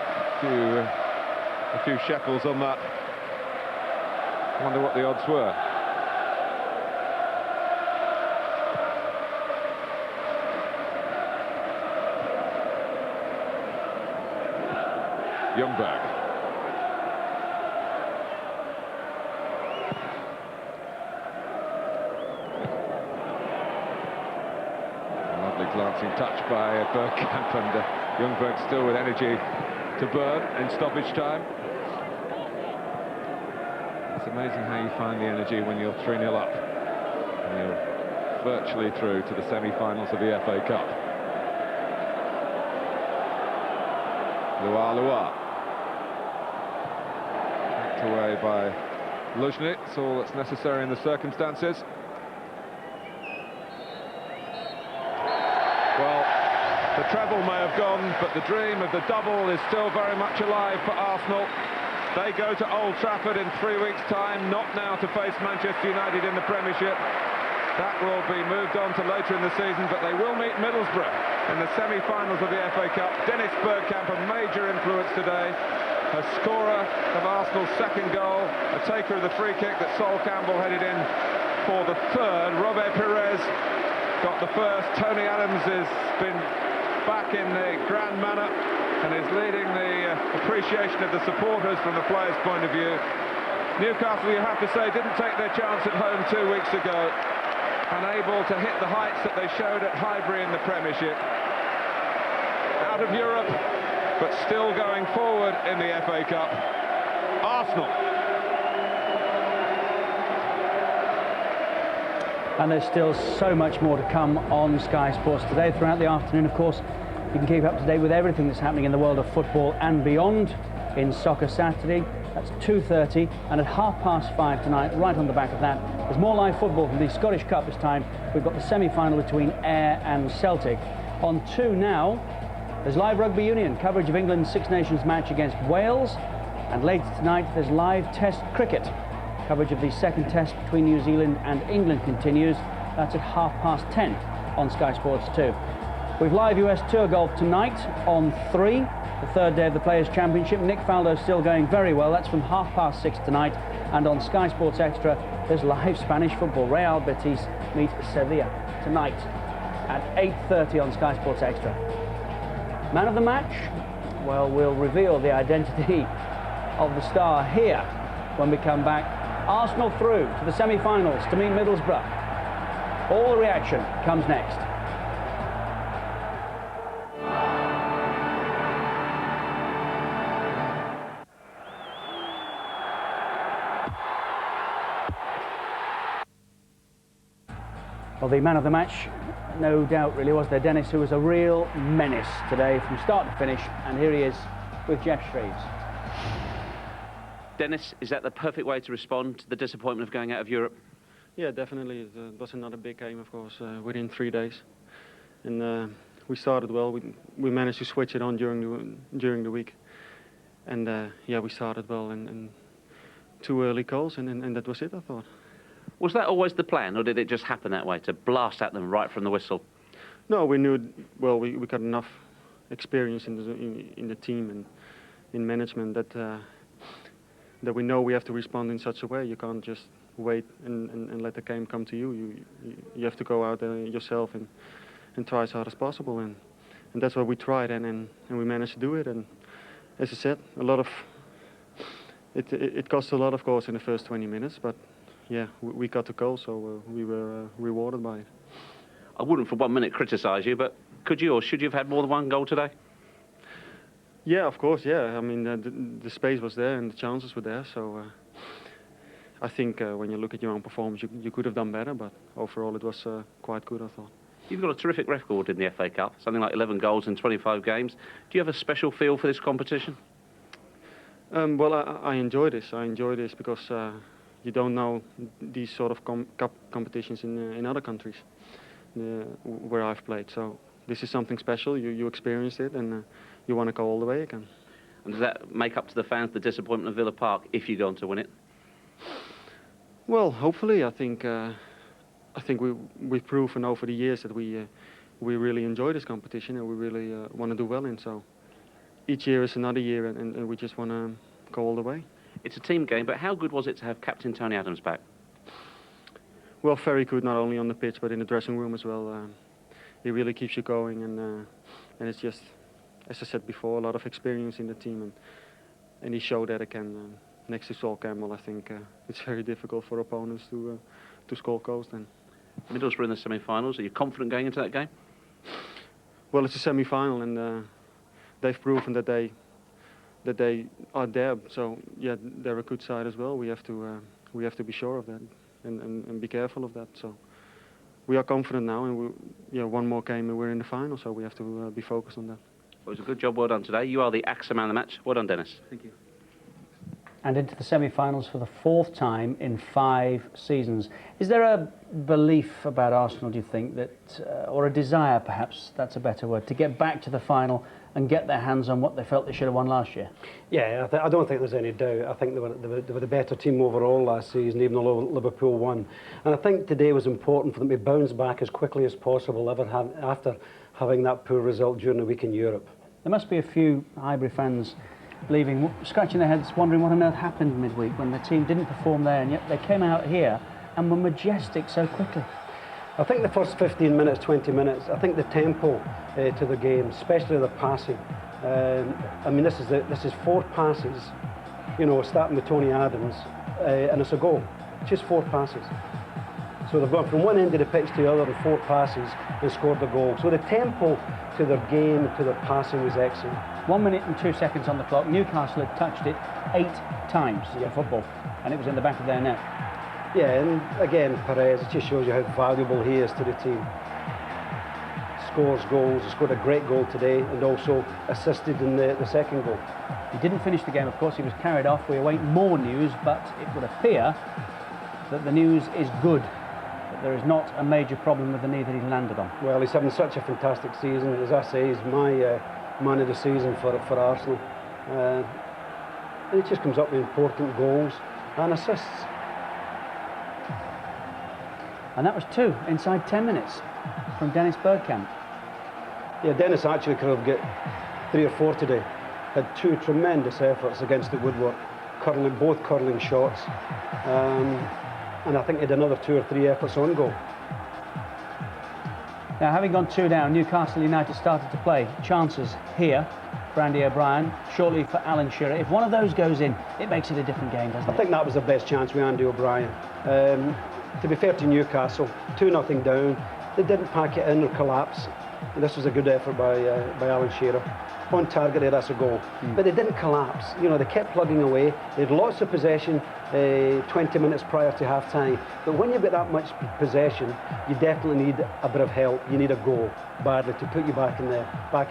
few shekels on that. I wonder what the odds were. Ljungberg. Lovely glancing touch by Bergkamp, and Ljungberg still with energy to burn in stoppage time. It's amazing how you find the energy when you're 3-0 up. And you're virtually through to the semi-finals of the FA Cup. Loa. Backed away by Luzhny. It's all that's necessary in the circumstances. Well, the treble may have gone, but the dream of the double is still very much alive for Arsenal. They go to Old Trafford in 3 weeks' time, not now to face Manchester United in the Premiership. That will be moved on to later in the season, but they will meet Middlesbrough in the semi-finals of the FA Cup. Dennis Bergkamp, a major influence today, a scorer of Arsenal's second goal, a taker of the free kick that Sol Campbell headed in for the third. Robert Pires got the first. Tony Adams has been back in the grand manner and is leading the appreciation of the supporters from the players' point of view. Newcastle, you have to say, didn't take their chance at home 2 weeks ago, unable to hit the heights that they showed at Highbury in the Premiership. Out of Europe, but still going forward in the FA Cup. Arsenal. And there's still so much more to come on Sky Sports today. Throughout the afternoon, of course, you can keep up to date with everything that's happening in the world of football and beyond in Soccer Saturday. That's 2:30, and at 5:30 tonight, right on the back of that, there's more live football from the Scottish Cup this time. We've got the semi-final between Ayr and Celtic. On 2 now, there's live rugby union coverage of England's Six Nations match against Wales, and later tonight there's live Test cricket. Coverage of the second Test between New Zealand and England continues. That's at 10:30 on Sky Sports 2. We've live US Tour Golf tonight on 3, the third day of the Players' Championship. Nick Faldo's still going very well. That's from 6:30 tonight. And on Sky Sports Extra, there's live Spanish football. Real Betis meet Sevilla tonight at 8:30 on Sky Sports Extra. Man of the match? Well, we'll reveal the identity of the star here when we come back. Arsenal through to the semi-finals to meet Middlesbrough. All the reaction comes next. Well, the man of the match, no doubt really was there, Dennis, who was a real menace today from start to finish, and here he is with Jeff Shreves. Dennis, is that the perfect way to respond to the disappointment of going out of Europe? Yeah, definitely. It was another big game, of course, within 3 days. And we started well. We managed to switch it on during the week. And yeah, we started well, and 2 early goals, and that was it, I thought. Was that always the plan, or did it just happen that way, to blast at them right from the whistle? No, we knew, well, we got enough experience in the team and in management that we know we have to respond in such a way. You can't just wait and let the game come to you. You have to go out there yourself and try as hard as possible, and that's what we tried, and we managed to do it. And as I said, it cost a lot, of course, in the first 20 minutes, but yeah, we got the goal, so we were rewarded by it. I wouldn't for 1 minute criticise you, but could you or should you have had more than one goal today? Yeah, of course, yeah. I mean, the space was there and the chances were there, so I think when you look at your own performance, you could have done better, but overall it was quite good, I thought. You've got a terrific record in the FA Cup, something like 11 goals in 25 games. Do you have a special feel for this competition? Well, I enjoy this. I enjoy this because you don't know these sort of cup competitions in other countries where I've played. So this is something special. You experienced it, and you want to go all the way again. And does that make up to the fans the disappointment of Villa Park if you go on to win it? Well, hopefully. I think we've proven over the years that we really enjoy this competition and we really want to do well in. So each year is another year, and we just want to go all the way. It's a team game, but how good was it to have Captain Tony Adams back? Well, very good, not only on the pitch but in the dressing room as well. He really keeps you going, and it's just, as I said before, a lot of experience in the team, and he showed that again. Next to Sol Campbell, I think it's very difficult for opponents to score goals then. Middlesbrough in the semi-finals, are you confident going into that game? Well, it's a semi-final, and they've proven that they are there. So yeah, they're a good side as well. We have to be sure of that and be careful of that. So we are confident now, and one more game and we're in the final. So we have to be focused on that. Well, it was a good job. Well done today. You are the AXA man of the match. Well done, Dennis. Thank you. And into the semi-finals for the 4th time in 5 seasons. Is there a belief about Arsenal, do you think, that, or a desire perhaps, that's a better word, to get back to the final and get their hands on what they felt they should have won last year? Yeah, I don't think there's any doubt. I think they were the better team overall last season, even though Liverpool won. And I think today was important for them to bounce back as quickly as possible after having that poor result during the week in Europe. There must be a few Highbury fans leaving, scratching their heads, wondering what on earth happened midweek when the team didn't perform there, and yet they came out here and were majestic so quickly. I think the first 15 minutes, 20 minutes, I think the tempo to the game, especially the passing. I mean, this is 4 passes, you know, starting with Tony Adams, and it's a goal. Just 4 passes. So they've gone from one end of the pitch to the other in 4 passes and scored the goal. So the tempo to their game, to their passing was excellent. 1 minute and 2 seconds on the clock. Newcastle had touched it 8 times in football, and it was in the back of their net. Yeah, and again, Pires, it just shows you how valuable he is to the team. Scores goals, he scored a great goal today and also assisted in the second goal. He didn't finish the game, of course, he was carried off. We await more news, but it would appear that the news is good, that there is not a major problem with the knee that he's landed on. Well, he's having such a fantastic season. As I say, he's my man of the season for Arsenal. And it just comes up with important goals and assists. And that was 2 inside 10 minutes from Dennis Bergkamp. Yeah, Dennis actually could have got 3 or 4 today. Had 2 tremendous efforts against the woodwork, both curling shots. And I think he had another 2 or 3 efforts on goal. Now, having gone 2 down, Newcastle United started to play. Chances here for Andy O'Brien, shortly for Alan Shearer. If one of those goes in, it makes it a different game, doesn't it? I think that was the best chance with Andy O'Brien. To be fair to Newcastle, 2-0 down. They didn't pack it in or collapse. This was a good effort by Alan Shearer. On target there, that's a goal. But they didn't collapse. You know, they kept plugging away. They had lots of possession 20 minutes prior to half-time. But when you've got that much possession, you definitely need a bit of help. You need a goal badly to put you back in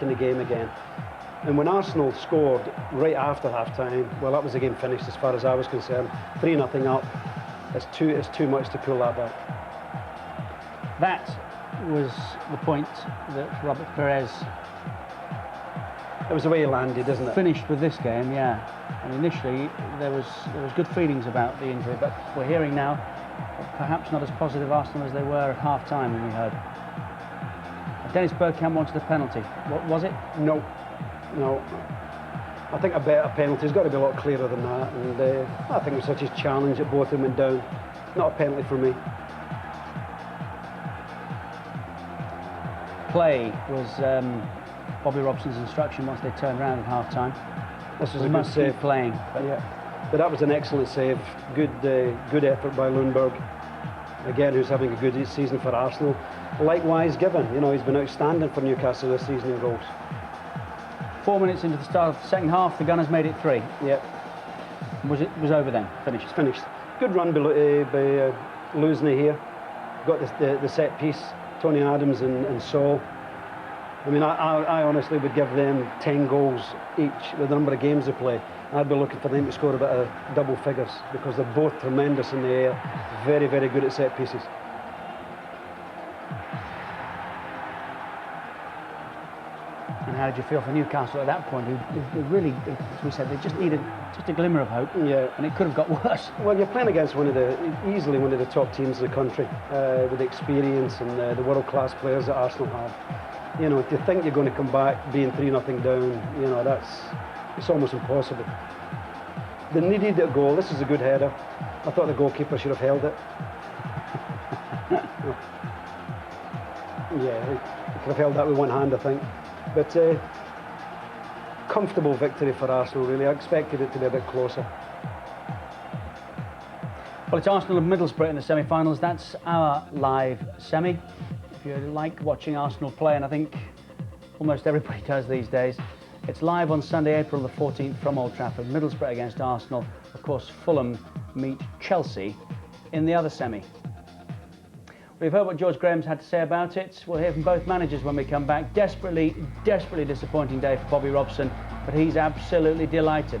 the game again. And when Arsenal scored right after half-time, well, that was the game finished as far as I was concerned. 3-0 up. It's too much to pull that back. That was the point that Robert Pires... It was the way he landed, isn't it? Finished with this game, yeah. And initially there was good feelings about the injury, but we're hearing now perhaps not as positive Arsenal as they were at half-time when we heard. Dennis Bergkamp wanted a penalty. What was it? No. I think a better penalty's got to be a lot clearer than that, and I think it was such a challenge that both of them went down. Not a penalty for me. Play was Bobby Robson's instruction once they turned around at half-time. This was a good save. Playing. But that was an excellent save. Good effort by Lundberg. Again, who's having a good season for Arsenal. Likewise, Given. You know, he's been outstanding for Newcastle this season in goals. 4 minutes into the start of the second half, the Gunners made it 3. Yep. Was over then? Finished? It's finished. Good run by Luzny here. Got the set piece. Tony Adams and Saul. I mean, I honestly would give them 10 goals each with the number of games they play. I'd be looking for them to score a bit of double figures because they're both tremendous in the air, very, very good at set pieces. And how did you feel for Newcastle at that point? Who really, as we said, they just needed just a glimmer of hope. Yeah. And it could have got worse. Well, you're playing against easily one of the top teams in the country with the experience and the world-class players that Arsenal have. You know, to think you're going to come back being 3-0 down, you know, it's almost impossible. They needed a goal. This is a good header. I thought the goalkeeper should have held it. Yeah, he could have held that with one hand, I think. But comfortable victory for Arsenal, really. I expected it to be a bit closer. Well, it's Arsenal and Middlesbrough in the semi-finals. That's our live semi. If you like watching Arsenal play, and I think almost everybody does these days, it's live on Sunday, April the 14th from Old Trafford. Middlesbrough against Arsenal. Of course, Fulham meet Chelsea in the other semi. We've heard what George Graham's had to say about it. We'll hear from both managers when we come back. Desperately disappointing day for Bobby Robson, but he's absolutely delighted.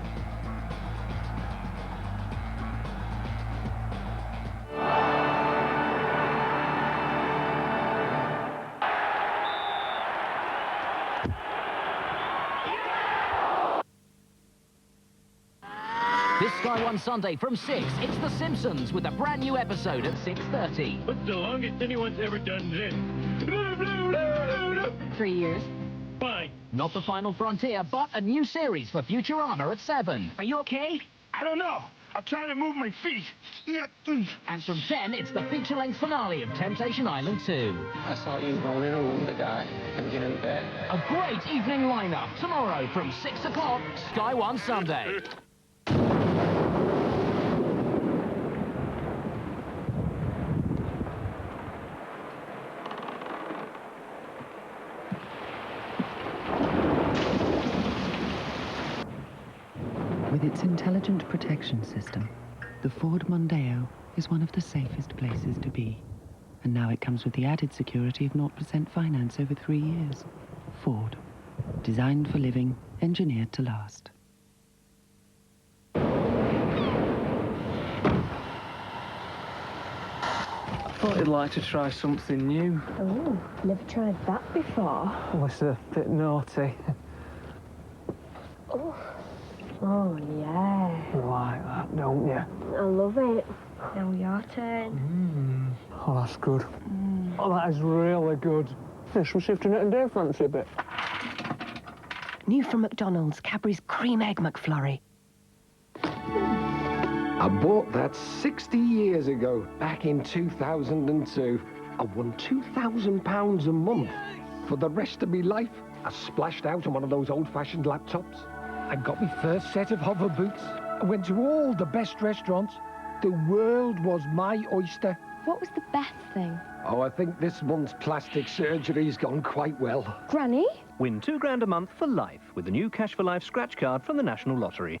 This Sky One Sunday from 6, it's The Simpsons with a brand new episode at 6:30. What's the longest anyone's ever done this? 3 years. Fine. Not the final frontier, but a new series for Futurama at 7. Are you okay? I don't know. I'm trying to move my feet. And from 10, it's the feature-length finale of Temptation Island 2. I saw you going in a room with a guy and get in bed. A great evening lineup tomorrow from 6 o'clock, Sky One Sunday. With its intelligent protection system, the Ford Mondeo is one of the safest places to be. And now it comes with the added security of 0% finance over 3 years. Ford. Designed for living, engineered to last. I thought you'd like to try something new. Oh, never tried that before. Oh, it's a bit naughty. Oh, yeah. You like that, don't you? I love it. Now your turn. Oh, that's good. Oh, that is really good. Yeah, should we see if Jeanette and Dave fancy a bit? New from McDonald's, Cadbury's Cream Egg McFlurry. I bought that 60 years ago, back in 2002. I won £2,000 a month. For the rest of my life, I splashed out on one of those old-fashioned laptops. I got my first set of hover boots. I went to all the best restaurants. The world was my oyster. What was the best thing? Oh, I think this month's plastic surgery's gone quite well. Granny? Win £2 a month for life with the new Cash for Life scratch card from the National Lottery.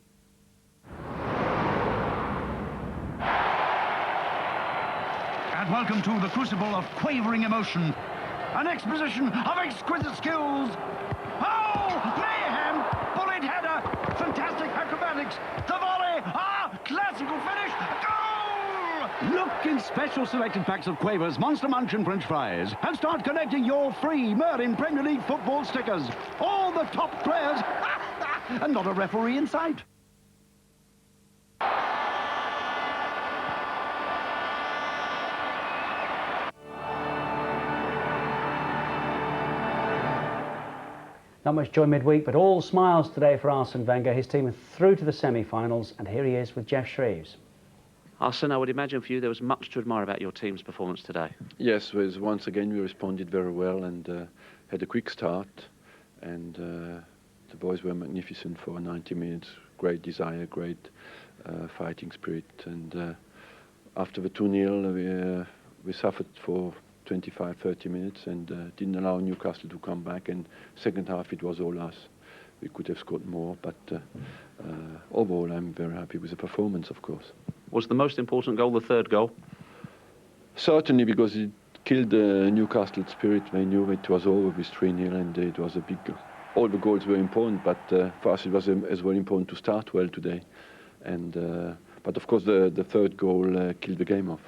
And welcome to the crucible of quavering emotion. An exposition of exquisite skills. Oh, mayhem! Bullet header! Fantastic acrobatics! The volley! Ah, classical finish! Goal! Look in special selected packs of Quavers, Monster Munch and French fries and start collecting your free Merlin Premier League football stickers. All the top players and not a referee in sight. Not much joy midweek, but all smiles today for Arsene Wenger. His team are through to the semi-finals, and here he is with Jeff Shreves. Arsene, I would imagine for you there was much to admire about your team's performance today. Yes, once again we responded very well and had a quick start, and the boys were magnificent for 90 minutes. Great desire, great fighting spirit, and after the 2-0 we suffered for 25-30 minutes and didn't allow Newcastle to come back, and second half it was all us. We could have scored more, but overall I'm very happy with the performance, of course. Was the most important goal the third goal? Certainly, because it killed the Newcastle spirit. They knew it was over with 3-0 and it was a big goal. All the goals were important, but for us it was as well important to start well today. And but of course the third goal killed the game off.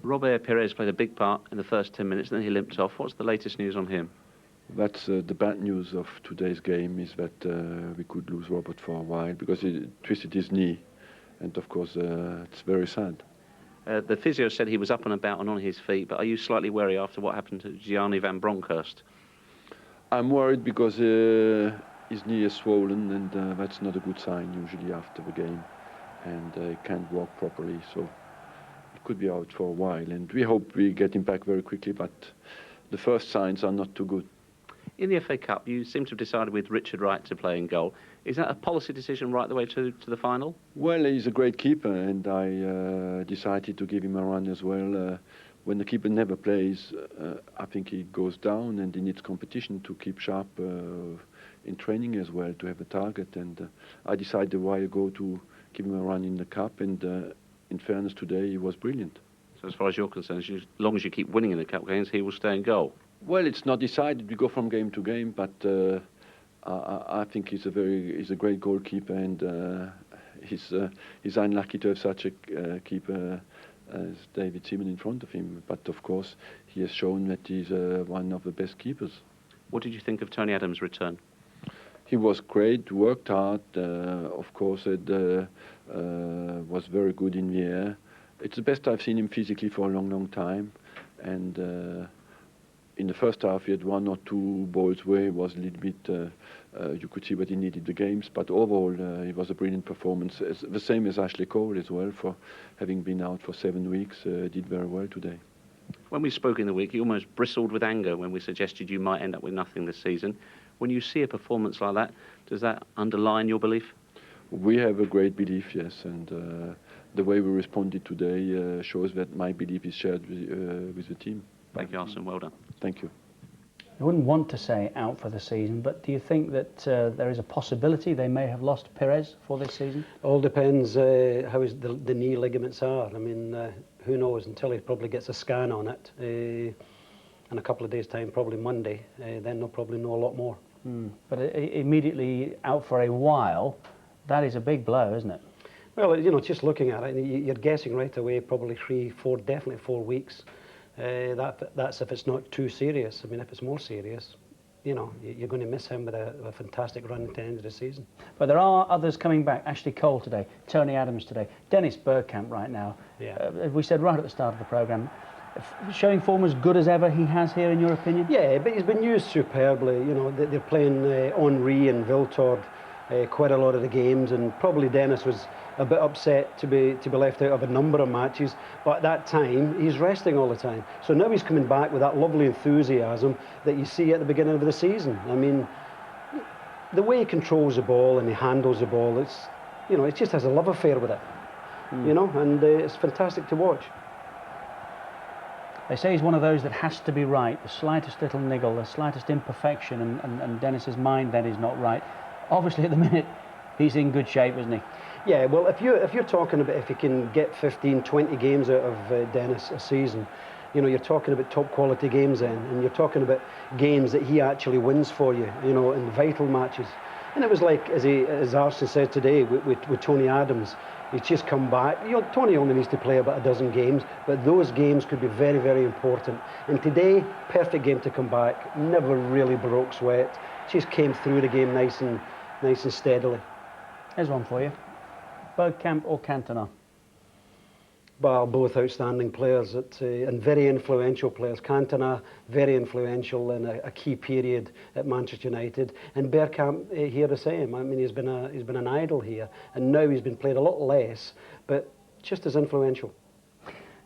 Robert Pires played a big part in the first 10 minutes, then he limped off. What's the latest news on him? That's the bad news of today's game, is that we could lose Robert for a while because he twisted his knee, and of course it's very sad. The physio said he was up and about and on his feet, but are you slightly wary after what happened to Gianni van Bronckhorst? I'm worried because his knee is swollen, and that's not a good sign usually after the game, and he can't walk properly, so could be out for a while, and we hope we get him back very quickly, but the first signs are not too good. In the FA Cup, you seem to have decided with Richard Wright to play in goal. Is that a policy decision right the way to the final? Well, he's a great keeper, and I decided to give him a run as well. When the keeper never plays, I think he goes down, and he needs competition to keep sharp in training as well, to have a target, and I decided a while ago to give him a run in the Cup, and in fairness, today he was brilliant. So as far as you're concerned, as long as you keep winning in the Cup games, he will stay in goal? Well, it's not decided. We go from game to game, but I think he's a great goalkeeper, and he's unlucky to have such a keeper as David Seaman in front of him. But of course, he has shown that he's one of the best keepers. What did you think of Tony Adams' return? He was great, worked hard, of course, it was very good in the air. It's the best I've seen him physically for a long, long time. And in the first half, he had one or two balls where he was a little bit, you could see what he needed the games, but overall, it was a brilliant performance. It's the same as Ashley Cole as well, for having been out for 7 weeks, did very well today. When we spoke in the week, you almost bristled with anger when we suggested you might end up with nothing this season. When you see a performance like that, does that underline your belief? We have a great belief, yes, and the way we responded today shows that my belief is shared with the team. Thank you, Arsene. Well done. Thank you. I wouldn't want to say out for the season, but do you think that there is a possibility they may have lost Pires for this season? All depends how the knee ligaments are. I mean, who knows, until he probably gets a scan on it in a couple of days' time, probably Monday, then they'll probably know a lot more. But immediately out for a while, that is a big blow, isn't it? Well, you know, just looking at it, you're guessing right away probably 3, 4, definitely 4 weeks. That's if it's not too serious. I mean, if it's more serious, you know, you're going to miss him with a fantastic run at the end of the season. But there are others coming back. Ashley Cole today, Tony Adams today, Dennis Bergkamp right now. Yeah. We said right at the start of the programme, showing form as good as ever he has here, in your opinion? Yeah, but he's been used superbly. You know, they're playing Henri and Viltord quite a lot of the games, and probably Dennis was a bit upset to be left out of a number of matches, but at that time he's resting all the time. So now he's coming back with that lovely enthusiasm that you see at the beginning of the season. I mean, the way he controls the ball and he handles the ball, it's, you know, it just has a love affair with it. You know, and it's fantastic to watch. They say he's one of those that has to be right. The slightest little niggle, the slightest imperfection, and Dennis's mind then is not right. Obviously, at the minute, he's in good shape, isn't he? Yeah, well, if you're talking about if you can get 15, 20 games out of Dennis a season, you know, you're talking about top quality games then, and you're talking about games that he actually wins for you, you know, in vital matches. And it was like, as Arsene said today with Tony Adams, he's just come back. You know, Tony only needs to play about a dozen games, but those games could be very, very important. And today, perfect game to come back. Never really broke sweat. Just came through the game nice and steadily. Here's one for you. Bergkamp or Cantona? Well, both outstanding players and very influential players. Cantona, very influential in a key period at Manchester United, and Bergkamp here the same. I mean, he's been an idol here, and now he's been played a lot less, but just as influential.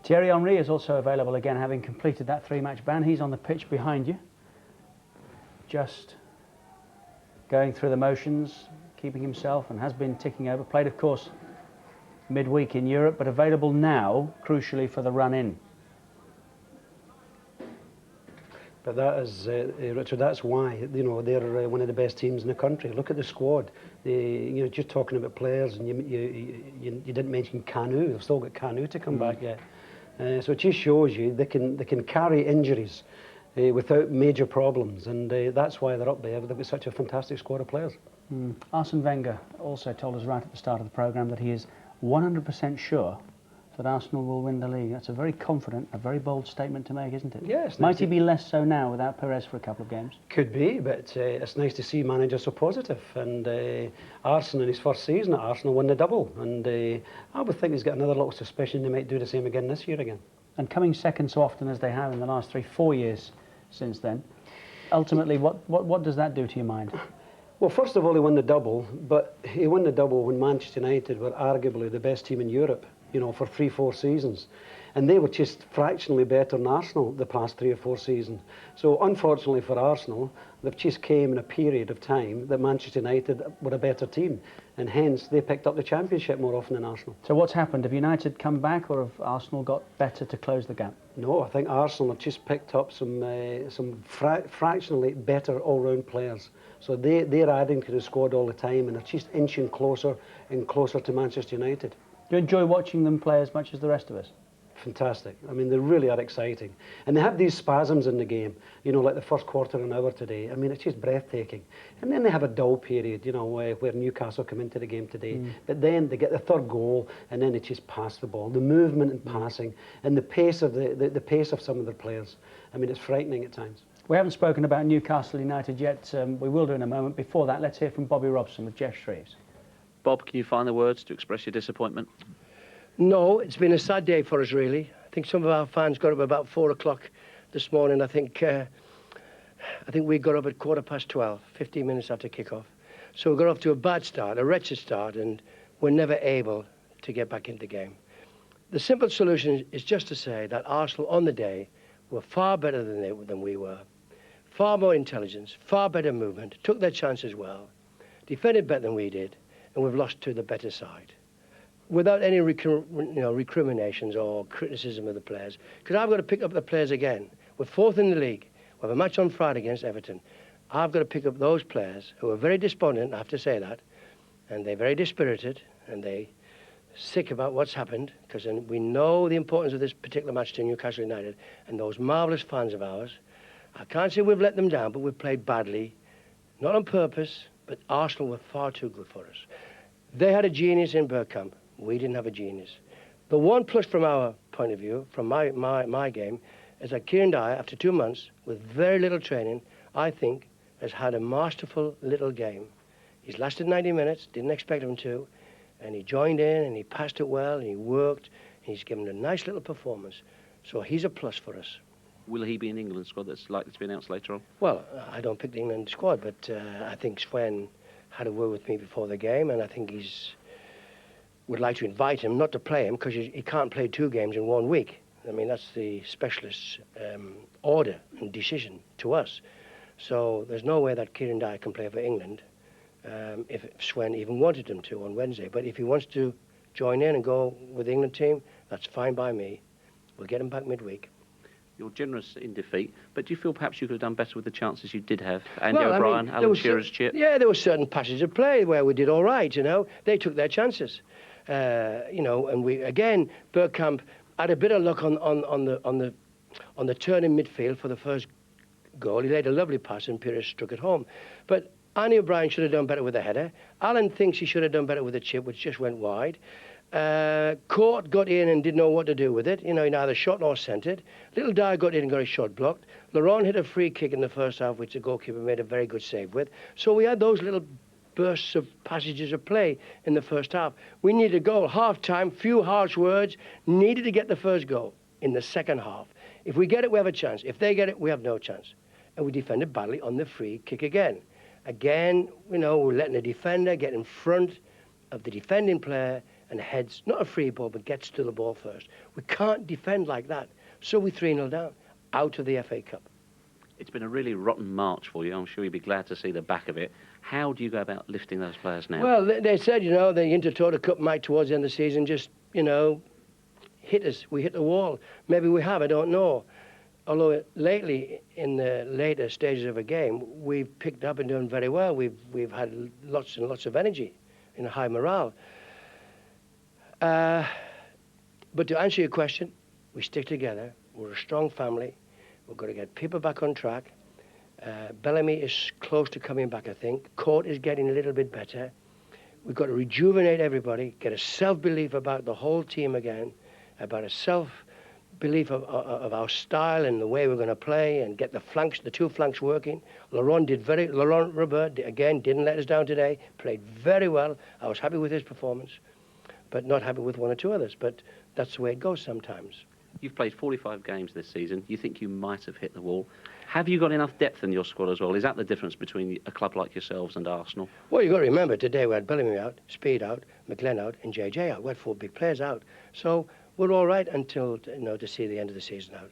Thierry Henry is also available again, having completed that 3-match ban. He's on the pitch behind you, just going through the motions, keeping himself, and has been ticking over. Played, of course, midweek in Europe, but available now, crucially, for the run-in. But that is, Richard, that's why, you know, they're one of the best teams in the country. Look at the squad. You know, just talking about players, and you didn't mention Canu. They've still got Canu to come back yet. So it just shows you they can carry injuries without major problems, and that's why they're up there. They've got such a fantastic squad of players. Arsene Wenger also told us right at the start of the programme that he is 100% sure that Arsenal will win the league. That's a very confident, a very bold statement to make, isn't it? Yes. Might he be less so now without Pires for a couple of games? Could be, but it's nice to see managers so positive. And Arsene, in his first season at Arsenal, won the double. And I would think he's got another little suspicion they might do the same again this year again. And coming second so often as they have in the last 3-4 years since then, ultimately, what does that do to your mind? Well, first of all, he won the double, but he won the double when Manchester United were arguably the best team in Europe, you know, for 3-4 seasons. And they were just fractionally better than Arsenal the past 3 or 4 seasons. So unfortunately for Arsenal, they've just came in a period of time that Manchester United were a better team. And hence, they picked up the championship more often than Arsenal. So what's happened? Have United come back, or have Arsenal got better to close the gap? No, I think Arsenal have just picked up some fractionally better all-round players. So they're adding to the squad all the time, and they're just inching closer and closer to Manchester United. Do you enjoy watching them play as much as the rest of us? Fantastic. I mean, they really are exciting. And they have these spasms in the game, you know, like the first quarter an hour today. I mean, it's just breathtaking. And then they have a dull period, you know, where Newcastle come into the game today. But then they get the third goal, and then they just pass the ball. The movement and passing, and the pace of the pace of some of their players. I mean, it's frightening at times. We haven't spoken about Newcastle United yet. We will do in a moment. Before that, let's hear from Bobby Robson with Jeff Shreves. Bob, can you find the words to express your disappointment? No, it's been a sad day for us, really. I think some of our fans got up about 4 o'clock this morning. I think we got up at 12:15, 15 minutes after kick-off. So we got off to a bad start, a wretched start, and we're never able to get back into the game. The simple solution is just to say that Arsenal on the day were far better than we were. Far more intelligence, far better movement, took their chances well, defended better than we did, and we've lost to the better side. Without any recriminations or criticism of the players, because I've got to pick up the players again. We're 4th in the league. We have a match on Friday against Everton. I've got to pick up those players who are very despondent, I have to say that, and they're very dispirited, and they're sick about what's happened, because we know the importance of this particular match to Newcastle United, and those marvellous fans of ours. I can't say we've let them down, but we've played badly, not on purpose, but Arsenal were far too good for us. They had a genius in Bergkamp. We didn't have a genius. The one plus from our point of view, from my game, is that Kieran Dyer, after 2 months, with very little training, I think, has had a masterful little game. He's lasted 90 minutes, didn't expect him to, and he joined in and he passed it well and he worked and he's given a nice little performance. So he's a plus for us. Will he be in England squad that's likely to be announced later on? Well, I don't pick the England squad, but I think Sven had a word with me before the game, and I think would like to invite him, not to play him, because he can't play 2 games in 1 week. I mean, that's the specialist's order and decision to us. So there's no way that Kieran Dyer can play for England if Sven even wanted him to on Wednesday. But if he wants to join in and go with the England team, that's fine by me. We'll get him back midweek. You're generous in defeat, but do you feel perhaps you could have done better with the chances you did have? Andy O'Brien, Alan Shearer's chip? Yeah, there were certain passages of play where we did all right, you know. They took their chances. You know, and we, again, Bergkamp had a bit of luck on the turn in midfield for the first goal. He laid a lovely pass and Pires struck it home. But Andy O'Brien should have done better with the header. Alan thinks he should have done better with the chip, which just went wide. Court got in and didn't know what to do with it. You know, he neither shot nor centred. Little Dyer got in and got his shot blocked. Laurent hit a free kick in the first half, which the goalkeeper made a very good save with. So we had those little bursts of passages of play in the first half. We needed a goal. Half-time, few harsh words, needed to get the first goal in the second half. If we get it, we have a chance. If they get it, we have no chance. And we defended badly on the free kick again. Again, you know, we're letting the defender get in front of the defending player and heads, not a free ball, but gets to the ball first. We can't defend like that. So we 3-0 down, out of the FA Cup. It's been a really rotten March for you. I'm sure you'd be glad to see the back of it. How do you go about lifting those players now? Well, they said, you know, the Intertoto Cup might towards the end of the season just, you know, hit us. We hit the wall. Maybe we have, I don't know. Although lately, in the later stages of a game, we've picked up and done very well. We've had lots and lots of energy and high morale. But to answer your question, we stick together. We're a strong family. We've got to get people back on track. Bellamy is close to coming back, I think. Court is getting a little bit better. We've got to rejuvenate everybody, get a self-belief about the whole team again, about a self-belief of our style and the way we're going to play, and get the flanks, the 2 flanks working. Laurent Robert, again, didn't let us down today, played very well. I was happy with his performance, but not happy with 1 or 2 others. But that's the way it goes sometimes. You've played 45 games this season. You think you might have hit the wall. Have you got enough depth in your squad as well? Is that the difference between a club like yourselves and Arsenal? Well, you've got to remember, today we had Bellamy out, Speed out, McGlenn out, and JJ out. We had 4 big players out. So we're all right until, you know, to see the end of the season out.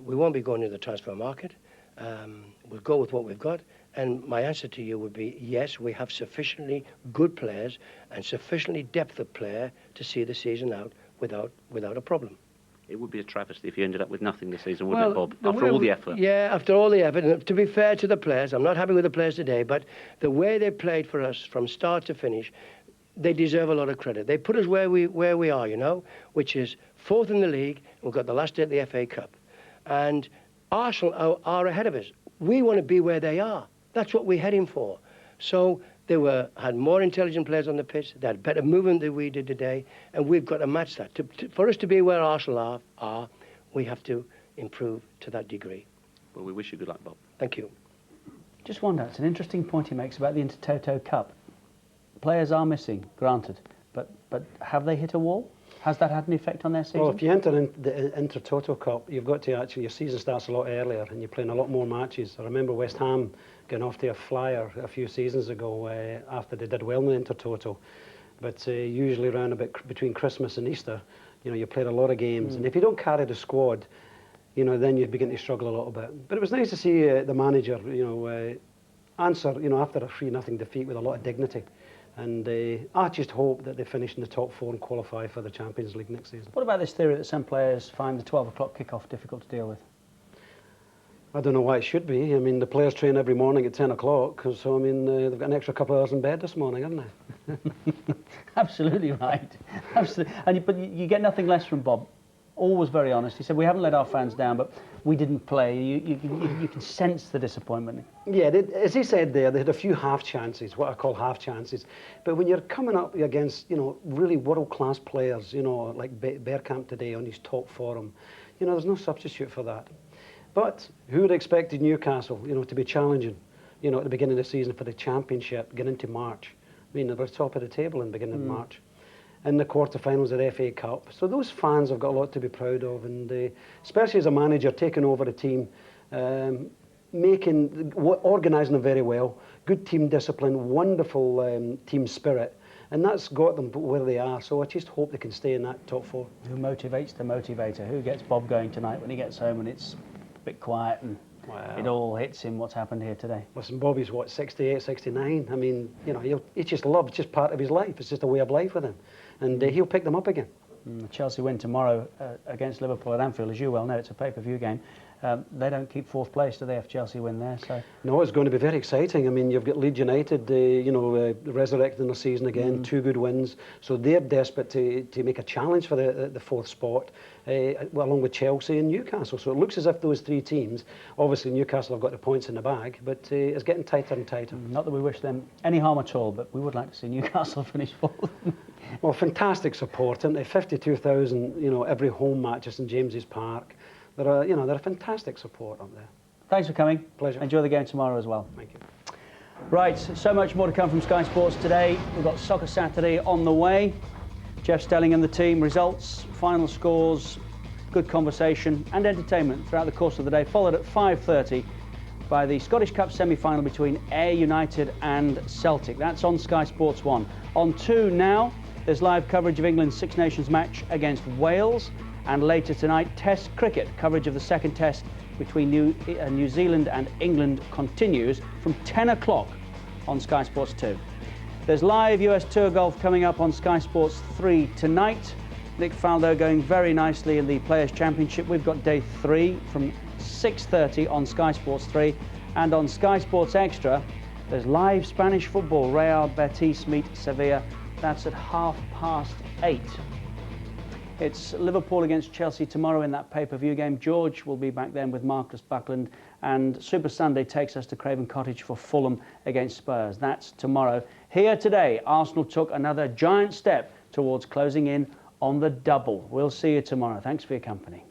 We won't be going into the transfer market. We'll go with what we've got. And my answer to you would be, yes, we have sufficiently good players and sufficiently depth of player to see the season out without a problem. It would be a travesty if you ended up with nothing this season, wouldn't it, Bob? After all the effort. Yeah, after all the effort. And to be fair to the players, I'm not happy with the players today, but the way they played for us from start to finish, they deserve a lot of credit. They put us where we are, you know, which is 4th in the league. We've got the last day of the FA Cup. And Arsenal are ahead of us. We want to be where they are. That's what we're heading for. So they had more intelligent players on the pitch. They had better movement than we did today, and we've got to match that. For us to be where Arsenal are, we have to improve to that degree. But we wish you good luck, Bob. Thank you. Just wonder, it's an interesting point he makes about the Intertoto Cup. Players are missing, granted, but have they hit a wall? Has that had an effect on their season? Well, if you enter in the Intertoto Cup, you've got to actually, your season starts a lot earlier and you're playing a lot more matches. I remember West Ham getting off to a flyer a few seasons ago after they did well in the Intertoto. But usually around between Christmas and Easter, you know, you played a lot of games. And if you don't carry the squad, you know, then you begin to struggle a little bit. But it was nice to see the manager, you know, answer, you know, after a 3-0 defeat with a lot of dignity. And I just hope that they finish in the top 4 and qualify for the Champions League next season. What about this theory that some players find the 12 o'clock kickoff difficult to deal with? I don't know why it should be. I mean, the players train every morning at 10 o'clock, so I mean, they've got an extra couple of hours in bed this morning, haven't they? Absolutely right. Absolutely. But you get nothing less from Bob. Always very honest. He said, we haven't let our fans down, but we didn't play. You can sense the disappointment. Yeah, as he said there, they had a few half chances, what I call half chances. But when you're coming up against, you know, really world-class players, you know, like Bergkamp today on his top form, you know, there's no substitute for that. But who would have expected Newcastle, you know, to be challenging, you know, at the beginning of the season for the championship, getting into March? I mean, they were top of the table in the beginning of March. In the quarterfinals of the FA Cup. So those fans have got a lot to be proud of, and especially as a manager taking over a team, organising them very well, good team discipline, wonderful team spirit, and that's got them where they are. So I just hope they can stay in that top 4. Who motivates the motivator? Who gets Bob going tonight when he gets home and it's a bit quiet and it all hits him what's happened here today? Listen, Bobby's what, 68, 69? I mean, you know, he just loves, it's just part of his life. It's just a way of life with him. And he'll pick them up again. The Chelsea win tomorrow against Liverpool at Anfield, as you well know, it's a pay-per-view game. They don't keep 4th place, do they, if Chelsea win there? So no, it's going to be very exciting. I mean, you've got Leeds United, you know, resurrecting their season again, 2 good wins. So they're desperate to make a challenge for the 4th spot, along with Chelsea and Newcastle. So it looks as if those 3 teams, obviously Newcastle have got the points in the bag, but it's getting tighter and tighter. Not that we wish them any harm at all, but we would like to see Newcastle finish 4th. Well, fantastic support, and 52,000, you know, every home match at St James's Park. They're a fantastic support up there. Thanks for coming. Pleasure. Enjoy the game tomorrow as well. Thank you. Right, so much more to come from Sky Sports today. We've got Soccer Saturday on the way. Jeff Stelling and the team, results, final scores, good conversation and entertainment throughout the course of the day, followed at 5:30 by the Scottish Cup semi-final between Ayr United and Celtic. That's on Sky Sports 1. On 2 now, there's live coverage of England's Six Nations match against Wales. And later tonight, Test cricket. Coverage of the second Test between New Zealand and England continues from 10 o'clock on Sky Sports 2. There's live US Tour Golf coming up on Sky Sports 3 tonight. Nick Faldo going very nicely in the Players' Championship. We've got day 3 from 6:30 on Sky Sports 3. And on Sky Sports Extra, there's live Spanish football. Real Betis meet Sevilla. That's at 8:30. It's Liverpool against Chelsea tomorrow in that pay-per-view game. George will be back then with Marcus Buckland. And Super Sunday takes us to Craven Cottage for Fulham against Spurs. That's tomorrow. Here today, Arsenal took another giant step towards closing in on the double. We'll see you tomorrow. Thanks for your company.